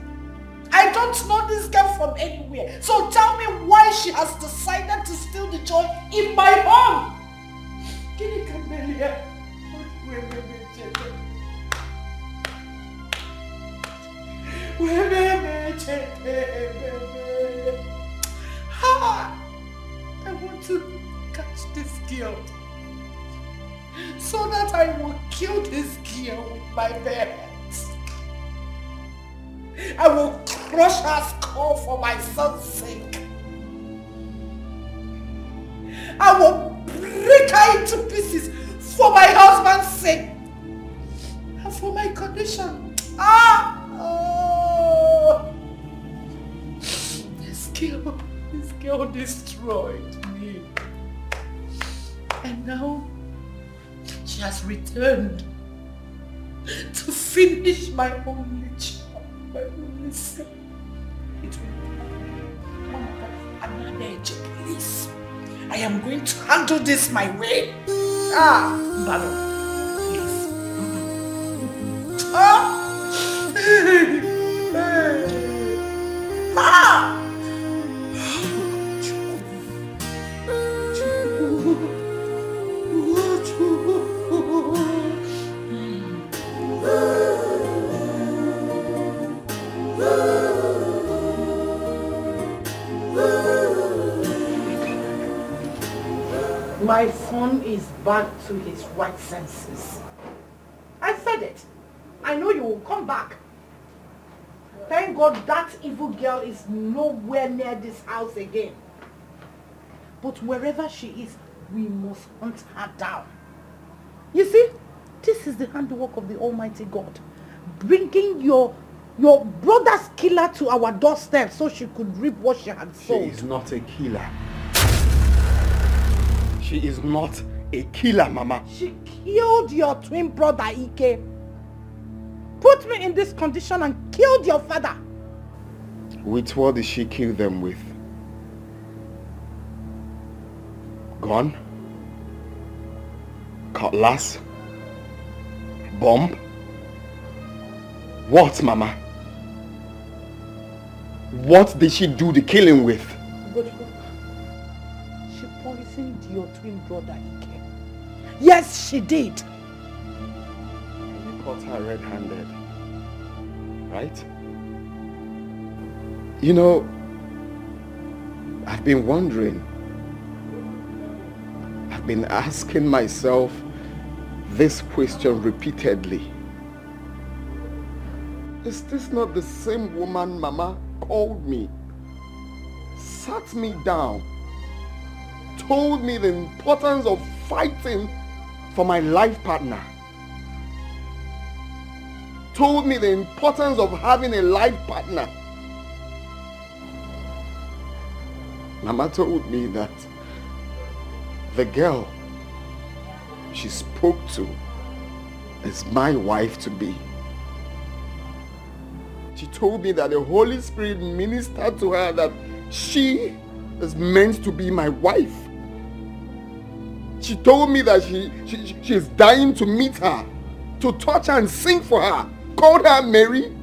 I don't know this girl from anywhere. So tell me why she has decided to steal the joy in my home. I want to catch this girl so that I will kill this girl with my bare hands. I will crush her skull for my son's sake. I will break her into pieces for my husband's sake and for my condition. This girl destroyed me. And now she has returned to finish my only child, my only son. It will be another age, please. I am going to handle this my way. Mbano, please. My son is back to his right senses. I said it. I know you will come back. Thank God that evil girl is nowhere near this house again. But wherever she is, we must hunt her down. You see, this is the handiwork of the Almighty God. Bringing your brother's killer to our doorstep so she could reap what she had sown. She is not a killer. She is not a killer, Mama. She killed your twin brother, Ike. Put me in this condition and killed your father. With what did she kill them with? Gun? Cutlass? Bomb? What, Mama? What did she do the killing with? She poisoned your twin brother, Ike. Yes, she did. You caught her red-handed, right? You know, I've been wondering. I've been asking myself this question repeatedly. Is this not the same woman Mama called me, sat me down, told me the importance of fighting for my life partner, told me the importance of having a life partner? Mama told me that the girl she spoke to is my wife to be. She told me that the Holy Spirit ministered to her that she is meant to be my wife. She told me that she is dying to meet her, to touch her and sing for her. Called her Mary.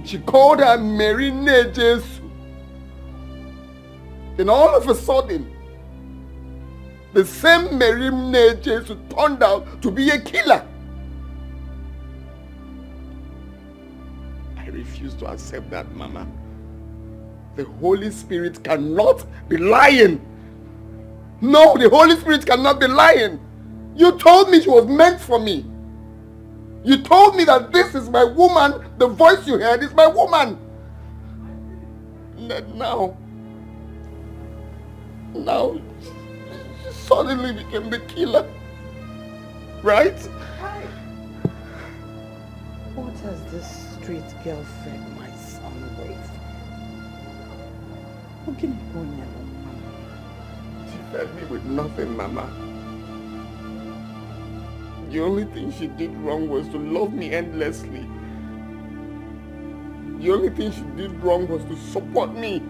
She called her Mary Nejesu. Then all of a sudden, the same Mary Nejesu turned out to be a killer. I refuse to accept that, Mama. The Holy Spirit cannot be lying. No, the Holy Spirit cannot be lying. You told me she was meant for me. You told me that this is my woman. The voice you heard is my woman. And now she suddenly became the killer. Right? Hi. What has this street girl fed my son with? What can you go now? She fed me with nothing, Mama. The only thing she did wrong was to love me endlessly. The only thing she did wrong was to support me.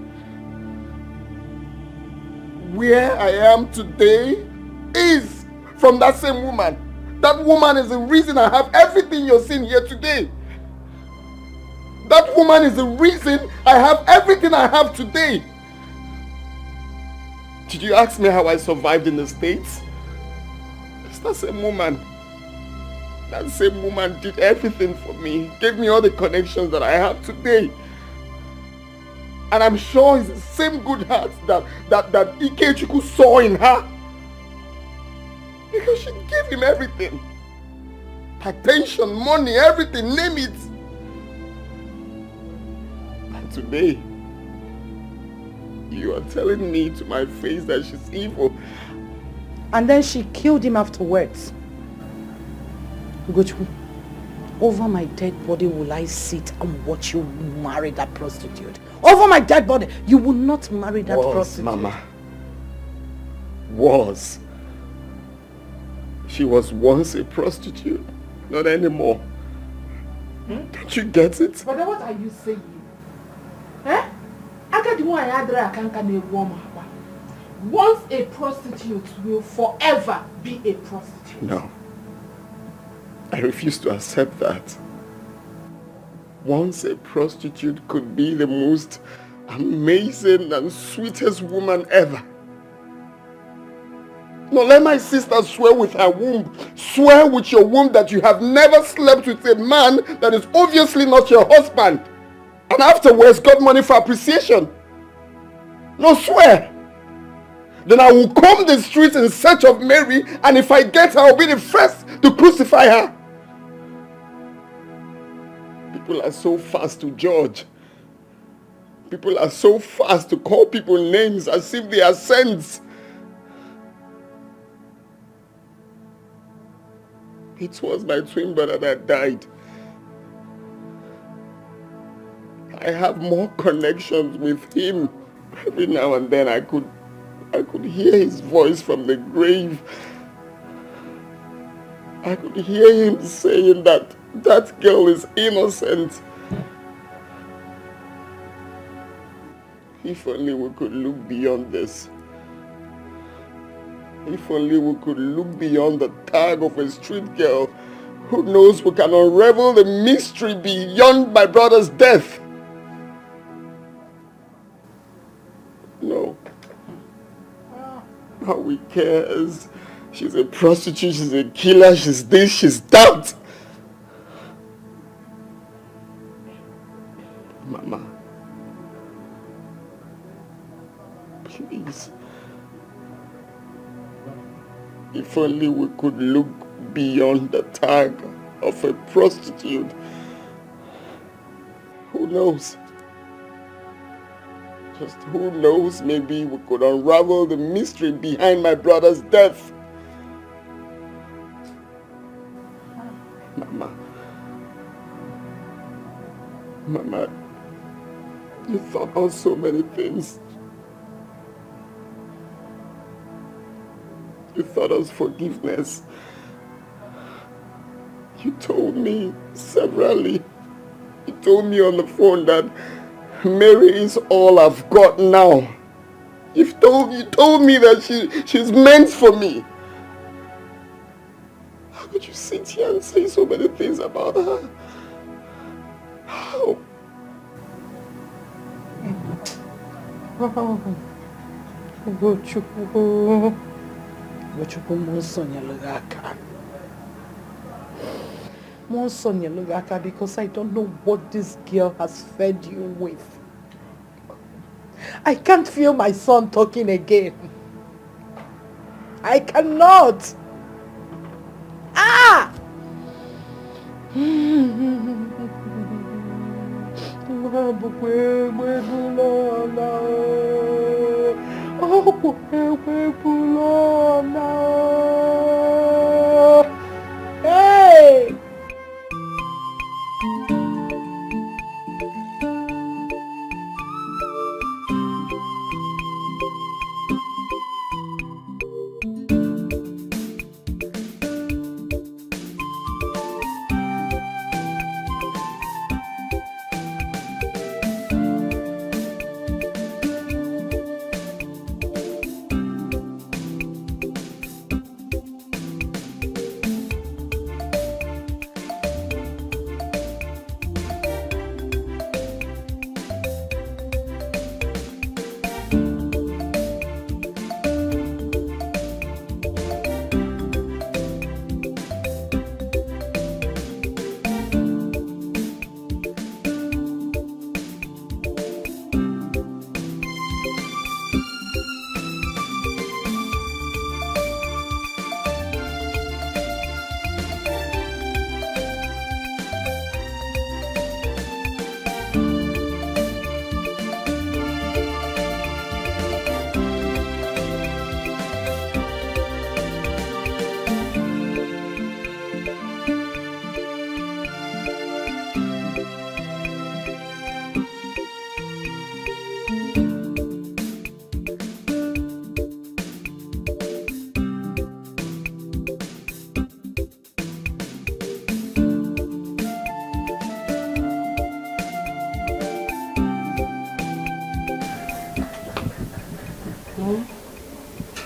Where I am today is from that same woman. That woman is the reason I have everything you're seeing here today. That woman is the reason I have everything I have today. Did you ask me how I survived in the States? It's that same woman. That same woman did everything for me. Gave me all the connections that I have today. And I'm sure it's the same good heart that Ikechukwu saw in her. Because she gave him everything. Attention, money, everything, name it. And today, you are telling me to my face that she's evil. And then she killed him afterwards. Ugochukwu, over my dead body will I sit and watch you marry that prostitute. Over my dead body, you will not marry that prostitute. Mama. Was. She was once a prostitute, not anymore. Don't you get it? But then what are you saying? Eh? Once a prostitute will forever be a prostitute. No. I refuse to accept that. Once a prostitute could be the most amazing and sweetest woman ever. No, let my sister swear with her womb. Swear with your womb that you have never slept with a man that is obviously not your husband. And afterwards got money for appreciation. No, swear. Then I will comb the streets in search of Mary, and if I get her, I'll be the first to crucify her. People are so fast to judge. People are so fast to call people names as if they are saints. It was my twin brother that died. I have more connections with him. Every now and then I could hear his voice from the grave. I could hear him saying that that girl is innocent. If only we could look beyond this. If only we could look beyond the tag of a street girl. Who knows, we can unravel the mystery beyond my brother's death. No. All we care is she's a prostitute, she's a killer, she's this, she's that. Mama. Please. If only we could look beyond the tag of a prostitute. Who knows? Just who knows, maybe we could unravel the mystery behind my brother's death. Mama, you thought of so many things. You thought of forgiveness. You told me severally. You told me on the phone that Mary is all I've got now. You told me that she's meant for me. How could you sit here and say so many things about her? How? Because I don't know what this girl has fed you with. I can't feel my son talking again. I cannot. Ah! Hey!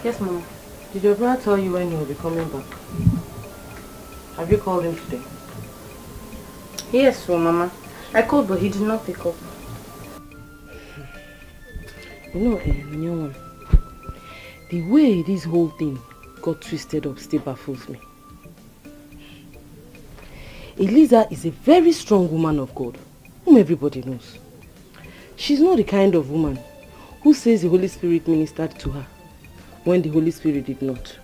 Yes, Mama. Did your brother tell you when he will be coming back? Have you called him today? Yes, Mama. I called, but he did not pick up. You know, Nigerian, the way this whole thing got twisted up still baffles me. Eliza is a very strong woman of God, whom everybody knows. She's not the kind of woman who says the Holy Spirit ministered to her when the Holy Spirit did not.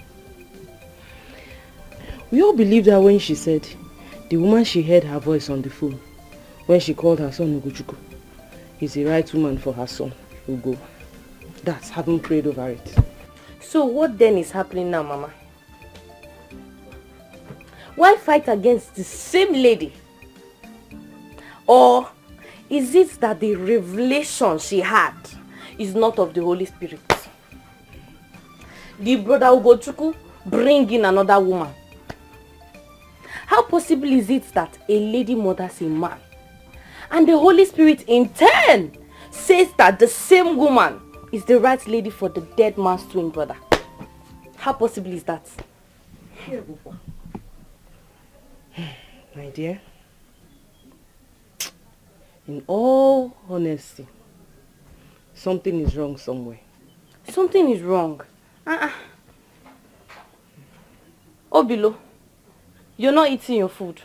We all believed her when she said the woman she heard her voice on the phone when she called her son Ugochukwu is the right woman for her son, Ugo. That's having prayed over it. So what then is happening now, Mama? Why fight against the same lady? Or is it that the revelation she had is not of the Holy Spirit? The brother Ugochukwu bring in another woman. How possible is it that a lady murders a man and the Holy Spirit in turn says that the same woman is the right lady for the dead man's twin brother? How possible is that? My dear, in all honesty, something is wrong somewhere. Something is wrong. Obilo, you're not eating your food.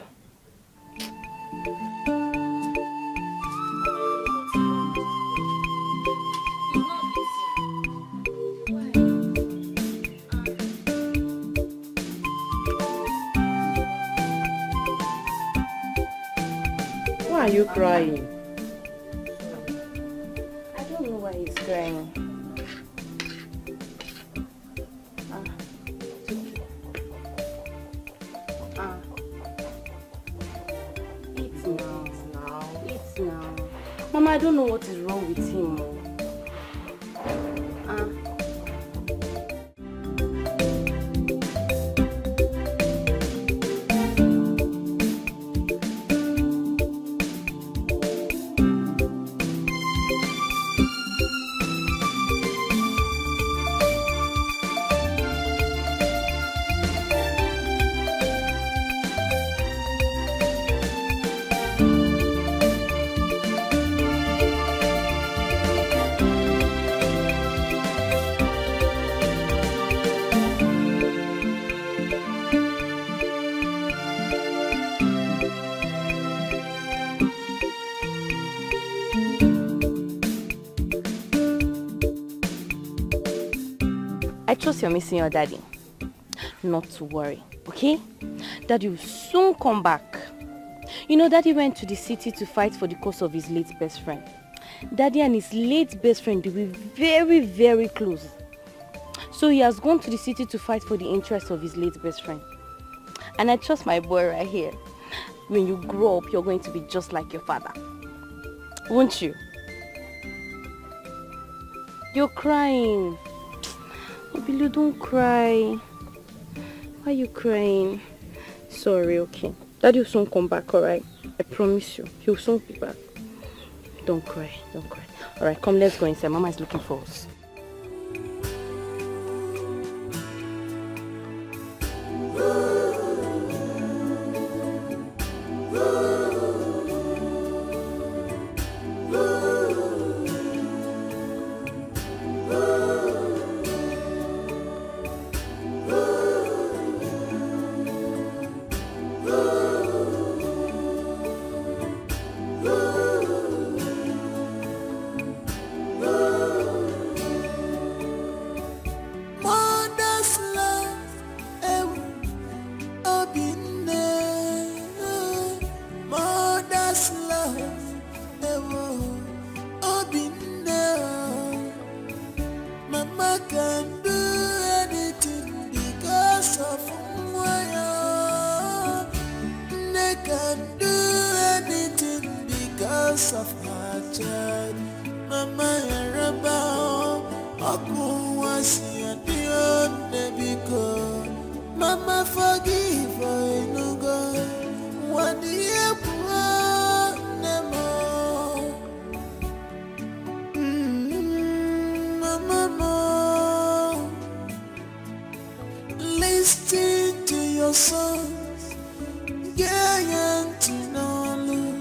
Why are you crying? I don't know why he's crying. Eat now. Mama, I don't know what is wrong with him. I trust you're missing your daddy. Not to worry, okay? Daddy will soon come back. You know, Daddy went to the city to fight for the cause of his late best friend. Daddy and his late best friend, they were very, very close. So he has gone to the city to fight for the interests of his late best friend. And I trust my boy right here. When you grow up, you're going to be just like your father. Won't you? You're crying. Obilu, don't cry. Why are you crying? Sorry, okay. Daddy will soon come back, alright? I promise you. He'll soon be back. Don't cry, don't cry. Alright, come, let's go inside. Mama is looking for us. sons, young to know.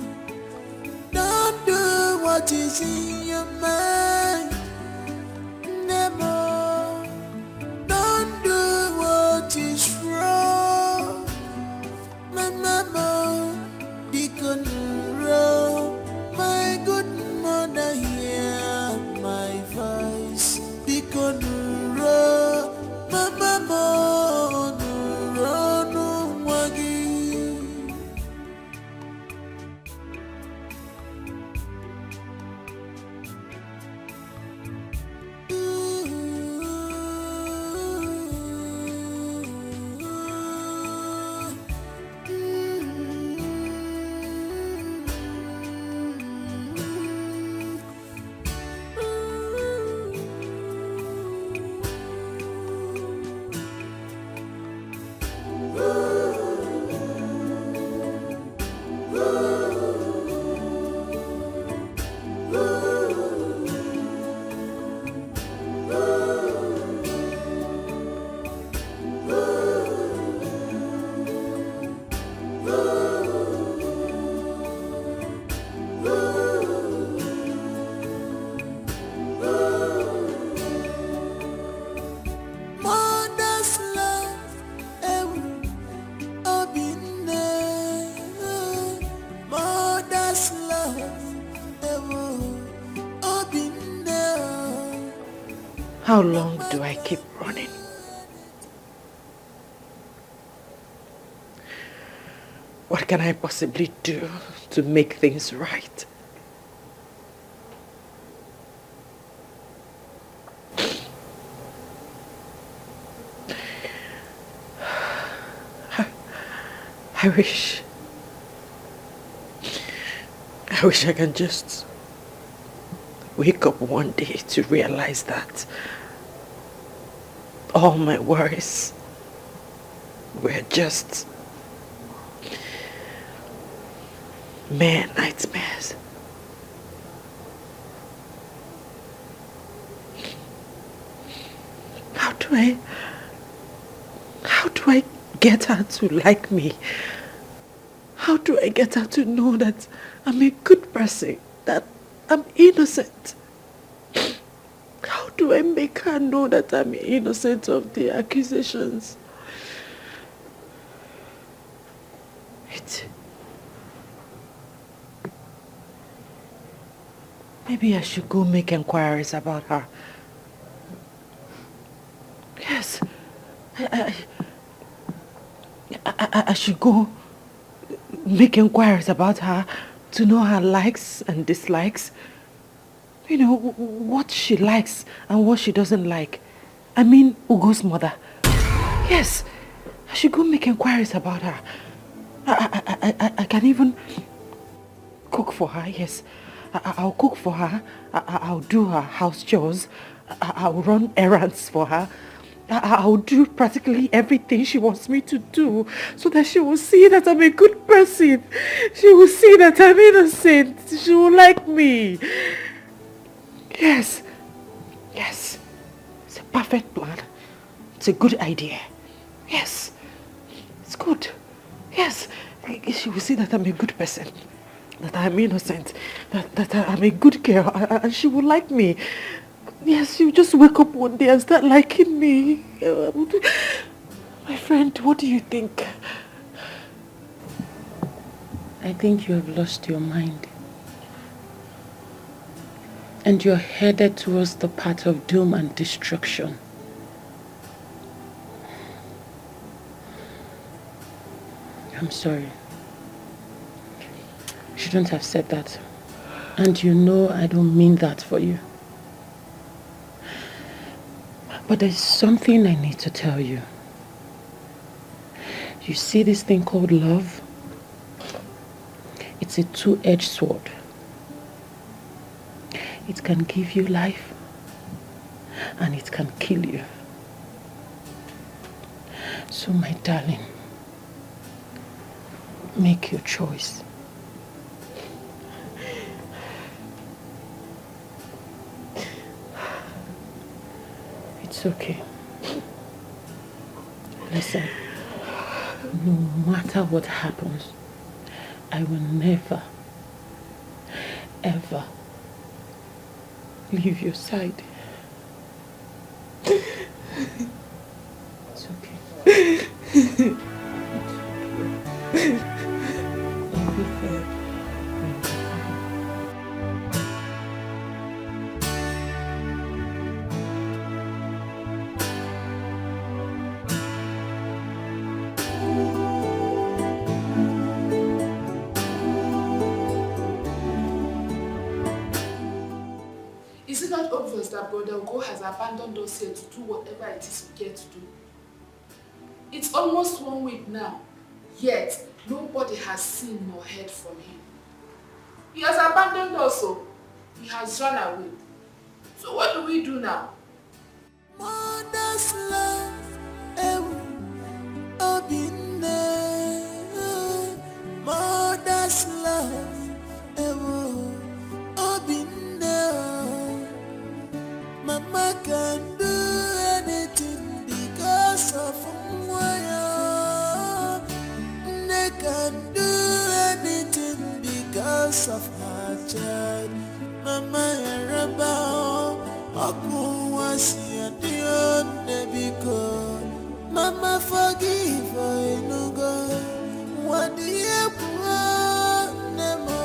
Don't do what is in your mind. Never. Don't do what is wrong. My mama, deacon wrong. My good mother, hear my voice. Deacon wrong. My mama, no wagi. Mother's love, mother's love, How long do I keep running? What can I possibly do to make things right? I wish I can just wake up one day to realize that all my worries were just mere nightmares. How do I get her to like me? How do I get her to know that I'm a good person, that I'm innocent? How do I make her know that I'm innocent of the accusations? Maybe I should go make inquiries about her. Yes, I should go make inquiries about her to know her likes and dislikes. You know, what she likes and what she doesn't like. I mean, Ugo's mother. Yes, I should go make inquiries about her. I can even cook for her, yes. I'll cook for her. I'll do her house chores. I'll run errands for her. I'll do practically everything she wants me to do so that she will see that I'm a good person. She will see that I'm innocent. She will like me. Yes. Yes. It's a perfect plan. It's a good idea. Yes. It's good. Yes. She will see that I'm a good person. That I'm innocent. That I'm a good girl. And she will like me. Yes, you just wake up one day and start liking me. My friend, what do you think? I think you have lost your mind. And you're headed towards the path of doom and destruction. I'm sorry. You shouldn't have said that. And you know I don't mean that for you. But there's something I need to tell you. You see this thing called love? It's a two-edged sword. It can give you life and it can kill you. So my darling, make your choice. It's okay. Listen, No matter what happens, I will never, ever leave your side. It's okay. Everything will be fine. Is it not obvious that Brother Ugo has abandoned us here to do whatever it is we care to do? It's almost 1 week now, yet nobody has seen nor heard from him. He has abandoned us, so he has run away. So what do we do now? Mother's love, mother's love, Mama can do anything because of Mwaya. They can do anything because of her child. Mama Yaraba, Akuwasi Adion Nebiko. Mama forgive her, no God. What do you want, Nemo?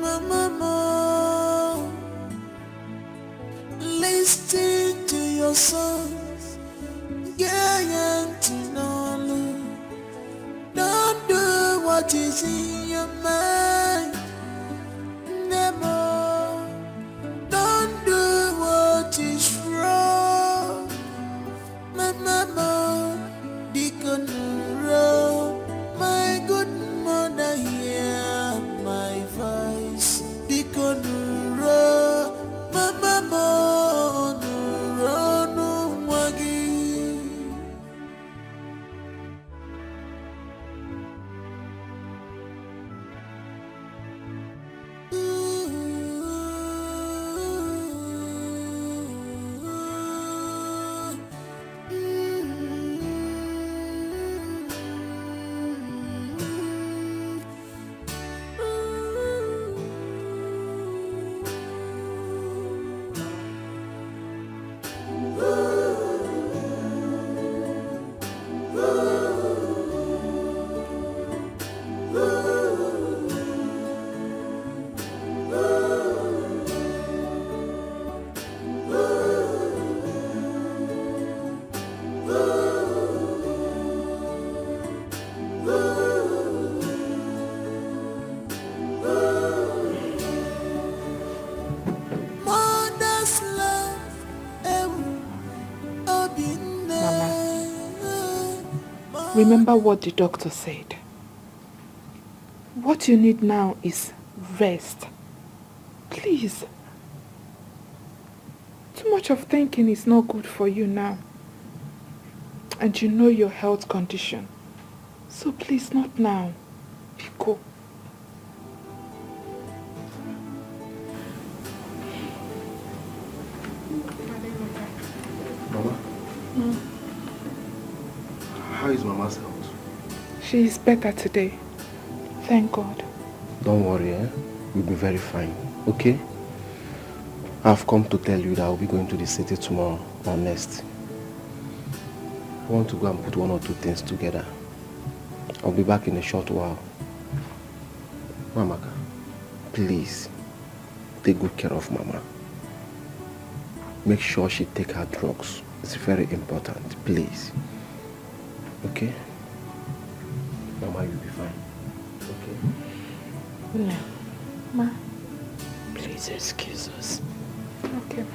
Mama, listen to your songs, Ghanaian Tinolu. Don't do what is in your mind, Nemo. Don't do what is wrong, my mama. Deacon Row, my good mother, hear my voice. Deacon Row, my mama, no wagi. Remember what the doctor said. What you need now is rest. Please. Too much of thinking is not good for you now. And you know your health condition. So please, not now. Biko. Mama? How is Mama's health? She is better today. Thank God. Don't worry, You'll be very fine, okay? I've come to tell you that I'll be going to the city tomorrow or next. I want to go and put 1 or 2 things together. I'll be back in a short while. Mamaka, please, take good care of Mama. Make sure she take her drugs. It's very important, please. Okay? Mama, you'll be fine. Okay? No. Ma, please excuse us. Okay.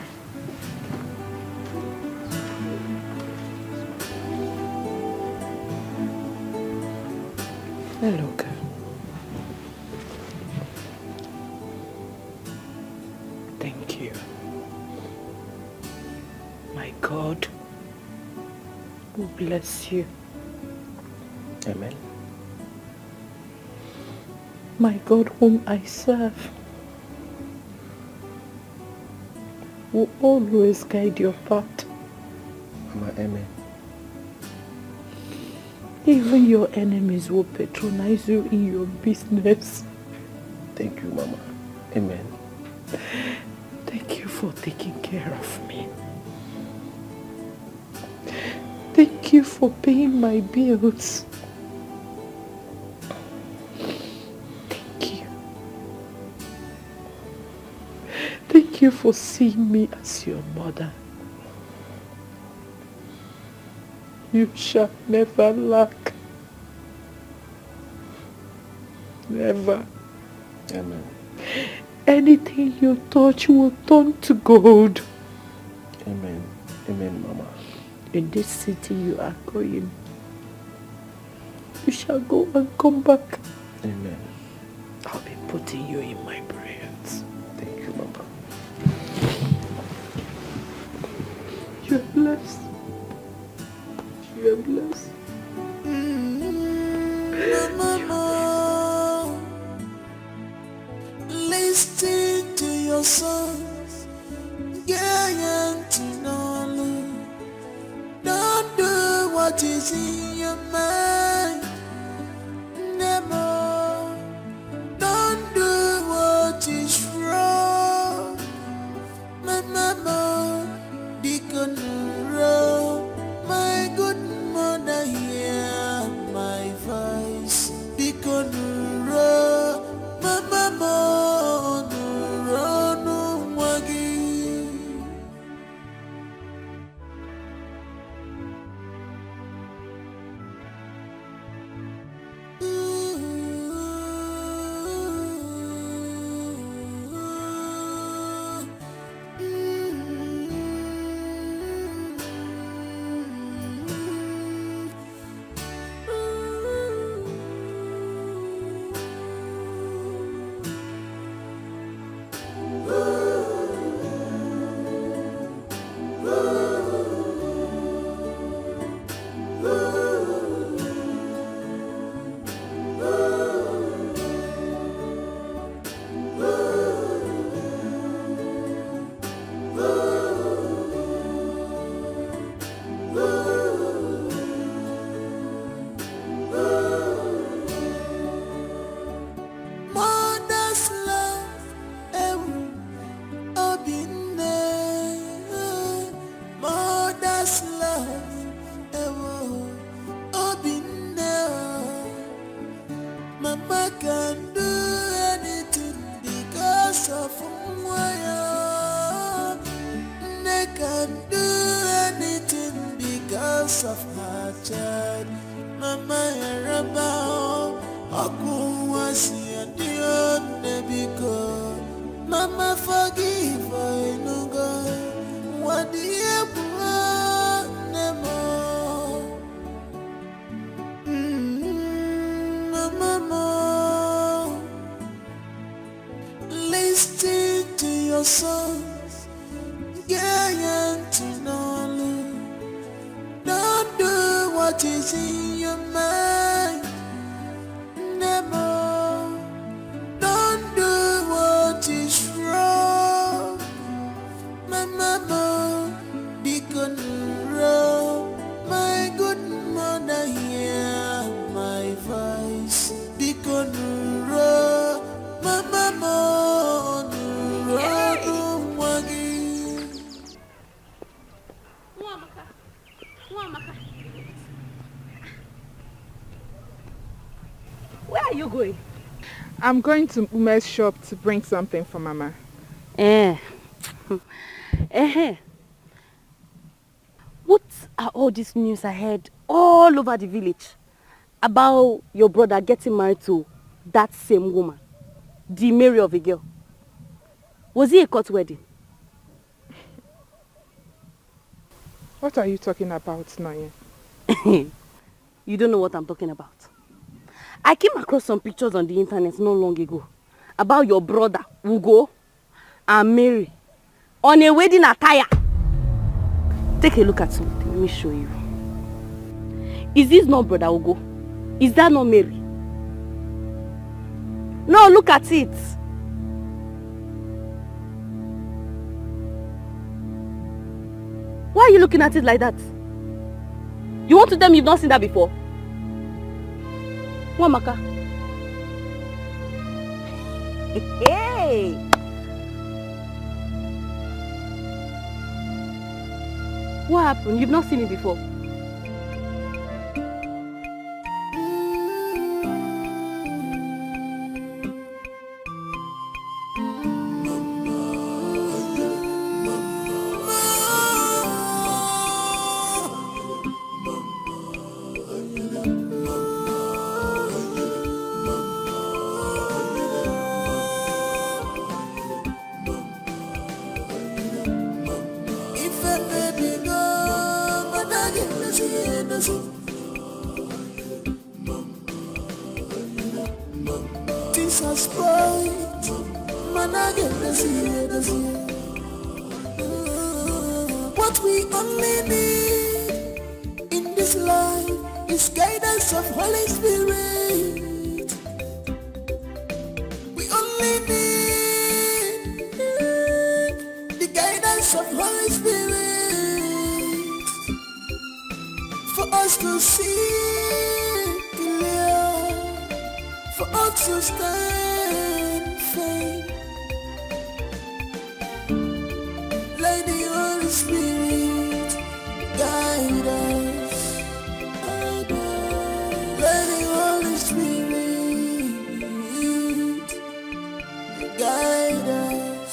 Hello, girl. Thank you. My God will bless you. Amen. My God whom I serve will always guide your path. Mama, amen. Even your enemies will patronize you in your business. Thank you, Mama. Amen. Thank you for taking care of me. Thank you for paying my bills. Thank you. Thank you for seeing me as your mother. You shall never lack. Never. Amen. Anything you touch will turn to gold. Amen. Amen, Mama. In this city you are going, you shall go and come back. Amen. I'll be putting you in my prayers. Thank you, Mama. You are blessed. You are blessed. Mama, listen to your songs, Ghanaian to Nollywood. Don't do what is in your mind. Never. Don't do what is wrong. My mama, Deacon Row, my good mother, hear my voice. Deacon Row, my mama, no wagi. Mother's love, mother's love, Mama can do anything because of Mwaya. They can do anything because of her child. Mama Yarabao, Akuwasi and the because Mama forgive her, no God. What do you want, Nemo? Mama, listen to your songs, Ghanaian to Nollywood. Don't do what is in your mind. Never. Don't do what is wrong. My mama, Deacon Row, my good mother, hear my voice. Deacon Row, my mama, Where are you going? I'm going to Ume's shop to bring something for Mama. What are all these news I heard all over the village about your brother getting married to that same woman, the Mary of a girl? Was it a court wedding? What are you talking about, Noye? You don't know what I'm talking about. I came across some pictures on the internet not long ago about your brother, Ugo, and Mary on a wedding attire. Take a look at something. Let me show you. Is this not brother Ugo? Is that not Mary? No, look at it. Why are you looking at it like that? You want to tell me you've not seen that before? Wamaka. Hey! What happened? You've not seen it before? What we only need in this life is guidance of Holy Spirit. We only need the guidance of Holy Spirit for us to see clear, for us to stand firm. Let the Holy Spirit guide us. Let the Holy Spirit guide us.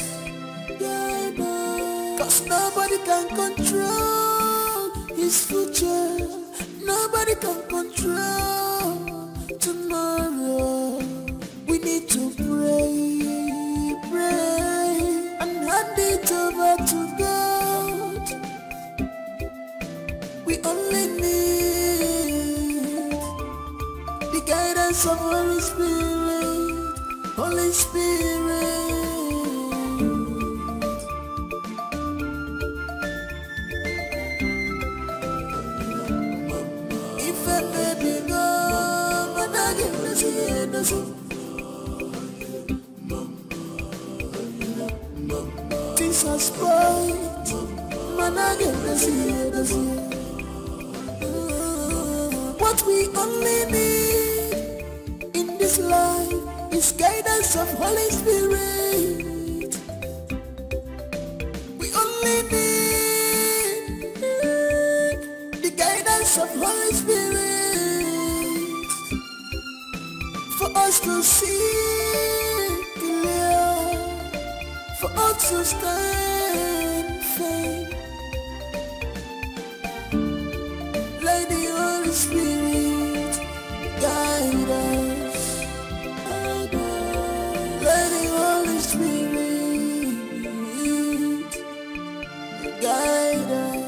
Guide us. 'Cause nobody can control his future. Nobody can control tomorrow. We need to pray, pray, and hand it over to God. We only need the guidance of Holy Spirit, Holy Spirit. If I baby go, but I get the things are spoiled, man, I get the what we only need in this life is guidance of Holy Spirit. We only need the guidance of Holy Spirit for us to see clear, for us to stand firm. Let the Holy Spirit guide us. Let the Holy Spirit guide us.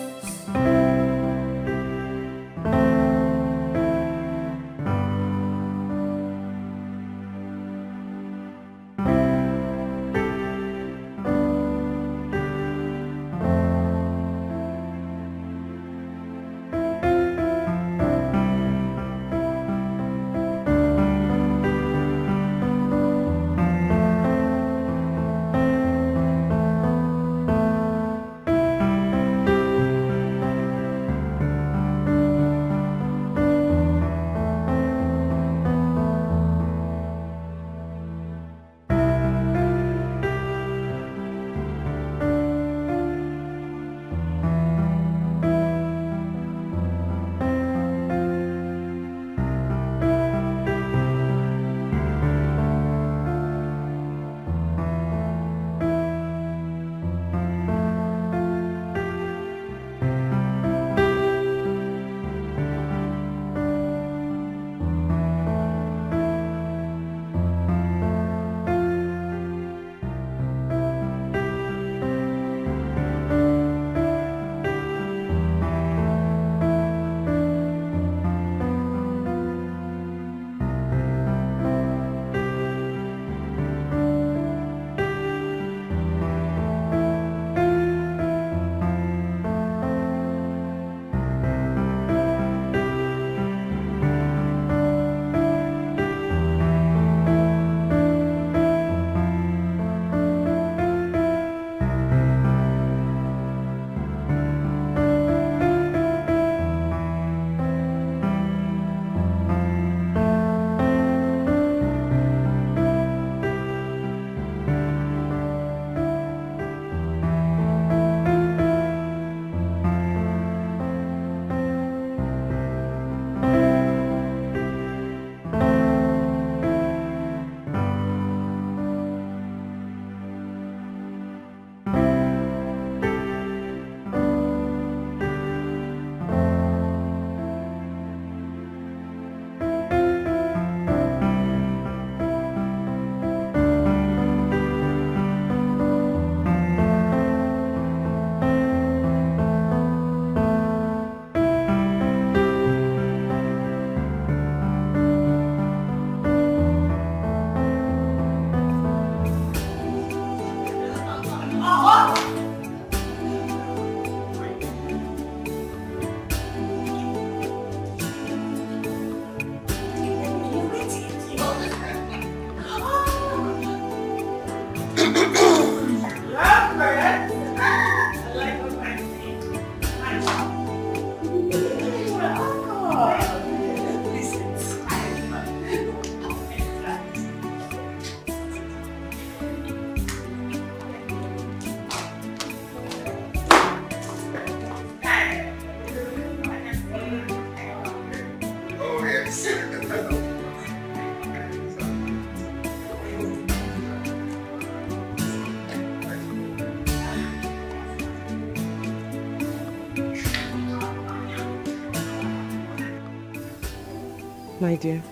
My dear,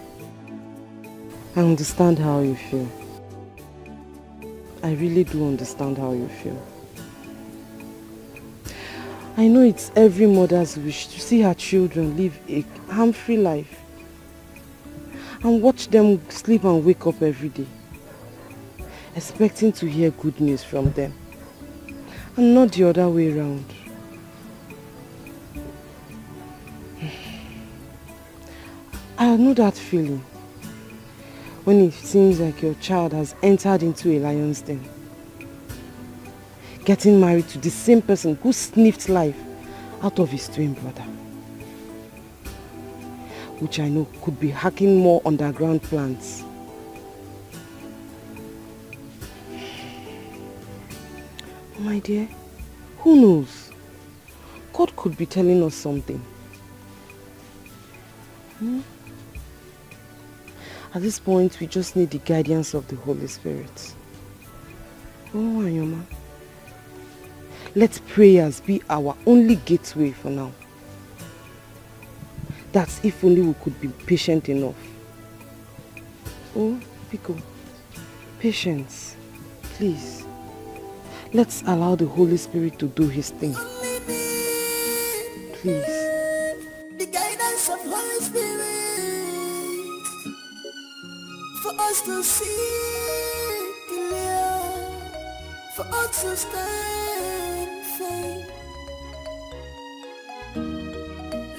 I understand how you feel. I really do understand how you feel. I know it's every mother's wish to see her children live a harm-free life and watch them sleep and wake up every day, expecting to hear good news from them, and not the other way around. I know that feeling when it seems like your child has entered into a lion's den, getting married to the same person who sniffed life out of his twin brother, which I know could be hacking more underground plans. My dear, who knows? God could be telling us something. At this point, we just need the guidance of the Holy Spirit. Oh, Ayoma. Let prayers be our only gateway for now. That's if only we could be patient enough. Oh, Pico, patience, please. Let's allow the Holy Spirit to do His thing. Please. The guidance of Holy Spirit for us to see clear, for us to stand firm.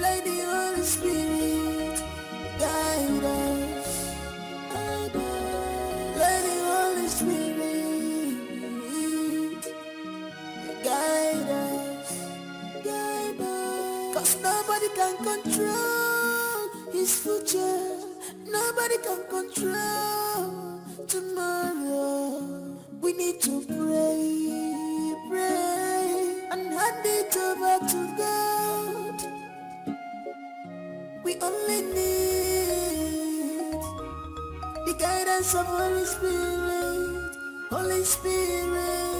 Let the Holy Spirit guide us. Let the Holy Spirit guide us. Cause nobody can control his future. Nobody can control tomorrow. We need to pray, and hand it over to God. We only need the guidance of Holy Spirit. Holy Spirit.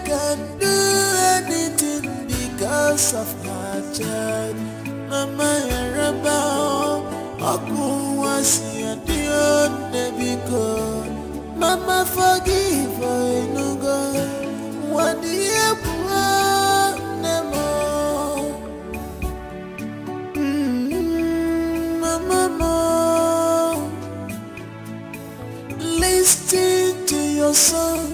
Can do anything because of my child. Mama Yaraba, Aku was your dear Nebiko. Mama forgive her, no God. What do you want, Nemo? Mama, listen to your song.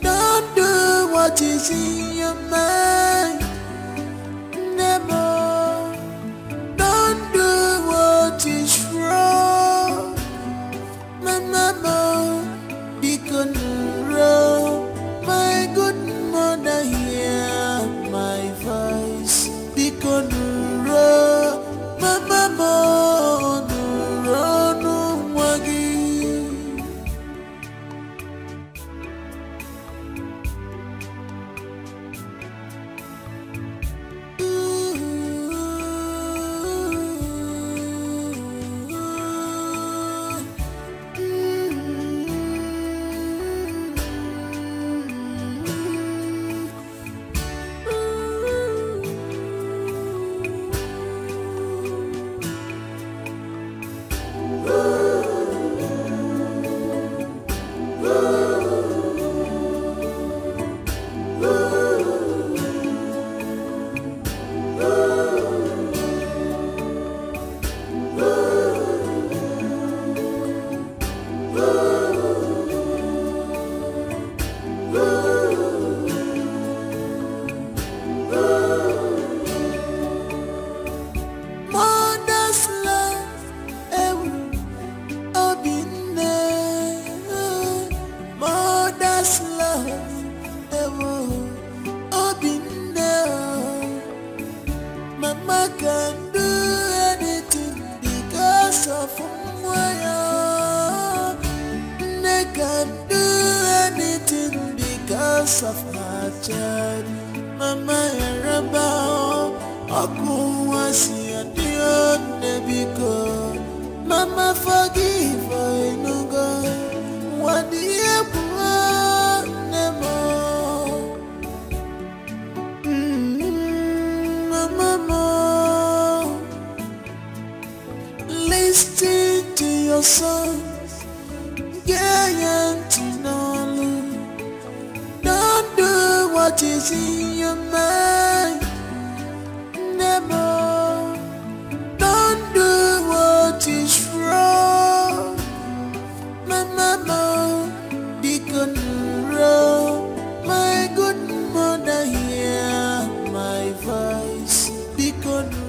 Don't do what is in your mind. Never. Don't do what is wrong. Mama, be control. My good mother, hear my voice. Be control. Mama. loss of her child. Mama Yaraba, Oku was your dear Nebiko. Mama forgive her, no God. What do you want, Nemo? Mama, listen to your songs, Ghanaian to Nollywood. Don't do what is in your mind, Nemo. Don't do what is wrong, my mama. Be control, my good mother, hear my voice. Be control.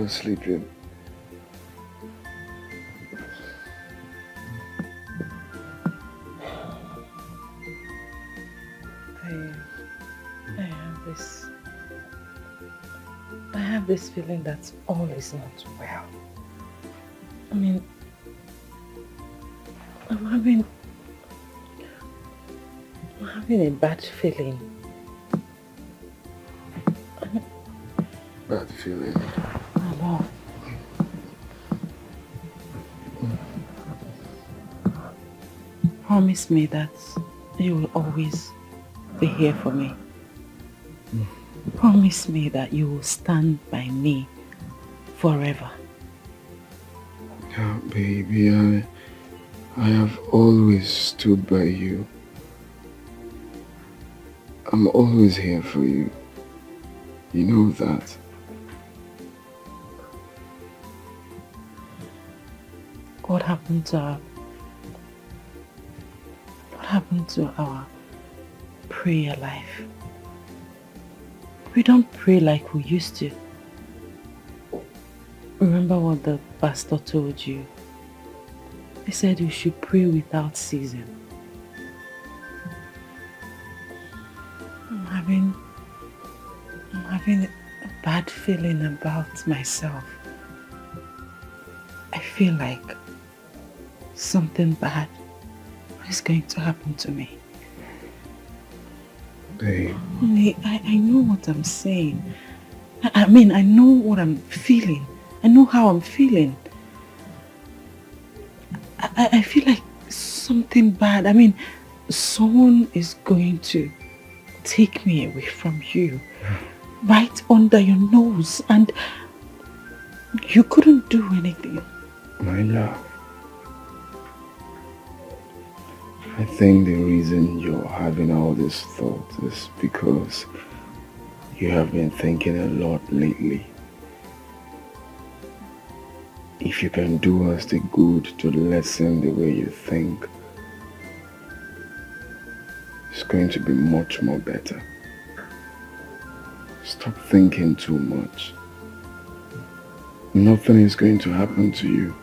not sleeping? I have this feeling that all is not well. I mean, I'm having a bad feeling. Bad feeling? I know. Promise me that you will always be here for me. Promise me that you will stand by me forever. Yeah, baby, I have always stood by you. I'm always here for you. You know that. What happened to our prayer life? We don't pray like we used to. Remember what the pastor told you? He said you should pray without ceasing. I'm having a bad feeling about myself. I feel like something bad is going to happen to me. Babe. I know what I'm saying. I mean, I know what I'm feeling. I know how I'm feeling. I feel like something bad. I mean, someone is going to take me away from you. Right under your nose. And you couldn't do anything. My love. I think the reason you're having all this thought is because you have been thinking a lot lately. If you can do us the good to lessen the way you think, it's going to be much more better. Stop thinking too much. Nothing is going to happen to you.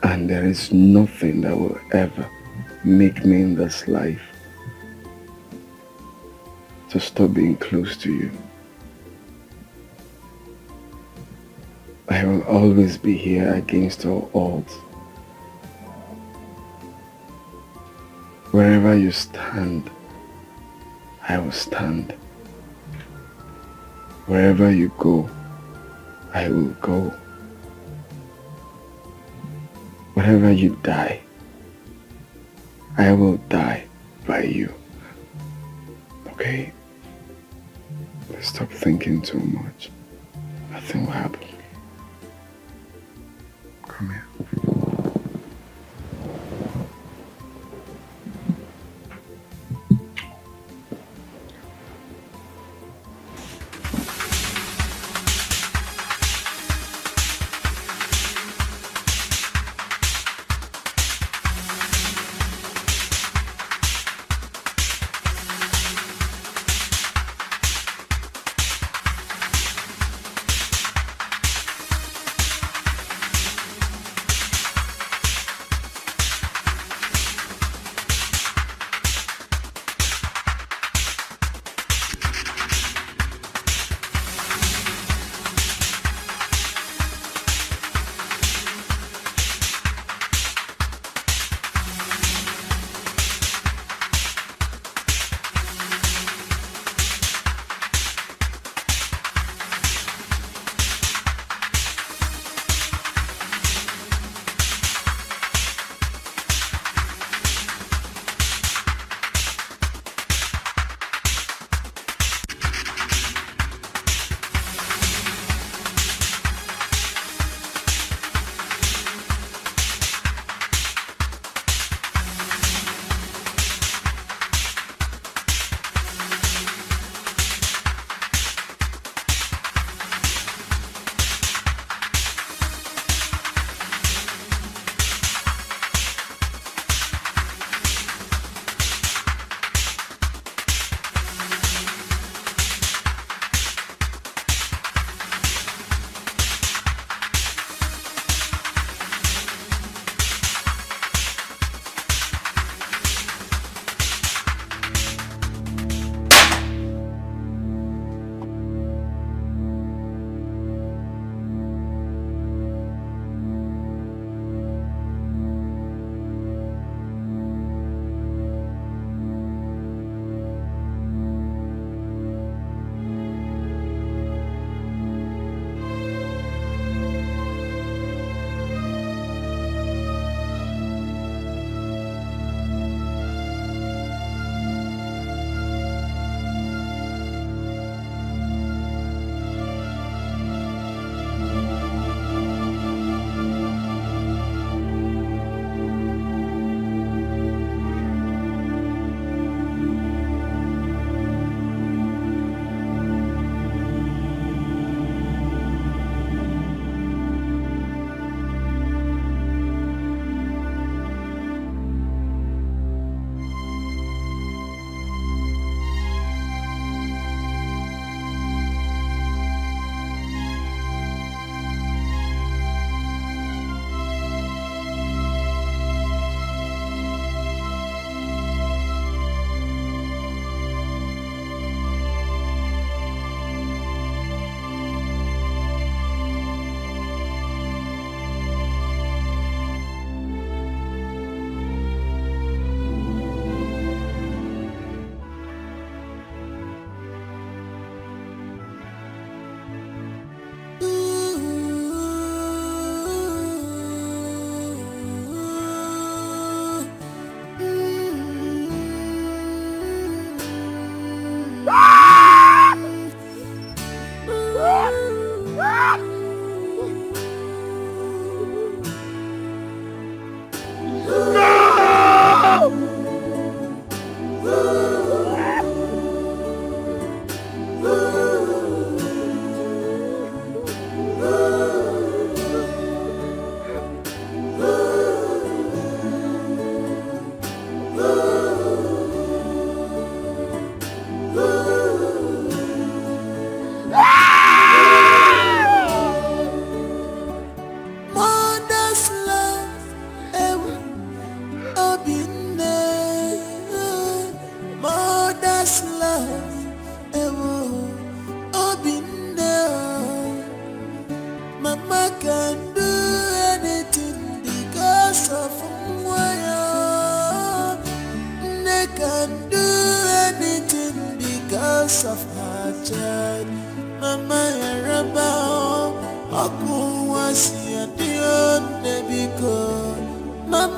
And there is nothing that will ever make me in this life to stop being close to you. I will always be here against all odds. Wherever you stand, I will stand. Wherever you go, I will go. Wherever you die, I will die by you. Okay? Stop thinking too much. Nothing will happen. Come here.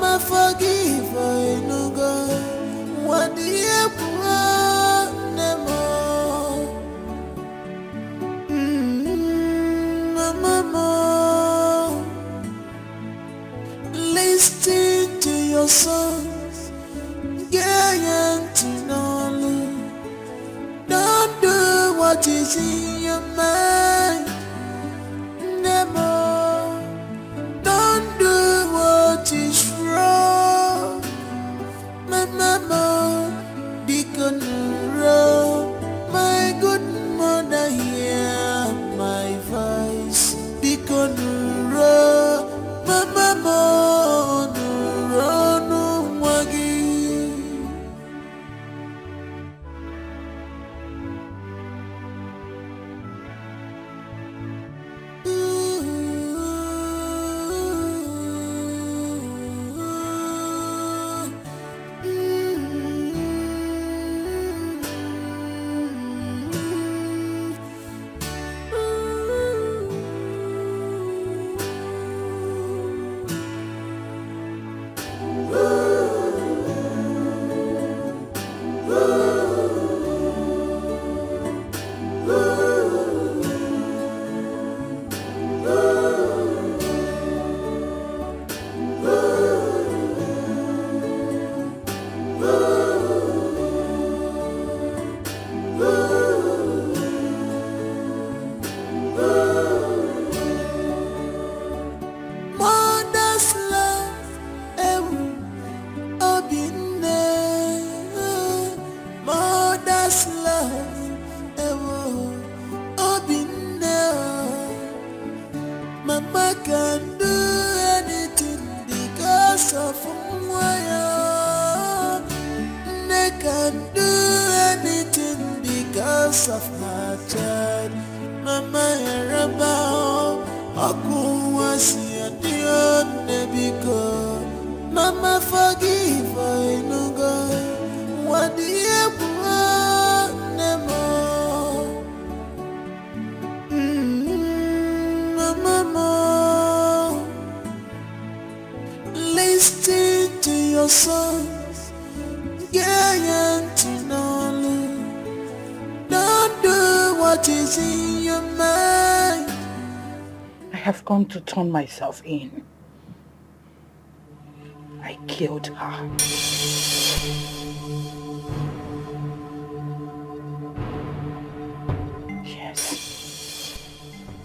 Mama forgive I no go. What do you want Mama, listen to your songs, Ghanaian to Nollywood. Don't do what is in your mind, Nemo. Don't do what is wrong, my mama. Deacon my good mother, hear my voice. Deacon my mama, no wagi. Mother's love, mother's love, Mama can do anything because of Mwaya. They can do anything because of my child. Mama Yarabao, Aku was your dear Nebiko. Mama forgive I no go. What do you want Nemo? Mama, listen to your songs, Ghanaian to Nollywood. Don't do what is in your mind. I have come to turn myself in. I killed her. Yes.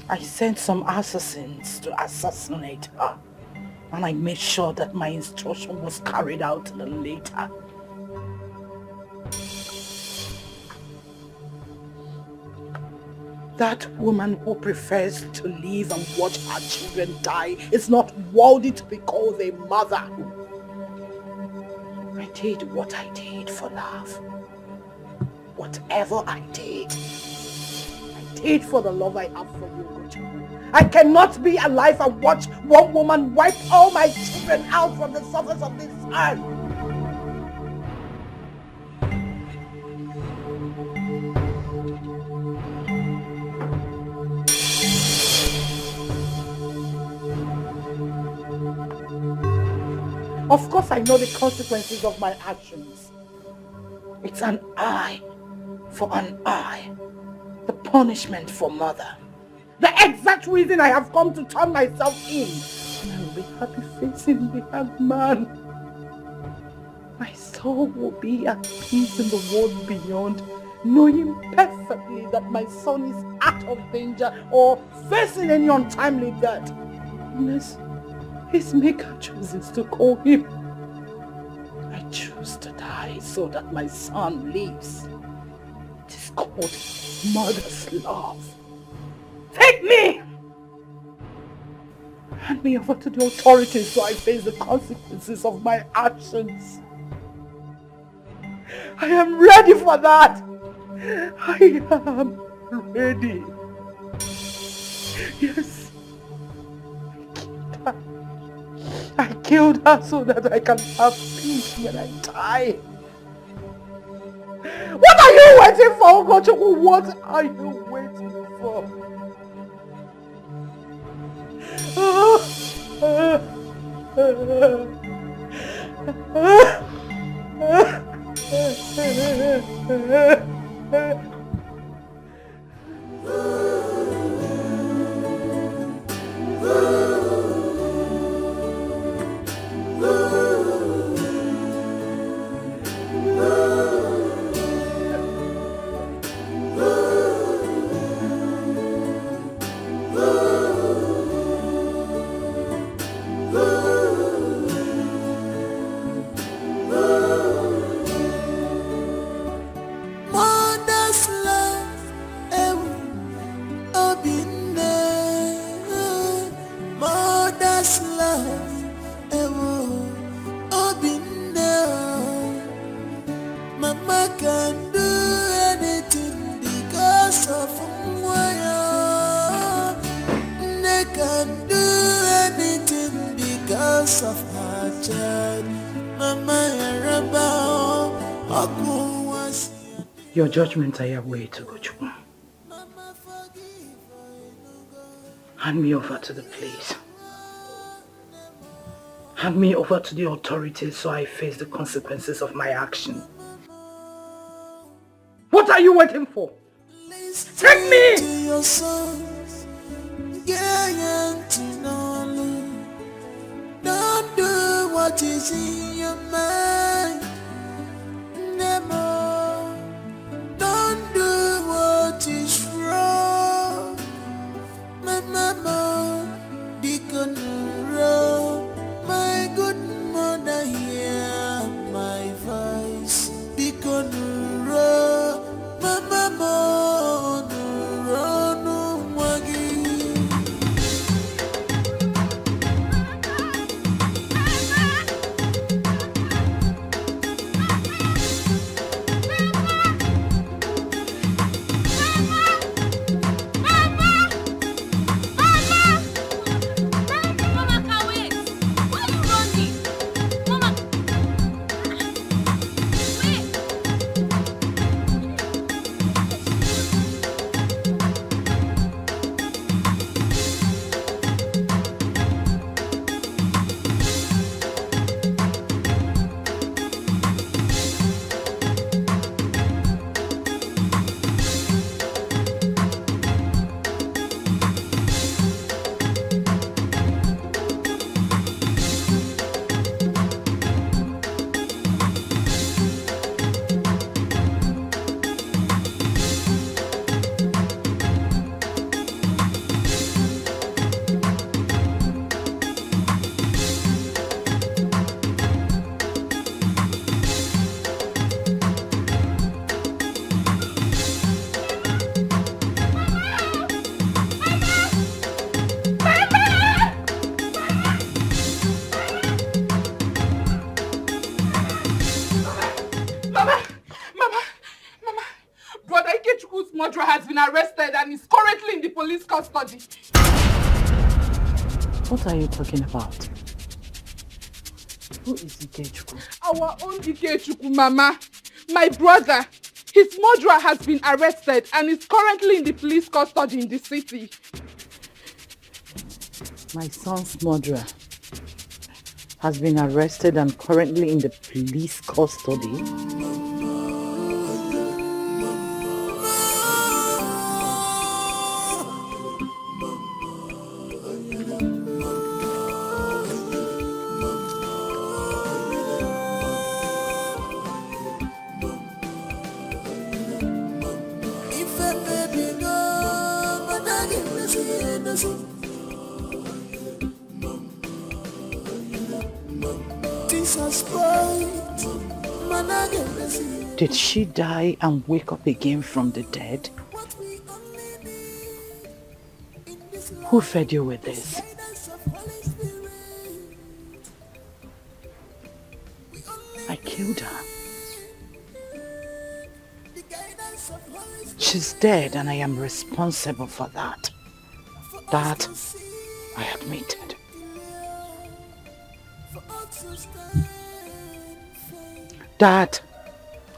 I sent some assassins to assassinate her. And I made sure that my instruction was carried out to the letter. That woman who prefers to live and watch her children die is not worthy to be called a mother. I did what I did for love. Whatever I did for the love I have for you, Gojo. I cannot be alive and watch one woman wipe all my children out from the surface of this earth. Of course I know the consequences of my actions. It's an eye for an eye. The punishment for mother. The exact reason I have come to turn myself in. And I will be happy facing the hard man. My soul will be at peace in the world beyond, knowing perfectly that my son is out of danger or facing any untimely death. Unless his maker chooses to call him. I choose to die so that my son lives. It is called mother's love. Take me! Hand me over to the authorities so I face the consequences of my actions. I am ready for that. I am ready. Yes. I killed her so that I can have peace when I die. What are you waiting for, Gojo? What are you waiting for? Your judgment I have way to go, Chukwu. Hand me over to the police. Hand me over to the authorities so I face the consequences of my action. What are you waiting for? Take me! Don't do what is in your mind. Never. Don't do what is wrong. My mama, Deacon Row, my good mother, hear my voice. Deacon Row, my mama, no wagi. Has been arrested and is currently in the police custody. What are you talking about? Who is Ikechukwu? Our own Ikechukwu, Mama. My brother. His murderer has been arrested and is currently in the police custody in the city. My son's murderer has been arrested and currently in the police custody. Did she die and wake up again from the dead? Who fed you with this? I killed her. She's dead and I am responsible for that. That I admitted. That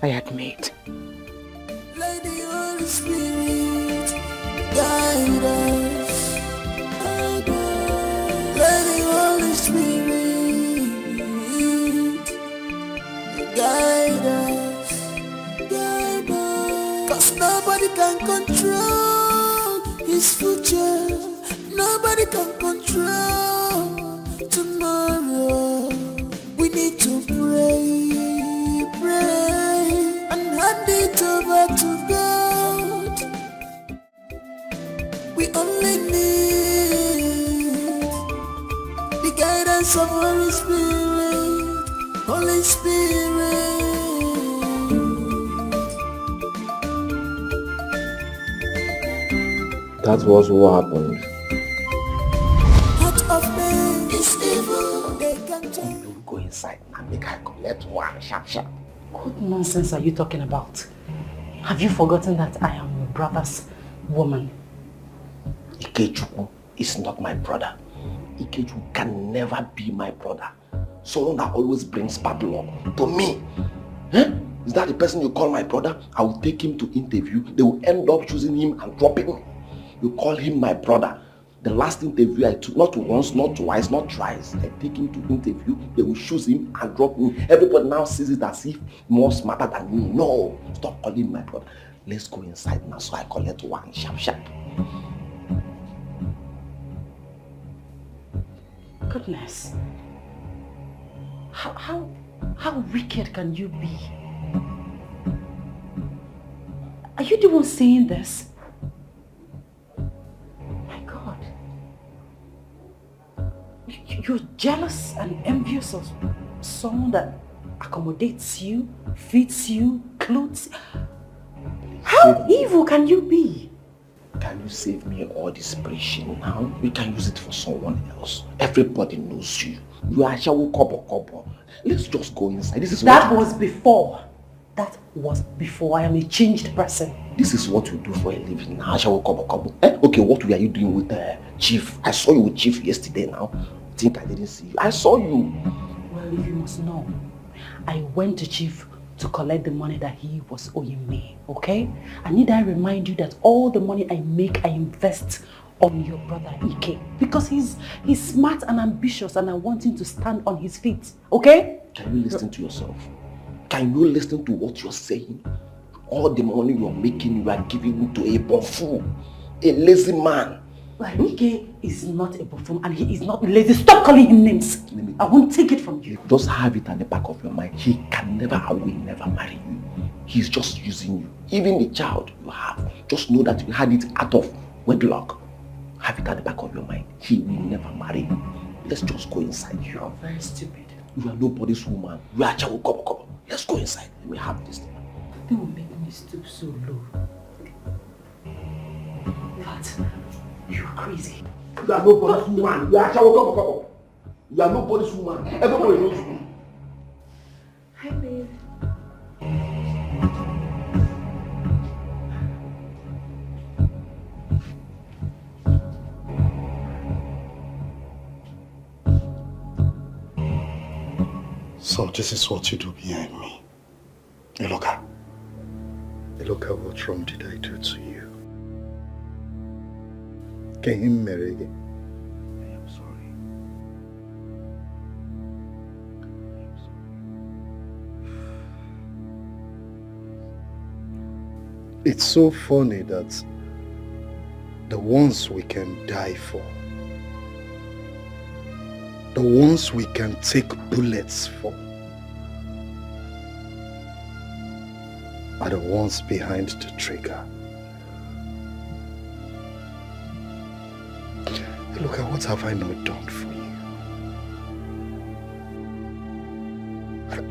I admit. Lady Holy Spirit, guide us. Lady Holy Spirit, can control his future. Nobody can control tomorrow. We need to pray, pray, and hand it over to God. We only need the guidance of Holy Spirit, Holy Spirit. That was what happened. Heart of man is evil. They can change. You go inside and make her collect one sharp. What nonsense are you talking about? Have you forgotten that I am your brother's woman? Ikechukwu is not my brother. Ikechukwu can never be my brother. Someone that always brings bad luck to me. Huh? Is that the person you call my brother? I will take him to interview. They will end up choosing him and dropping him. You call him my brother. The last interview I took, not once, not twice, not thrice. I take him to interview. They will choose him and drop him. Everybody now sees it as if more smarter than me. No, stop calling him my brother. Let's go inside now so I collect one sharp. Goodness. How wicked can you be? Are you the one saying this? My God. You're jealous and envious of someone that accommodates you, feeds you, clothes. How evil can you be? Can you save me all this preaching now? We can use it for someone else. Everybody knows you. You are Shawu Kobo. Let's just go inside. That was before. I am a changed person. This is what you do for a living now. Shawu Kobo. Okay, what were you doing with Chief? I saw you with Chief yesterday now. Think I didn't see you. I saw you. Well, if you must know, I went to Chief to collect the money that he was owing me, okay? And need I remind you that all the money I make, I invest on your brother Ike. Because he's smart and ambitious and I want him to stand on his feet, okay? Can you listen to yourself? Can you listen to what you're saying? All the money you're making, you are giving to a buffoon, a lazy man. Well, Ike is not a buffoon and he is not lazy. Stop calling him names. I won't take it from you. Just have it at the back of your mind. He can never and will never marry you. He's just using you. Even the child you have, just know that you had it out of wedlock. Have it at the back of your mind. He will never marry you. Let's just go inside. You are very stupid. You are nobody's woman. You are Chawu Kobo. Let's go inside. We have this thing. They will make me stoop so low. But you are crazy. You are nobody's woman. You are Chawu Kobo. You are nobody's woman. Everybody knows you. Hi, babe. So this is what you do behind me. Eloka, what wrong did I do to you? Can you marry again? I am sorry. It's so funny that the ones we can die for, the ones we can take bullets for, are the ones behind the trigger. Look at what have I not done for you?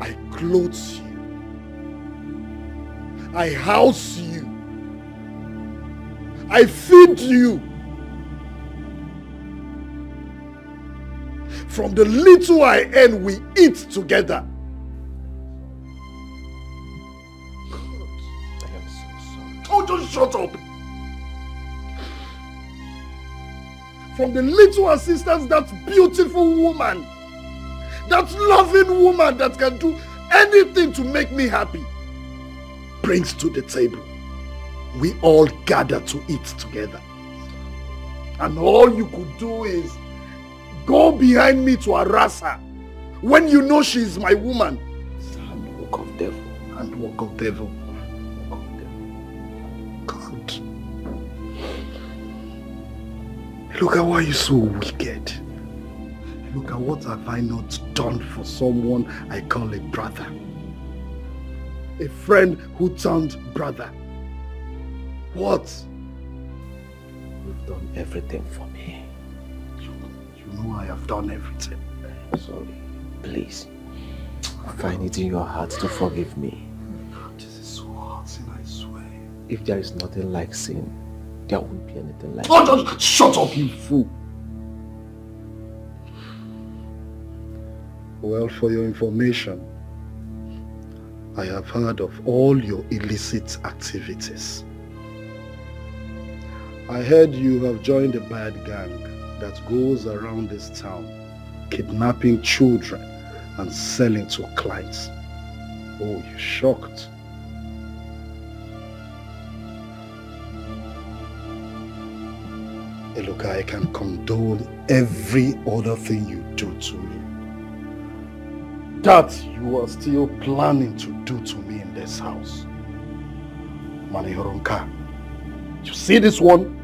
I clothe you. I house you. I feed you. From the little I earn, we eat together. God, I am so sorry. Oh, just shut up. From the little assistance, that beautiful woman, that loving woman that can do anything to make me happy, brings to the table. We all gather to eat together. And all you could do is go behind me to harass her when you know she is my woman. Handwork of devil. Handwork of devil. Handwork of devil. God. God. Look at why you're so wicked. Look at what have I not done for someone I call a brother. A friend who turned brother. What? You've done everything for me. You know I have done everything. Sorry. Please. Find it in your heart to forgive me. This is so hurting, I swear. If there is nothing like sin, there won't be anything like sin. Shut up, you fool. Well, for your information, I have heard of all your illicit activities. I heard you have joined a bad gang that goes around this town, kidnapping children and selling to clients. Oh, you're shocked. Hey, look, I can condone every other thing you do to me. That you are still planning to do to me in this house. Manihoronka, you see this one?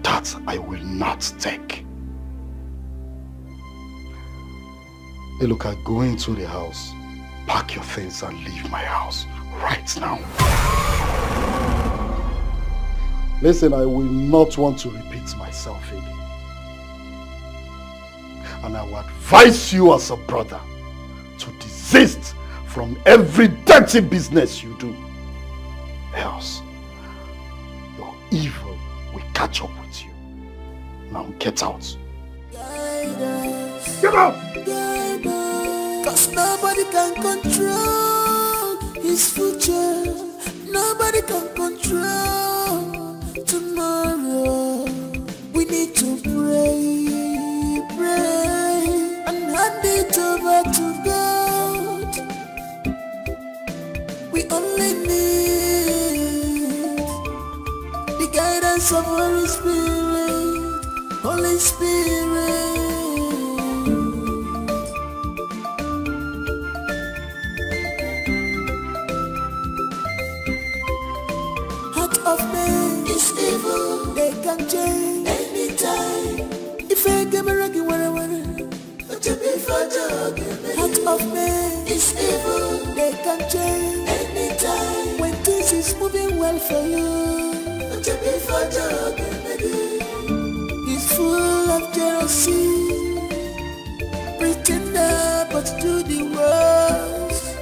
That I will not take. Hey, look, I go into the house, pack your things and leave my house right now. Listen, I will not want to repeat myself again. And I will advise you as a brother to desist from every dirty business you do. Else, your evil will catch up with you. Now get out. Get out! Cause nobody can control his future. Nobody can control tomorrow. We need to pray, pray, and hand it over to God. We only need the guidance of Holy Spirit, Holy Spirit. Of men is evil, they can change anytime. If I give a raggy heart of man is evil, they can change anytime. When things is moving well for you, it's full of jealousy, pretender but do the worst.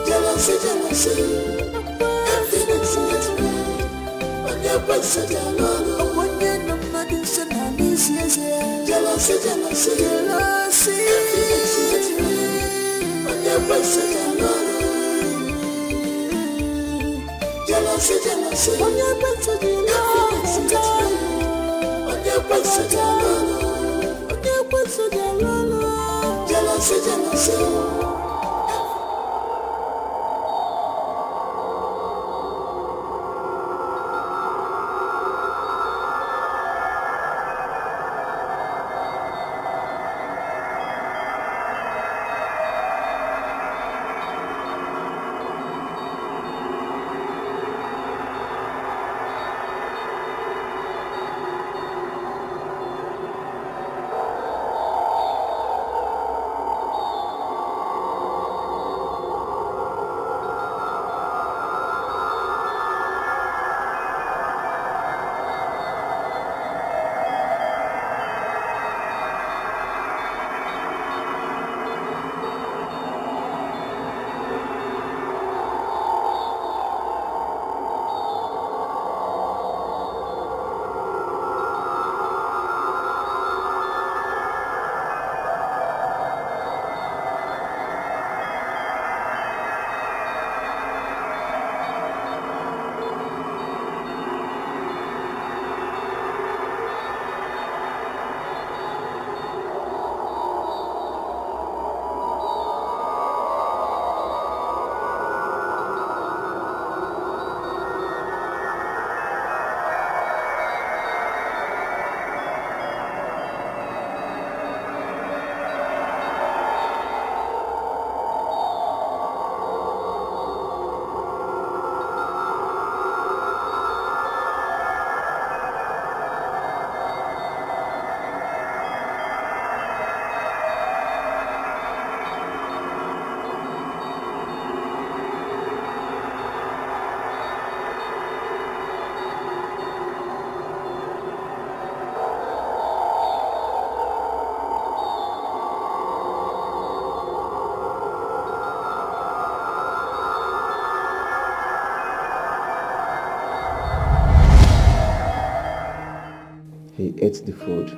Jealousy, jealousy. Jealousy, jealousy, jealousy. Jealousy, jealousy. ate the food.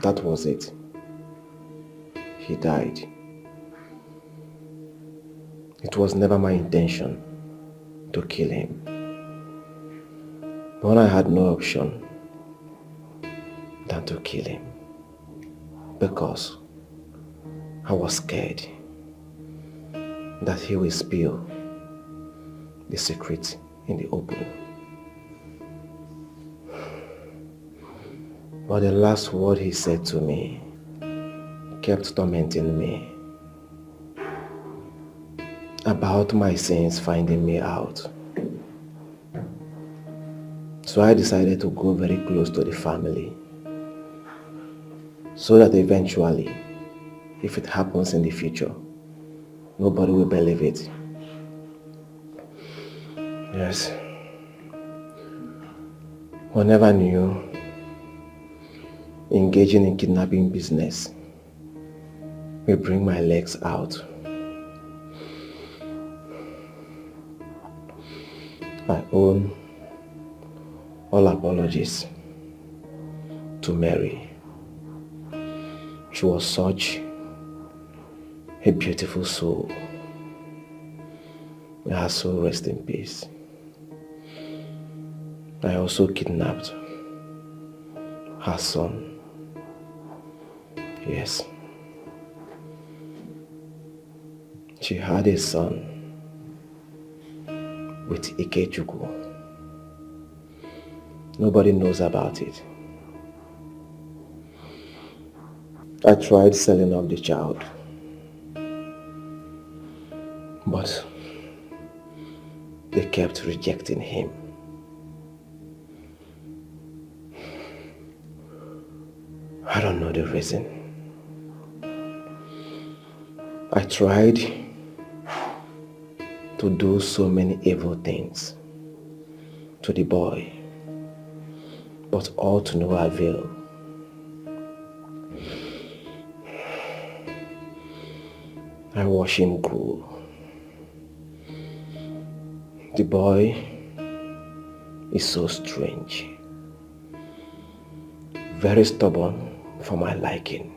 That was it. He died. It was never my intention to kill him. But I had no option than to kill him because I was scared that he will spill the secret in the open. But the last word he said to me kept tormenting me about my sins finding me out. So I decided to go very close to the family so that eventually, if it happens in the future, nobody will believe it. Yes. I never knew engaging in kidnapping business will bring my legs out. I owe all apologies to Mary. She was such a beautiful soul. May her soul rest in peace. I also kidnapped her son. Yes. She had a son with Ikechukwu. Nobody knows about it. I tried selling off the child, but they kept rejecting him. I don't know the reason. I tried to do so many evil things to the boy, but all to no avail. I watched him grow. The boy is so strange, very stubborn for my liking.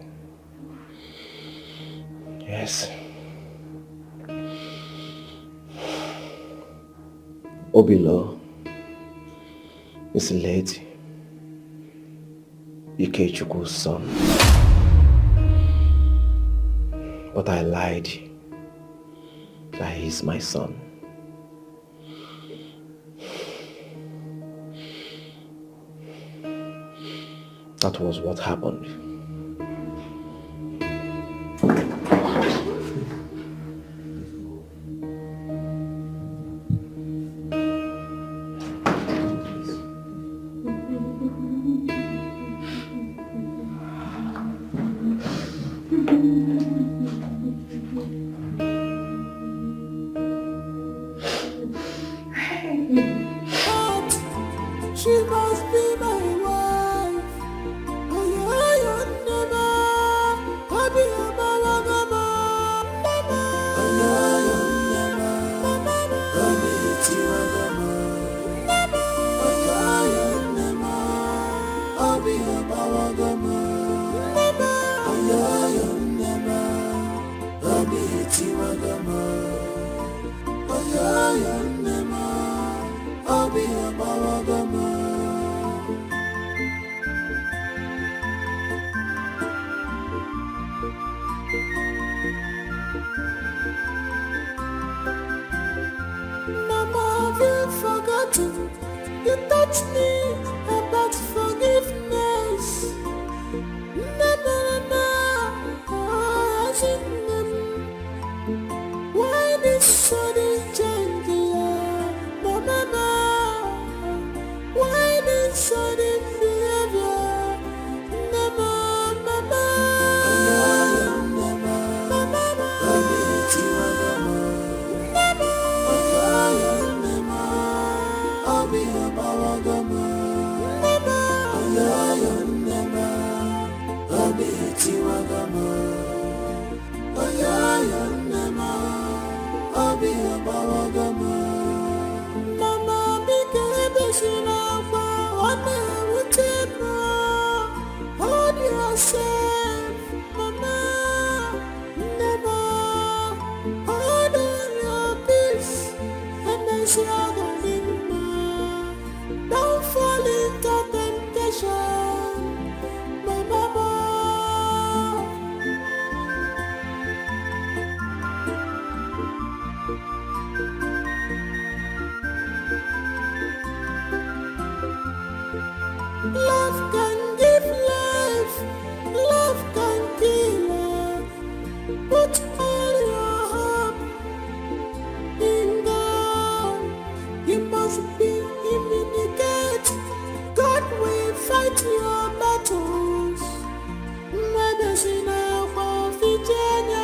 Yes. Obilo is late Ikechukwu's son. But I lied that he's my son. That was what happened. She must be my wife. Mama, have you forgotten? You taught me about forgiveness. Why this sudden change, Mama? Why this sudden behavior? Mama. Mama, yourself, Mama. Never hold on your peace and then struggle in mind. Don't fall into temptation, my Mama. Love can give life, love can kill life. Put all your hope in God. You must be immunicate. God will fight your battles. Medicine for Virginia.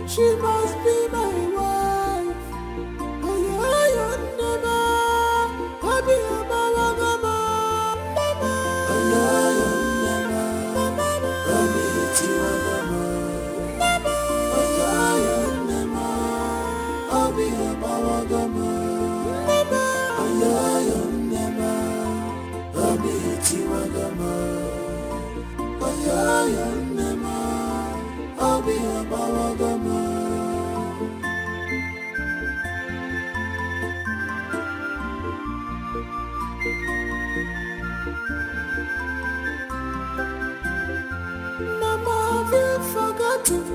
She must be my wife. Mama, have you forgotten?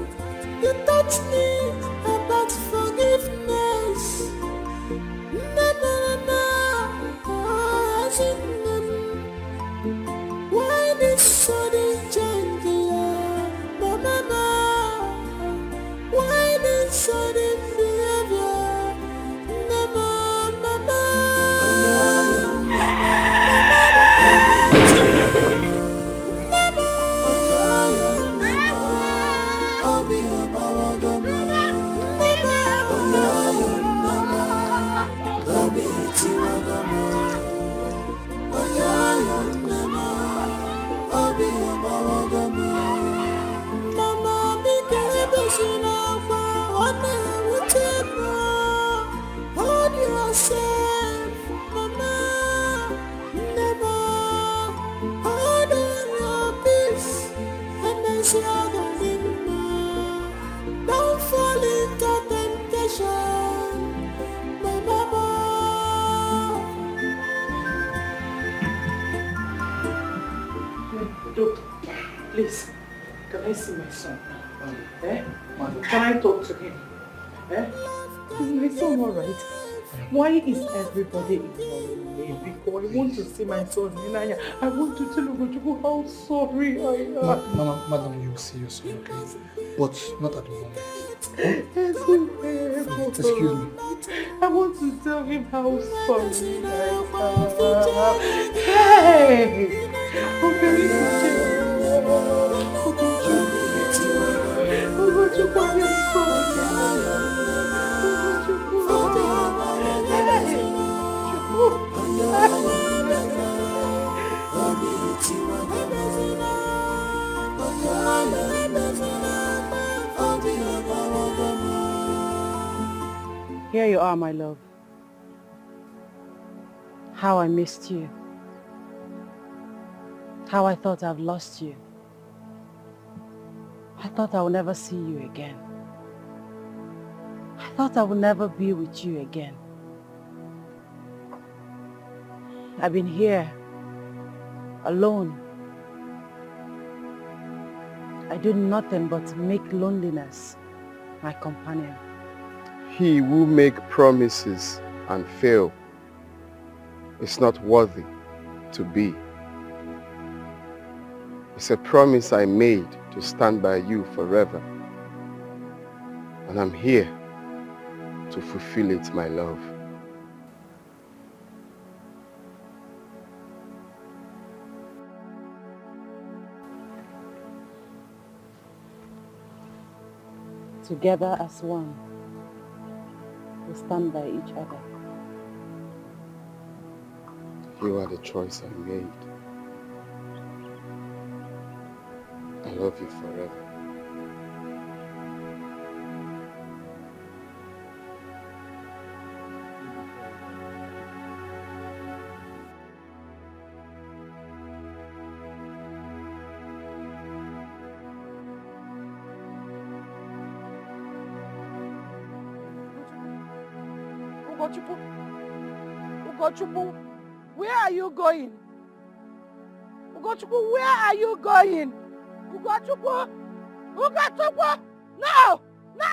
You taught me about forgiveness. Na na na na, as in why this sudden change, Mama? Why this sudden behavior, Mama? Hold yourself, Mama. Never hold on your peace and then struggle in mind. Don't fall into temptation, my Mama. Doctor, please, can I see my son? Can I talk to him? Is my son alright? Why is everybody ignoring me? Because I want to see my son. I want to tell you how sorry I am. Madam, you will see your son, okay? But not at the moment. Excuse me. I want to tell him how sorry I am. Hey! Here you are, my love. How I missed you. How I thought I've lost you. I thought I would never see you again. I thought I would never be with you again. I've been here, alone. I do nothing but make loneliness my companion. He who make promises and fail is not worthy to be. It's a promise I made to stand by you forever. And I'm here to fulfill it, my love. Together as one, we stand by each other. You are the choice I made. I love you forever. Ugochukwu, where are you going? Ugochukwu, where are you going? Ugochukwu! Ugochukwu! No! No!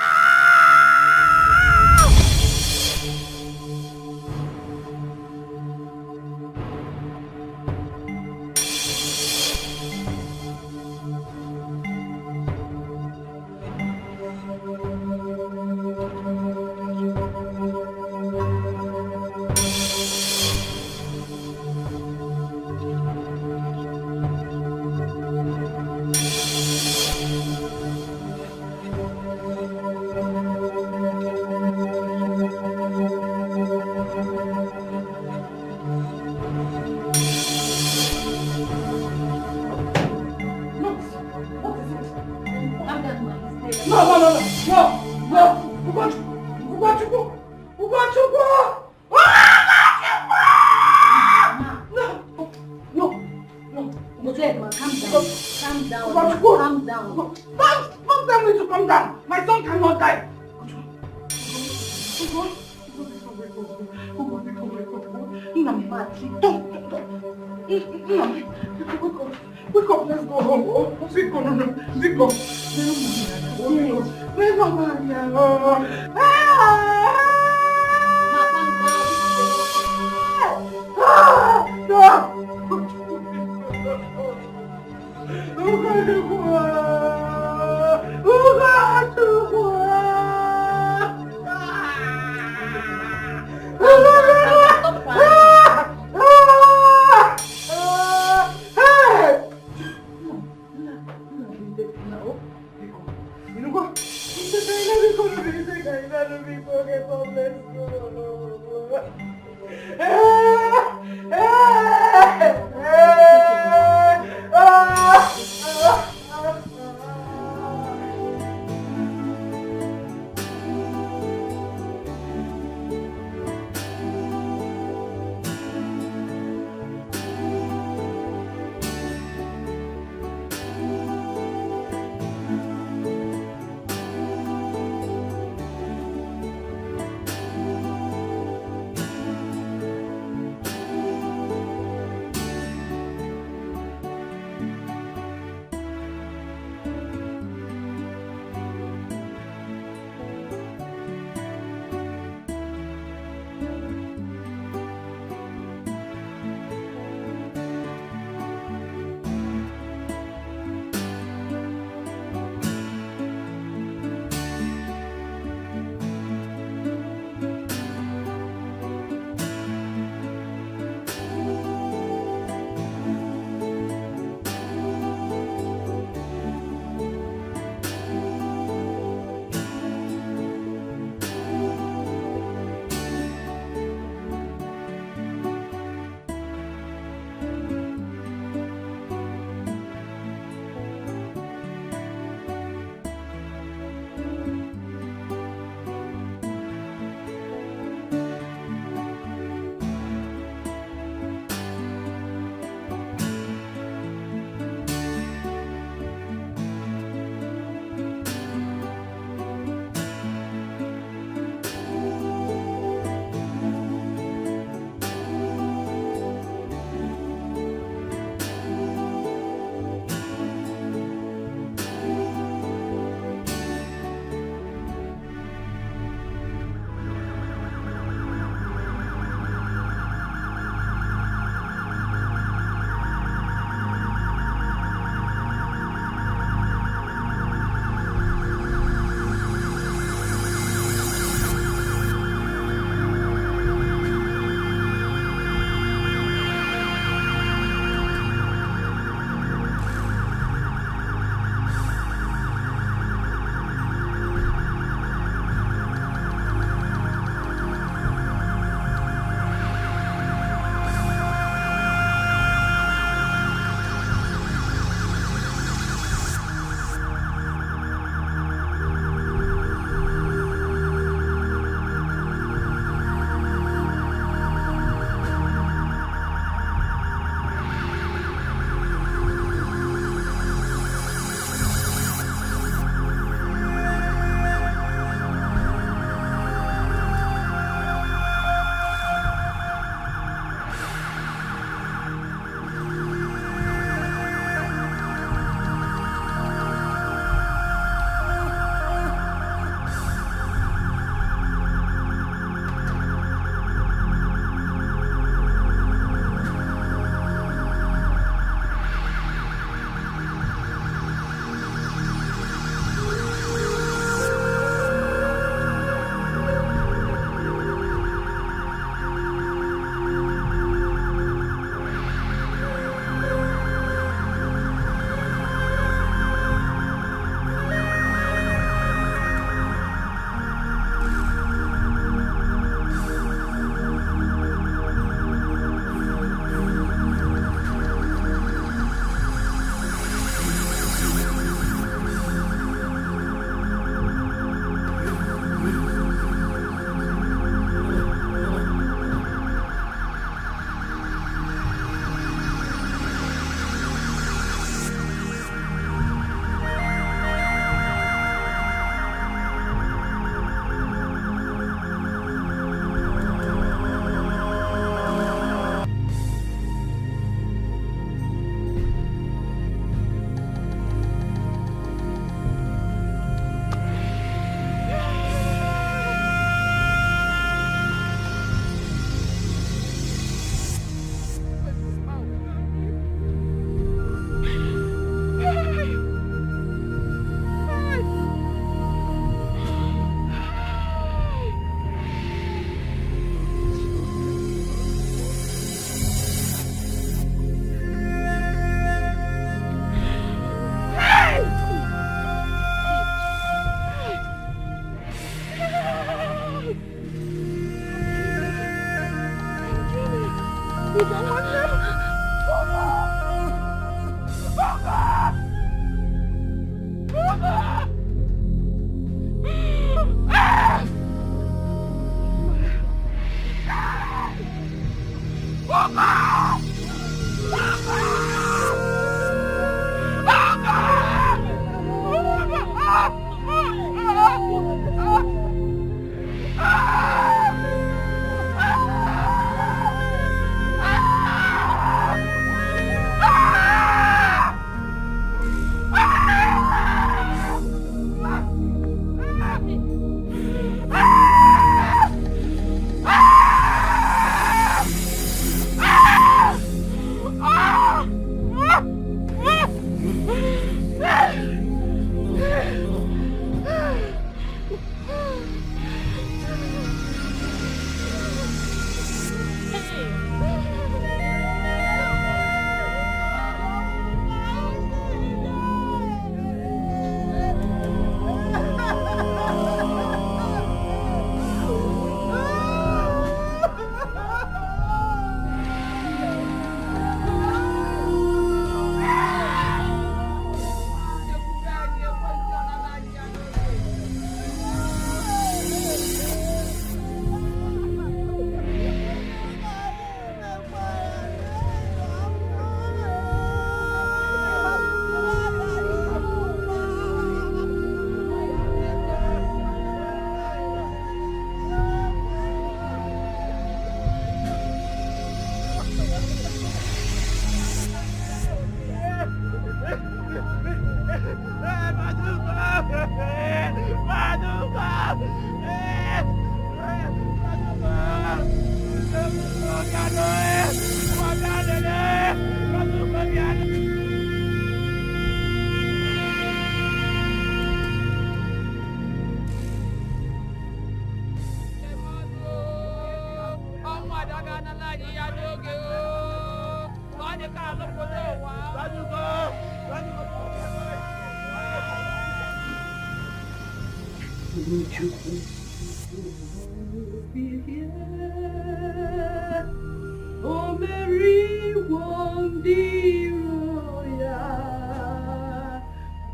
Oh, Mary, won't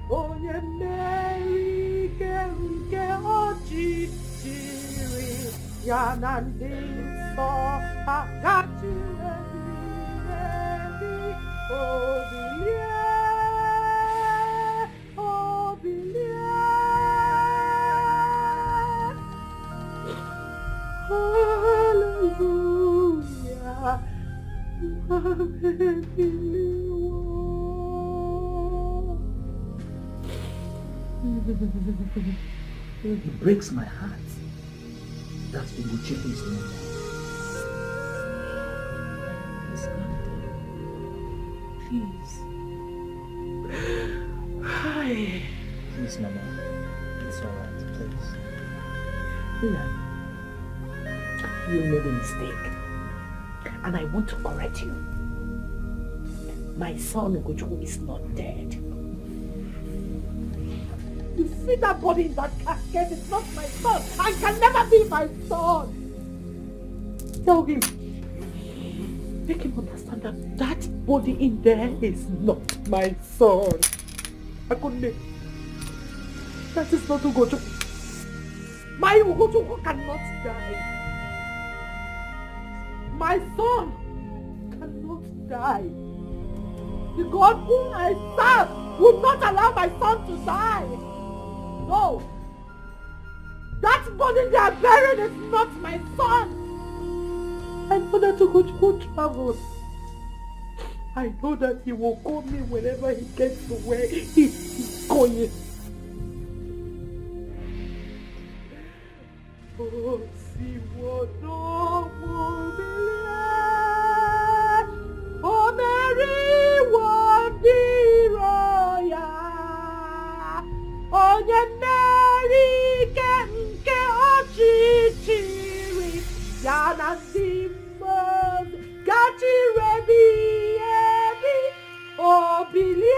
onye Mary nke ọchịchịrị ya na ndị nsọ agachi obilie obilie hallelujah It breaks my heart that Ugochukwu is not there. It's not there. Please. Hi. Please, Mama. It's alright, please. Nina, you made a mistake. And I want to correct you. My son Ugochukwu is not dead. You see that body in that casket? It's not my son and can never be my son. Tell him. Make him understand that that body in there is not my son. Akunle, that is not Ugochukwu. My Ugochukwu cannot die. My son cannot die. The God whom I serve would not allow my son to die. No. That body they are buried is not my son. I know that Ugochukwu travels. I know that he will call me whenever he gets to where he is going. Oh, see what no will believe. Oh, Mary, what the royal. Oh, yeah, Mary, ke ochichiri. Yana Simmons, Gati Rebi, oh, Billy.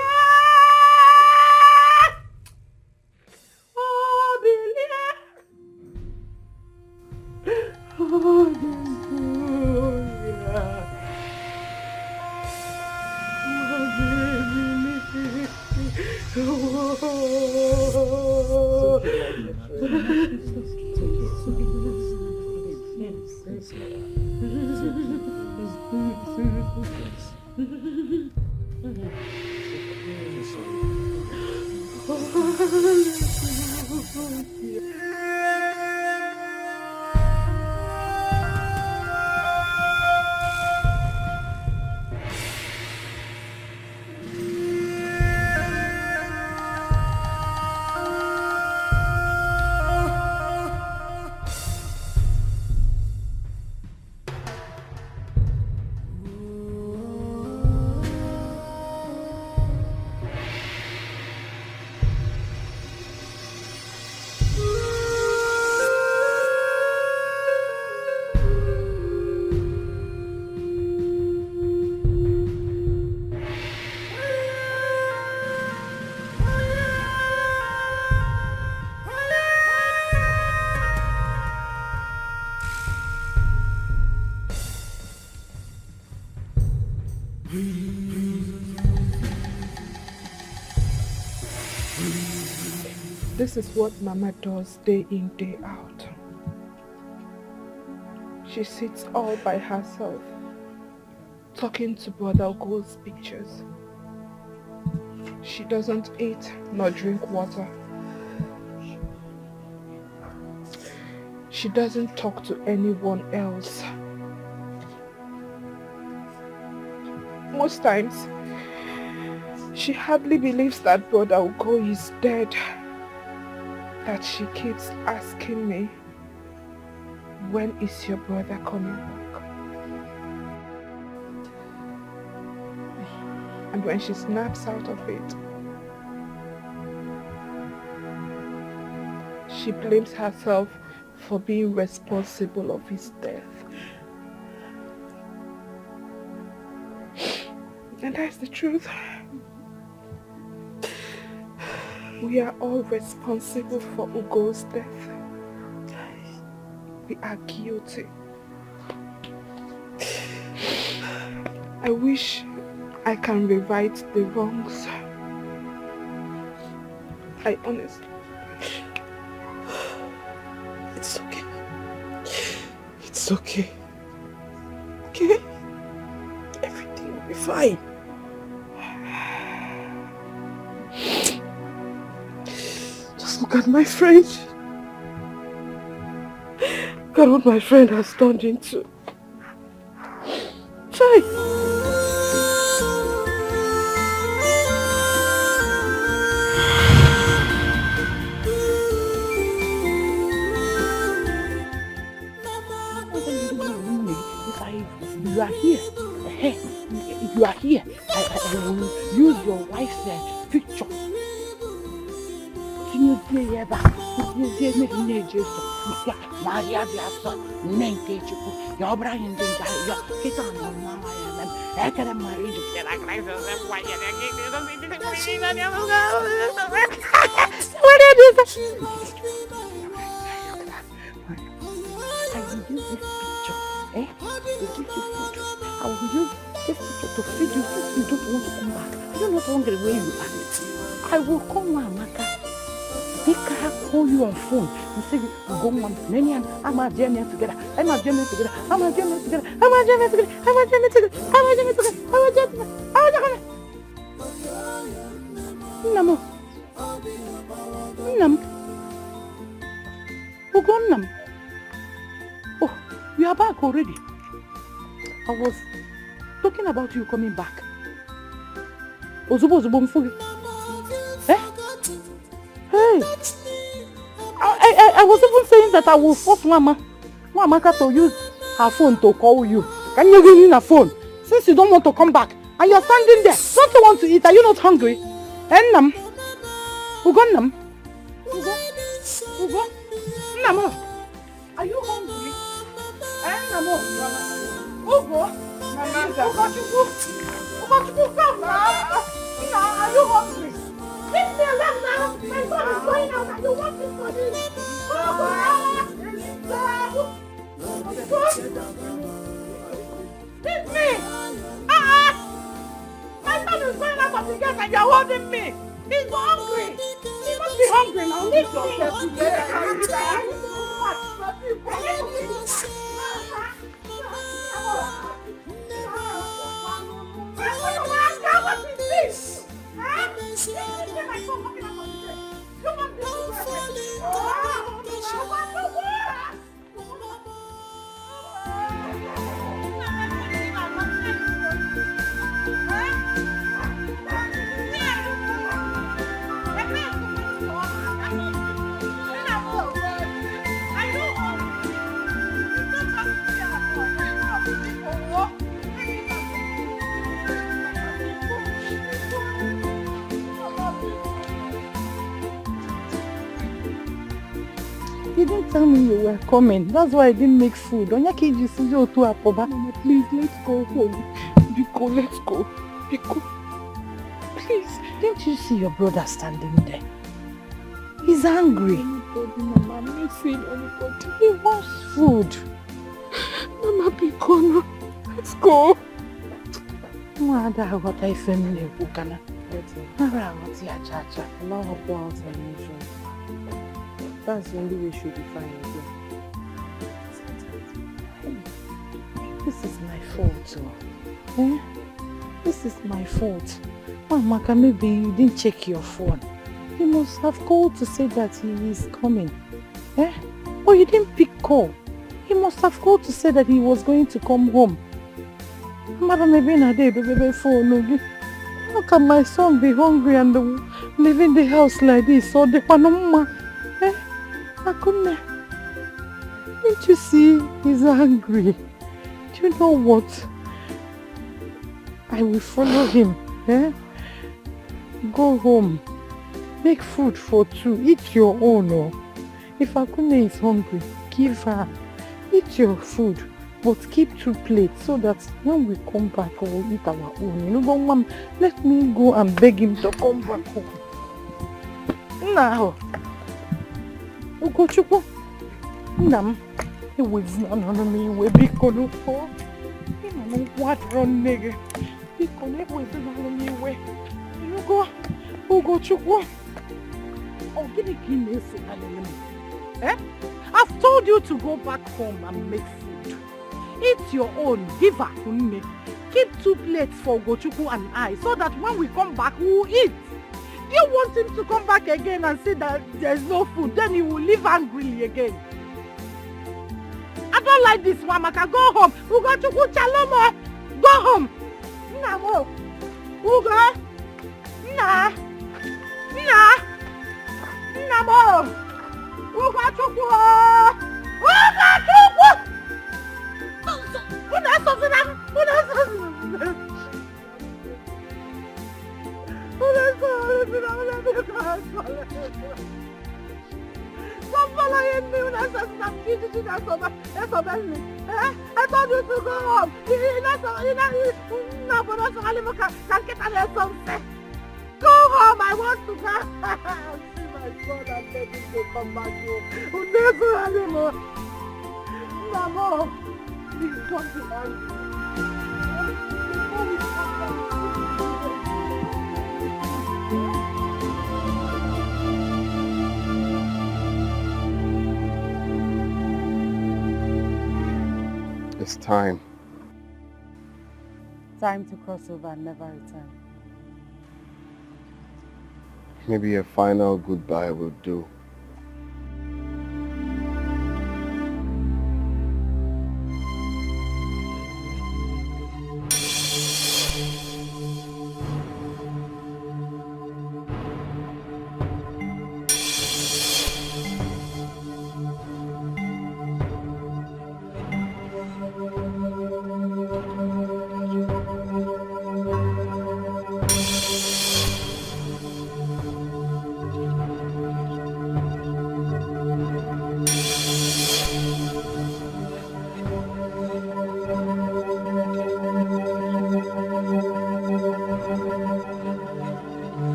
Oh, Billy. Oh, This is what Mama does day in, day out. She sits all by herself, talking to Brother Ugo's pictures. She doesn't eat nor drink water. She doesn't talk to anyone else. Most times, she hardly believes that Brother Ugo is dead. That she keeps asking me, when is your brother coming back? And when she snaps out of it, she blames herself for being responsible of his death. And that's the truth. We are all responsible for Ugo's death. We are guilty. I wish I can rewrite the wrongs. I honestly... It's okay. It's okay. Okay? Everything will be fine. Look at my friend. Look at what my friend has turned into. Chai. You are here. You are here. I will use your wife's picture. I will use this picture to feed you if you don't want to come back. You're not hungry where you are. I will come, Amaka. They can call you on phone and say, go on, Nigerian, I'm a journey together. I'm a journey together. I'm a journey together. I'm a journey together. I'm a journey together. I'm a journey together. I'm a journey together. I'm a journey together. Namo. Nam. Ugonam. Oh, you are back already. I was talking about you coming back. Ozubo Mfugi. Eh? Hey! I was even saying that I will force Mama to use her phone to call you. Can you give me a phone? Since you don't want to come back and you're standing there, don't you want to eat? Are you not hungry? Nam? Ugonam? Ugo? Namo? Are you hungry? Namo? Ugo? Are you hungry? Leave me alone now! My son is going out and you want this for me! Leave me! My son is going out of the gate and you're holding me! He's hungry! hungry now. Leave yourself together. What is this? You didn't tell me you were coming. That's why I didn't make food. Mama, please, let's go home. Biko, let's go. Biko, please. Didn't you see your brother standing there? He's hungry. Anybody, Mama, I'm not seeing anybody. He wants food. Mama, Biko, no. Let's go. What I family Bukana. That's the only way she will be fine again. This is my fault, eh? This is my fault. Mama, maybe you didn't check your phone. You must have called to say that he is coming. Eh? Or you didn't pick call. He must have called to say that he was going to come home. Mama, maybe in a day, baby, phone. How can my son be hungry and live in the house like this? Or the panoma? Eh? Akune, didn't you see he's hungry? Do you know what? I will follow him. Eh? Go home. Make food for two. Eat your own. Oh. If Akune is hungry, give her. Eat your food. But keep 2 plates so that when we come back, we'll eat our own. You know, Mom, let me go and beg him to come back home. Now. Ugochukwu, Nam, he was not on me, we be gonna fall. He know what run nigga. He connect with on me way. You go, Ugochukwu. Oh, give me this. Eh? I've told you to go back home and make food. Eat your own, give her kunne. Keep 2 plates for Ugochukwu and I, so that when we come back, we will eat. Do you want him to come back again and say that there's no food? Then he will live angrily again. I don't like this, Mamaka. Go home. Ugochukwu Chalomo. Go home. Namo. Ugo. Na. Namo. Ugochukwu. I told you to go home. Go home, I want to go. See my son and beg him to come back home. Mama, please don't be angry. It's time. Time to cross over and never return. Maybe a final goodbye will do.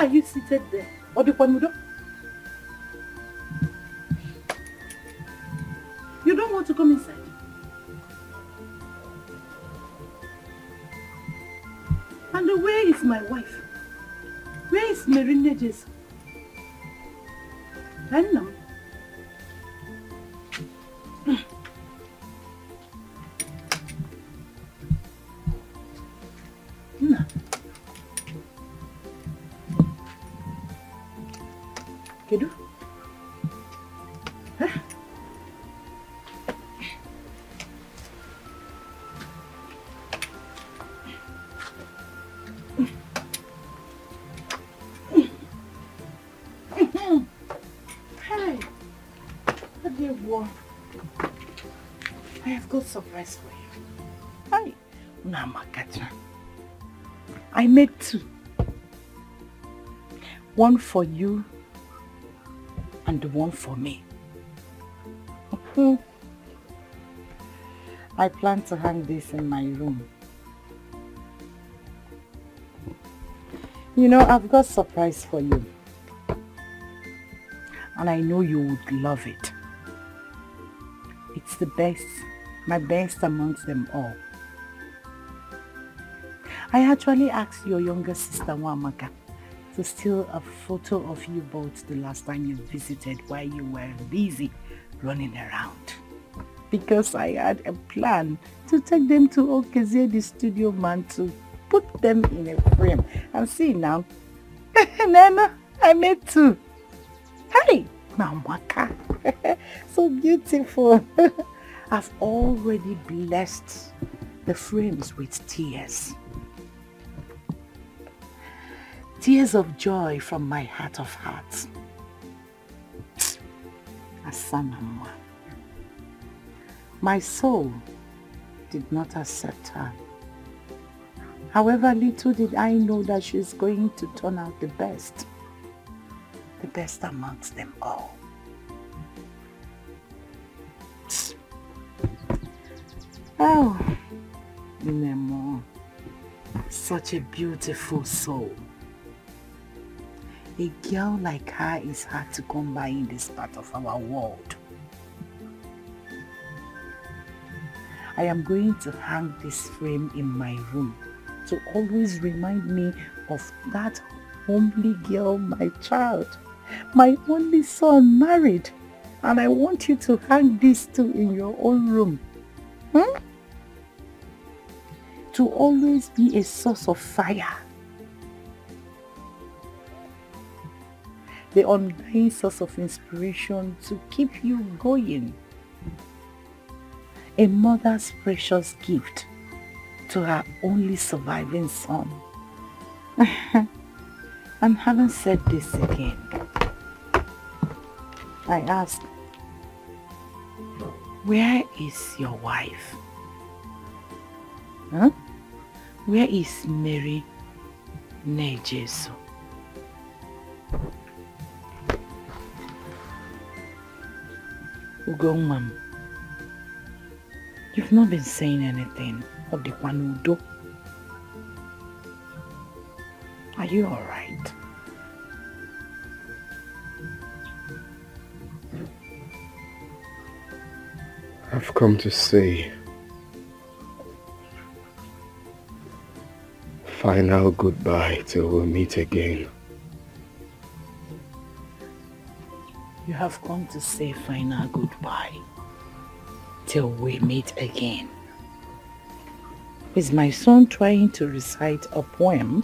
are you seated there? Odikwanudo? You don't want to come inside? And where is my wife? Where is Marina Jesu? I know. No. Kedu? Huh? Hey, dear boy, I have got surprise for you. Hi, Namakata. I made 2. One for you and one for me. I plan to hang this in my room. You know, I've got surprise for you. And I know you would love it. It's the best, my best amongst them all. I actually asked your younger sister, Wamaka, to steal a photo of you both the last time you visited while you were busy running around. Because I had a plan to take them to Okezie, the studio man, to put them in a frame. And see now, Nana, I made 2. Hey, Mamaka, so beautiful. I've already blessed the frames with tears. Tears of joy from my heart of hearts. Asanamwa. My soul did not accept her. However, little did I know that she's going to turn out the best amongst them all. Oh, Nemo, such a beautiful soul. A girl like her is hard to come by in this part of our world. I am going to hang this frame in my room to always remind me of that homely girl, my child, my only son married. And I want you to hang this too in your own room. To always be a source of fire. The undying source of inspiration to keep you going. A mother's precious gift to her only surviving son. And having said this again, I ask, where is your wife? Huh? Where is Mary Nejesu? Ugomam, you've not been saying anything of the Kwanudo. Are you alright? I've come to say final goodbye till we meet again. You have come to say final goodbye till we meet again. Is my son trying to recite a poem?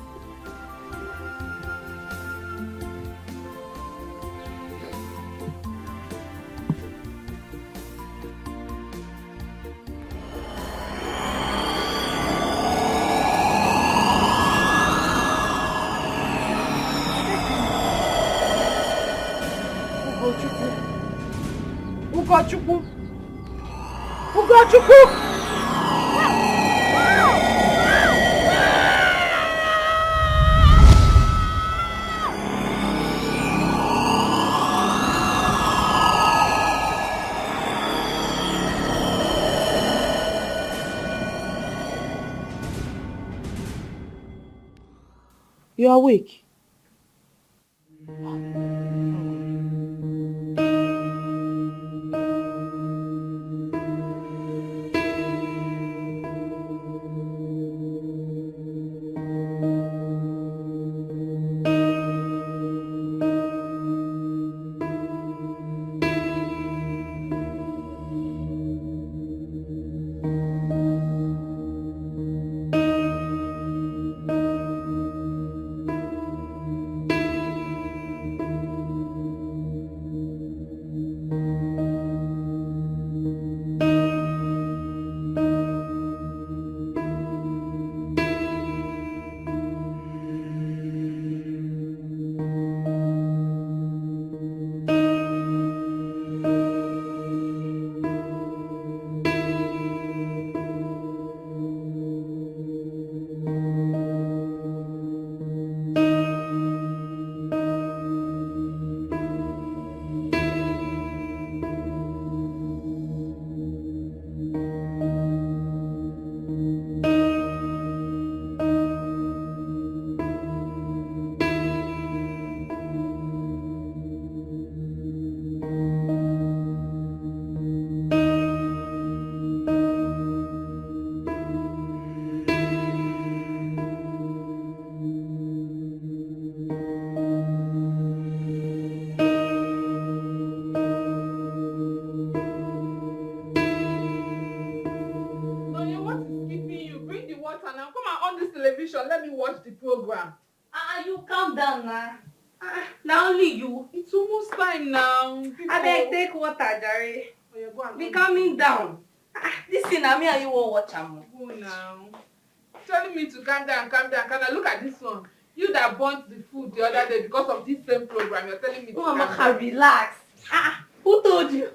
You're awake. down now. Now only you. It's almost time now. I beg, take water, Jerry. Be calming down. This thing, I mean, you won't watch am. Go now. Telling me to calm down, calm down. Can I look at this one? You that burnt the food the other day because of this same program. You're telling me to calm down. Relax. Who told you?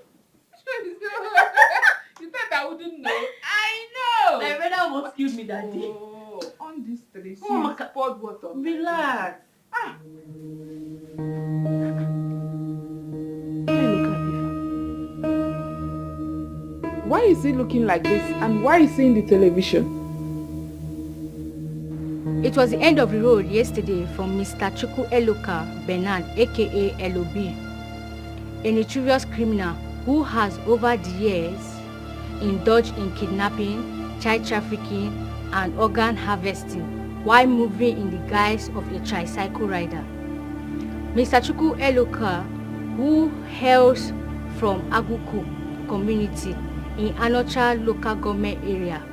You said I wouldn't know. I know. My brother almost killed me that day. Oh, on this tree. Oh, poured water. Relax. Why is he looking like this and why is he in the television? It was the end of the road yesterday from Mr. Chukwu Eloka Bernard, aka LOB, a notorious criminal who has over the years indulged in kidnapping, child trafficking, and organ harvesting while moving in the guise of a tricycle rider. Mr. Chukwu Eloka, who hails from Aguku community in Anocha local government area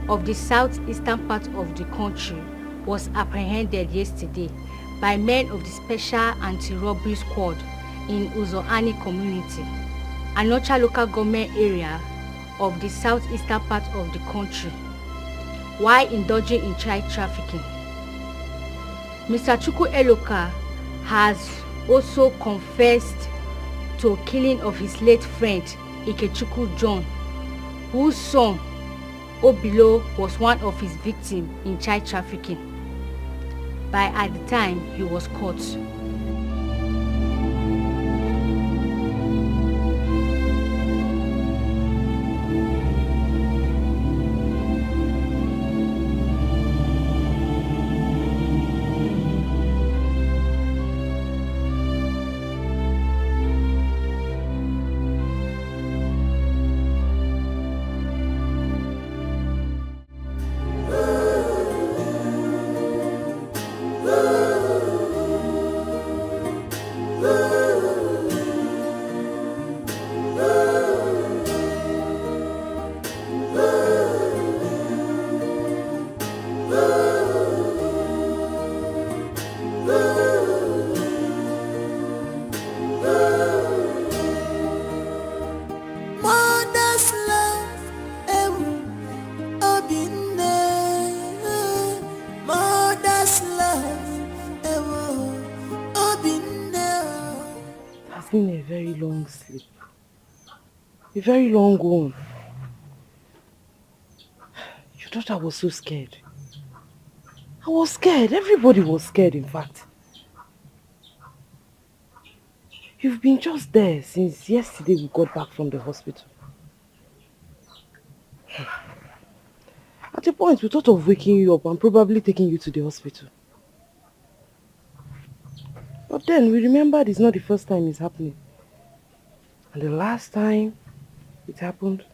of the southeastern part of the country, was apprehended yesterday by men of the Special Anti-Robbery Squad in Uzoani community, Anocha local government area of the southeastern part of the country, while indulging in child trafficking. Mr. Chukwu Eloka has also confessed to killing of his late friend Ikechukwu John, whose son Obilo was one of his victims in child trafficking by at the time he was caught. A very long one. Your daughter was so scared. I was scared. Everybody was scared, in fact. You've been just there since yesterday we got back from the hospital. At a point, we thought of waking you up and probably taking you to the hospital. But then we remembered it's not the first time it's happening. And the last time it happened,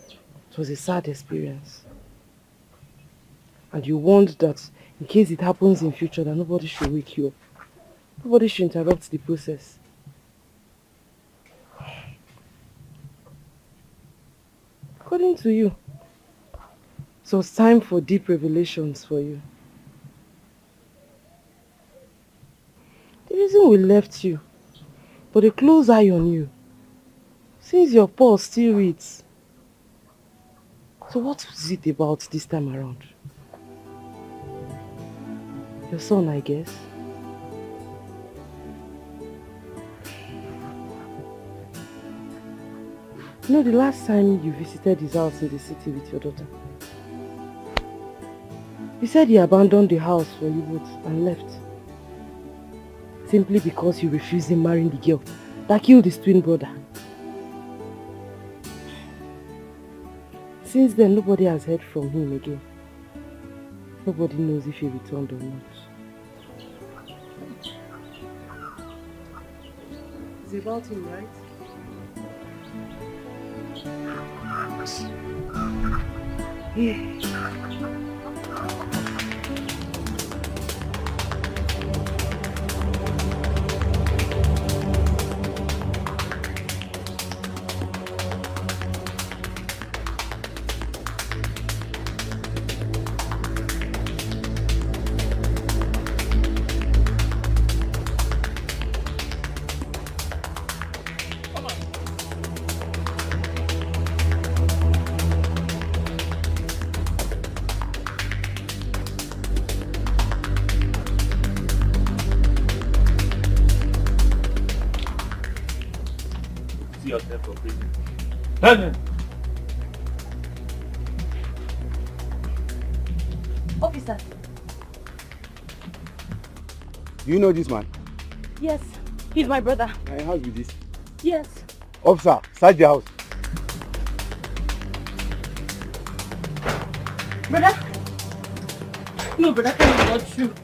it was a sad experience. And you warned that in case it happens in future, that nobody should wake you up. Nobody should interrupt the process. According to you, it was time for deep revelations for you. The reason we left you, but a close eye on you, since your pulse still reads. So what was it about this time around? Your son, I guess. You know, the last time you visited his house in the city with your daughter, he said he abandoned the house for you both and left. Simply because you refused him marrying the girl that killed his twin brother. Since then, nobody has heard from him again. Nobody knows if he returned or not. It's about him, right? Yeah. see yourself for prison. Learn. Officer. Do you know this man? Yes, he's my brother. My house with this. Yes. Officer, search the house. Brother? No, brother, that is not true.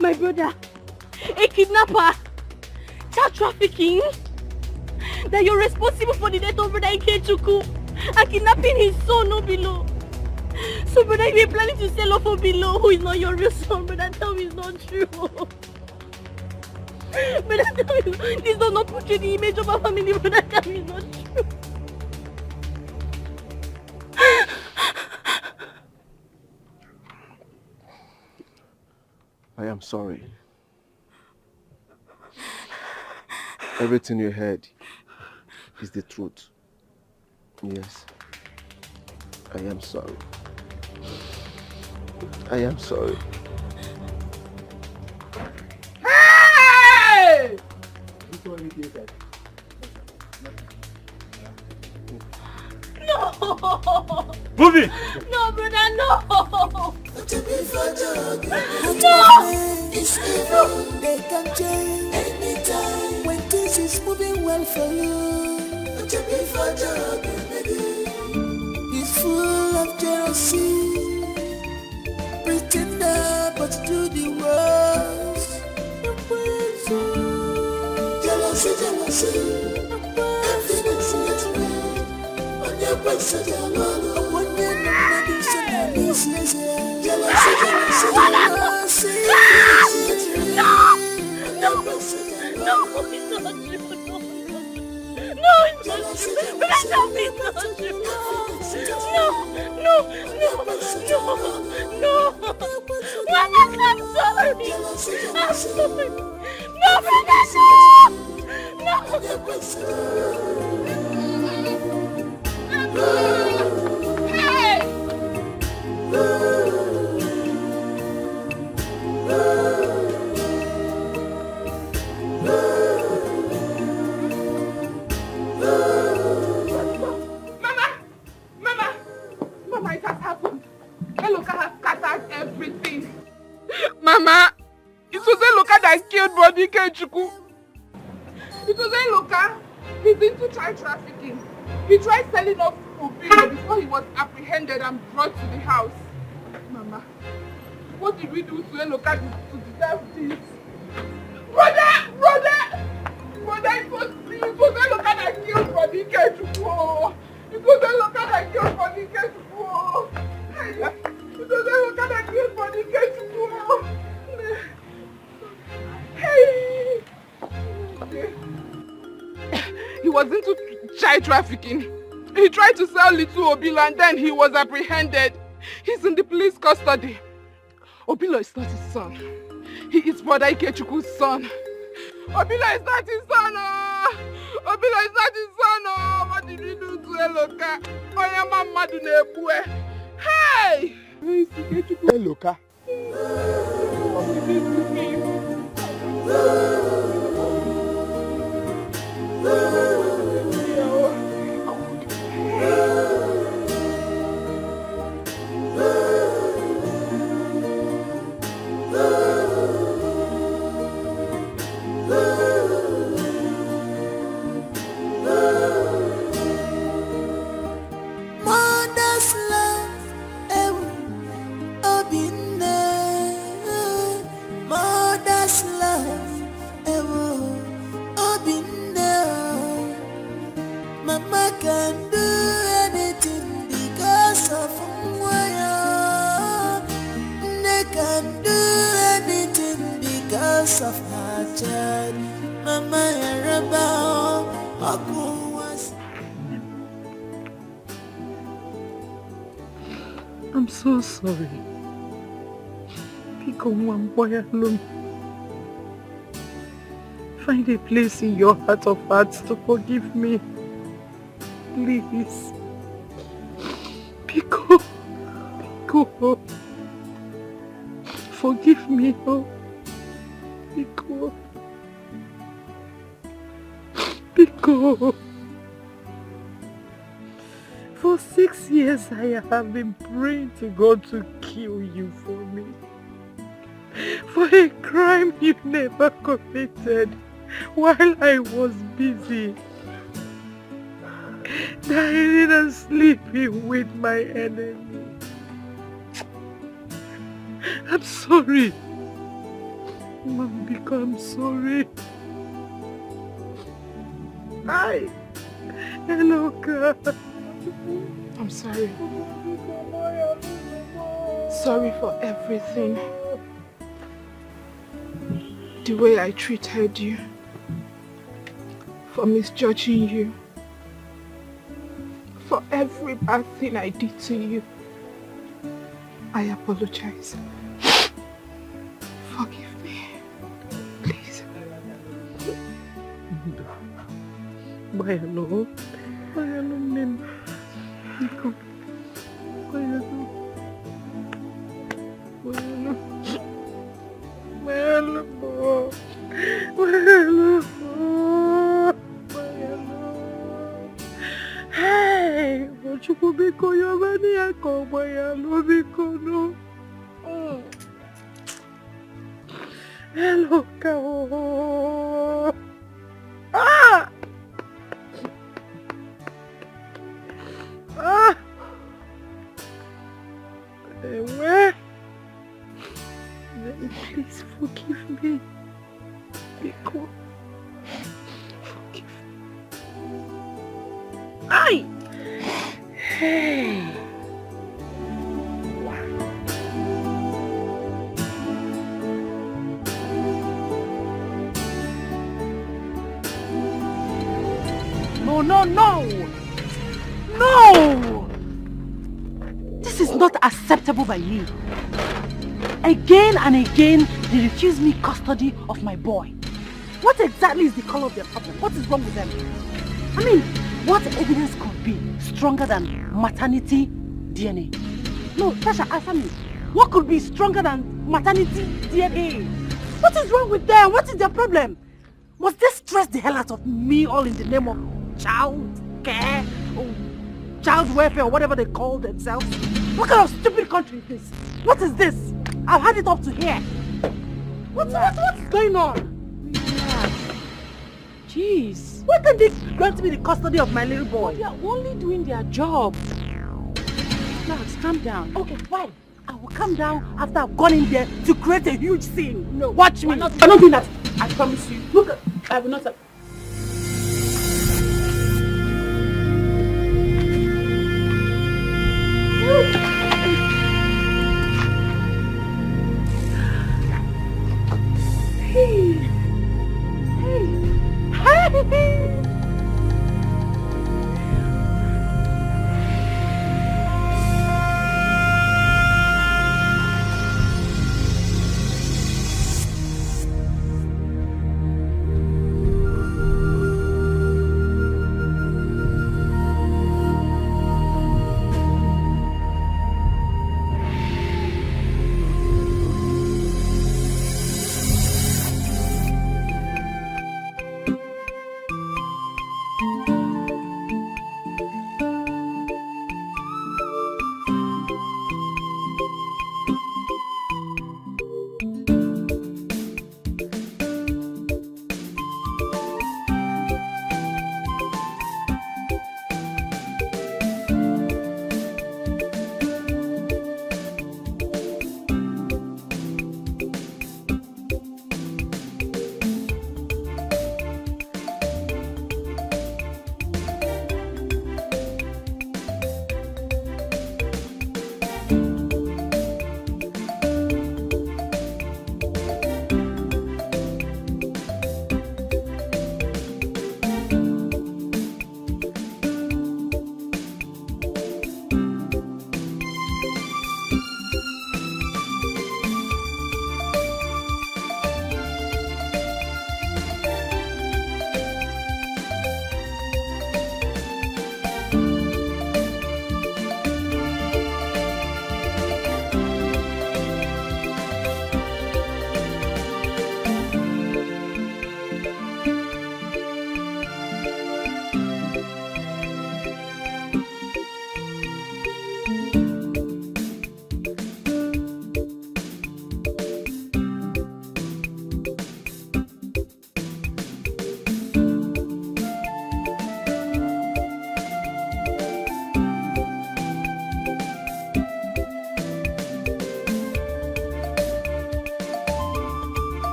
My brother, a kidnapper, child trafficking, that you're responsible for the death of brother Ikechukwu and kidnapping his son Obilo. So brother, you were planning to sell off Obilo, who is not your real son, brother. Tell me it's not true. Brother, tell me, this does not portray the image of our family, brother. Tell me it's not true. I am sorry. Everything you heard is the truth. Yes. I am sorry. I am sorry. Hey! No! Move it! No, brother, no! No! It's evil, they can change anytime when this is moving well for you. He's full of jealousy, pretender but do the worst. Jealousy, evidence is real. On your place, Mama, it has happened. Eloka has scattered everything. Mama, it was Eloka that killed Brother Ikechukwu. It was Eloka. He's into child trafficking. He tried selling off Obilo before he was apprehended and brought to the house. Mama, what did we do to Eloka to deserve this? Brother, it was Eloka that killed Brother Ikechukwu. It was Eloka that killed Brother Ikechukwu. It was Eloka that killed Brother Ikechukwu. Hey! He was into child trafficking. He tried to sell little Obilo and then he was apprehended. He's in the police custody. Obilo is not his son. He is Brother Ikechukwu's son. Obilo is not his son. Oh. Obilo is not his son. Oh. What did we do to Eloka? Oyama Madu Nebue. Hey! Eloka. What did we do to him? Mother's love, mother's love, Mama can do anything because of Mwaya. They can do anything because of her child. Mama Yaraba, I'm so sorry. Pick on one boy alone. Find a place in your heart of hearts to forgive me. Please. Pico. Forgive me, oh. Pico. For 6 years I have been praying to God to kill you for me. For a crime you never committed while I was busy dining and sleeping with my enemy. I'm sorry. Mambiko, I'm sorry. Hello, God. I'm sorry. Sorry for everything. The way I treated you. For misjudging you. For every bad thing I did to you. I apologize. Forgive me. Please. Bayalo. Bayalo, Nen. Nico. Bayalo. Bayalo. Bayalo. Bayalo. Bayalo. Hey! Chukubiko yobani ako. Bayalo biko no. Hello, kao. Ah! Where? Please forgive me. Because forgive me. Ay! Hey! No, no, no! No! This is not acceptable by me. Again and again, they refuse me custody of my boy. What exactly is the color of their problem? What is wrong with them? I mean, what evidence could be stronger than maternity DNA? No, Tasha, answer me. What could be stronger than maternity DNA? What is wrong with them? What is their problem? Must they stress the hell out of me all in the name of child care or child welfare or whatever they call themselves? What kind of stupid country is this? What is this? I've had it up to here. What's going on? Relax. Jeez. Why can't they grant me the custody of my little boy? They are only doing their job. Relax, calm down. Okay, fine. I will calm down after I've gone in there to create a huge scene. No, watch me. I'm not doing that. I promise you. Look, I will not. Hey!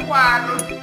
Mama,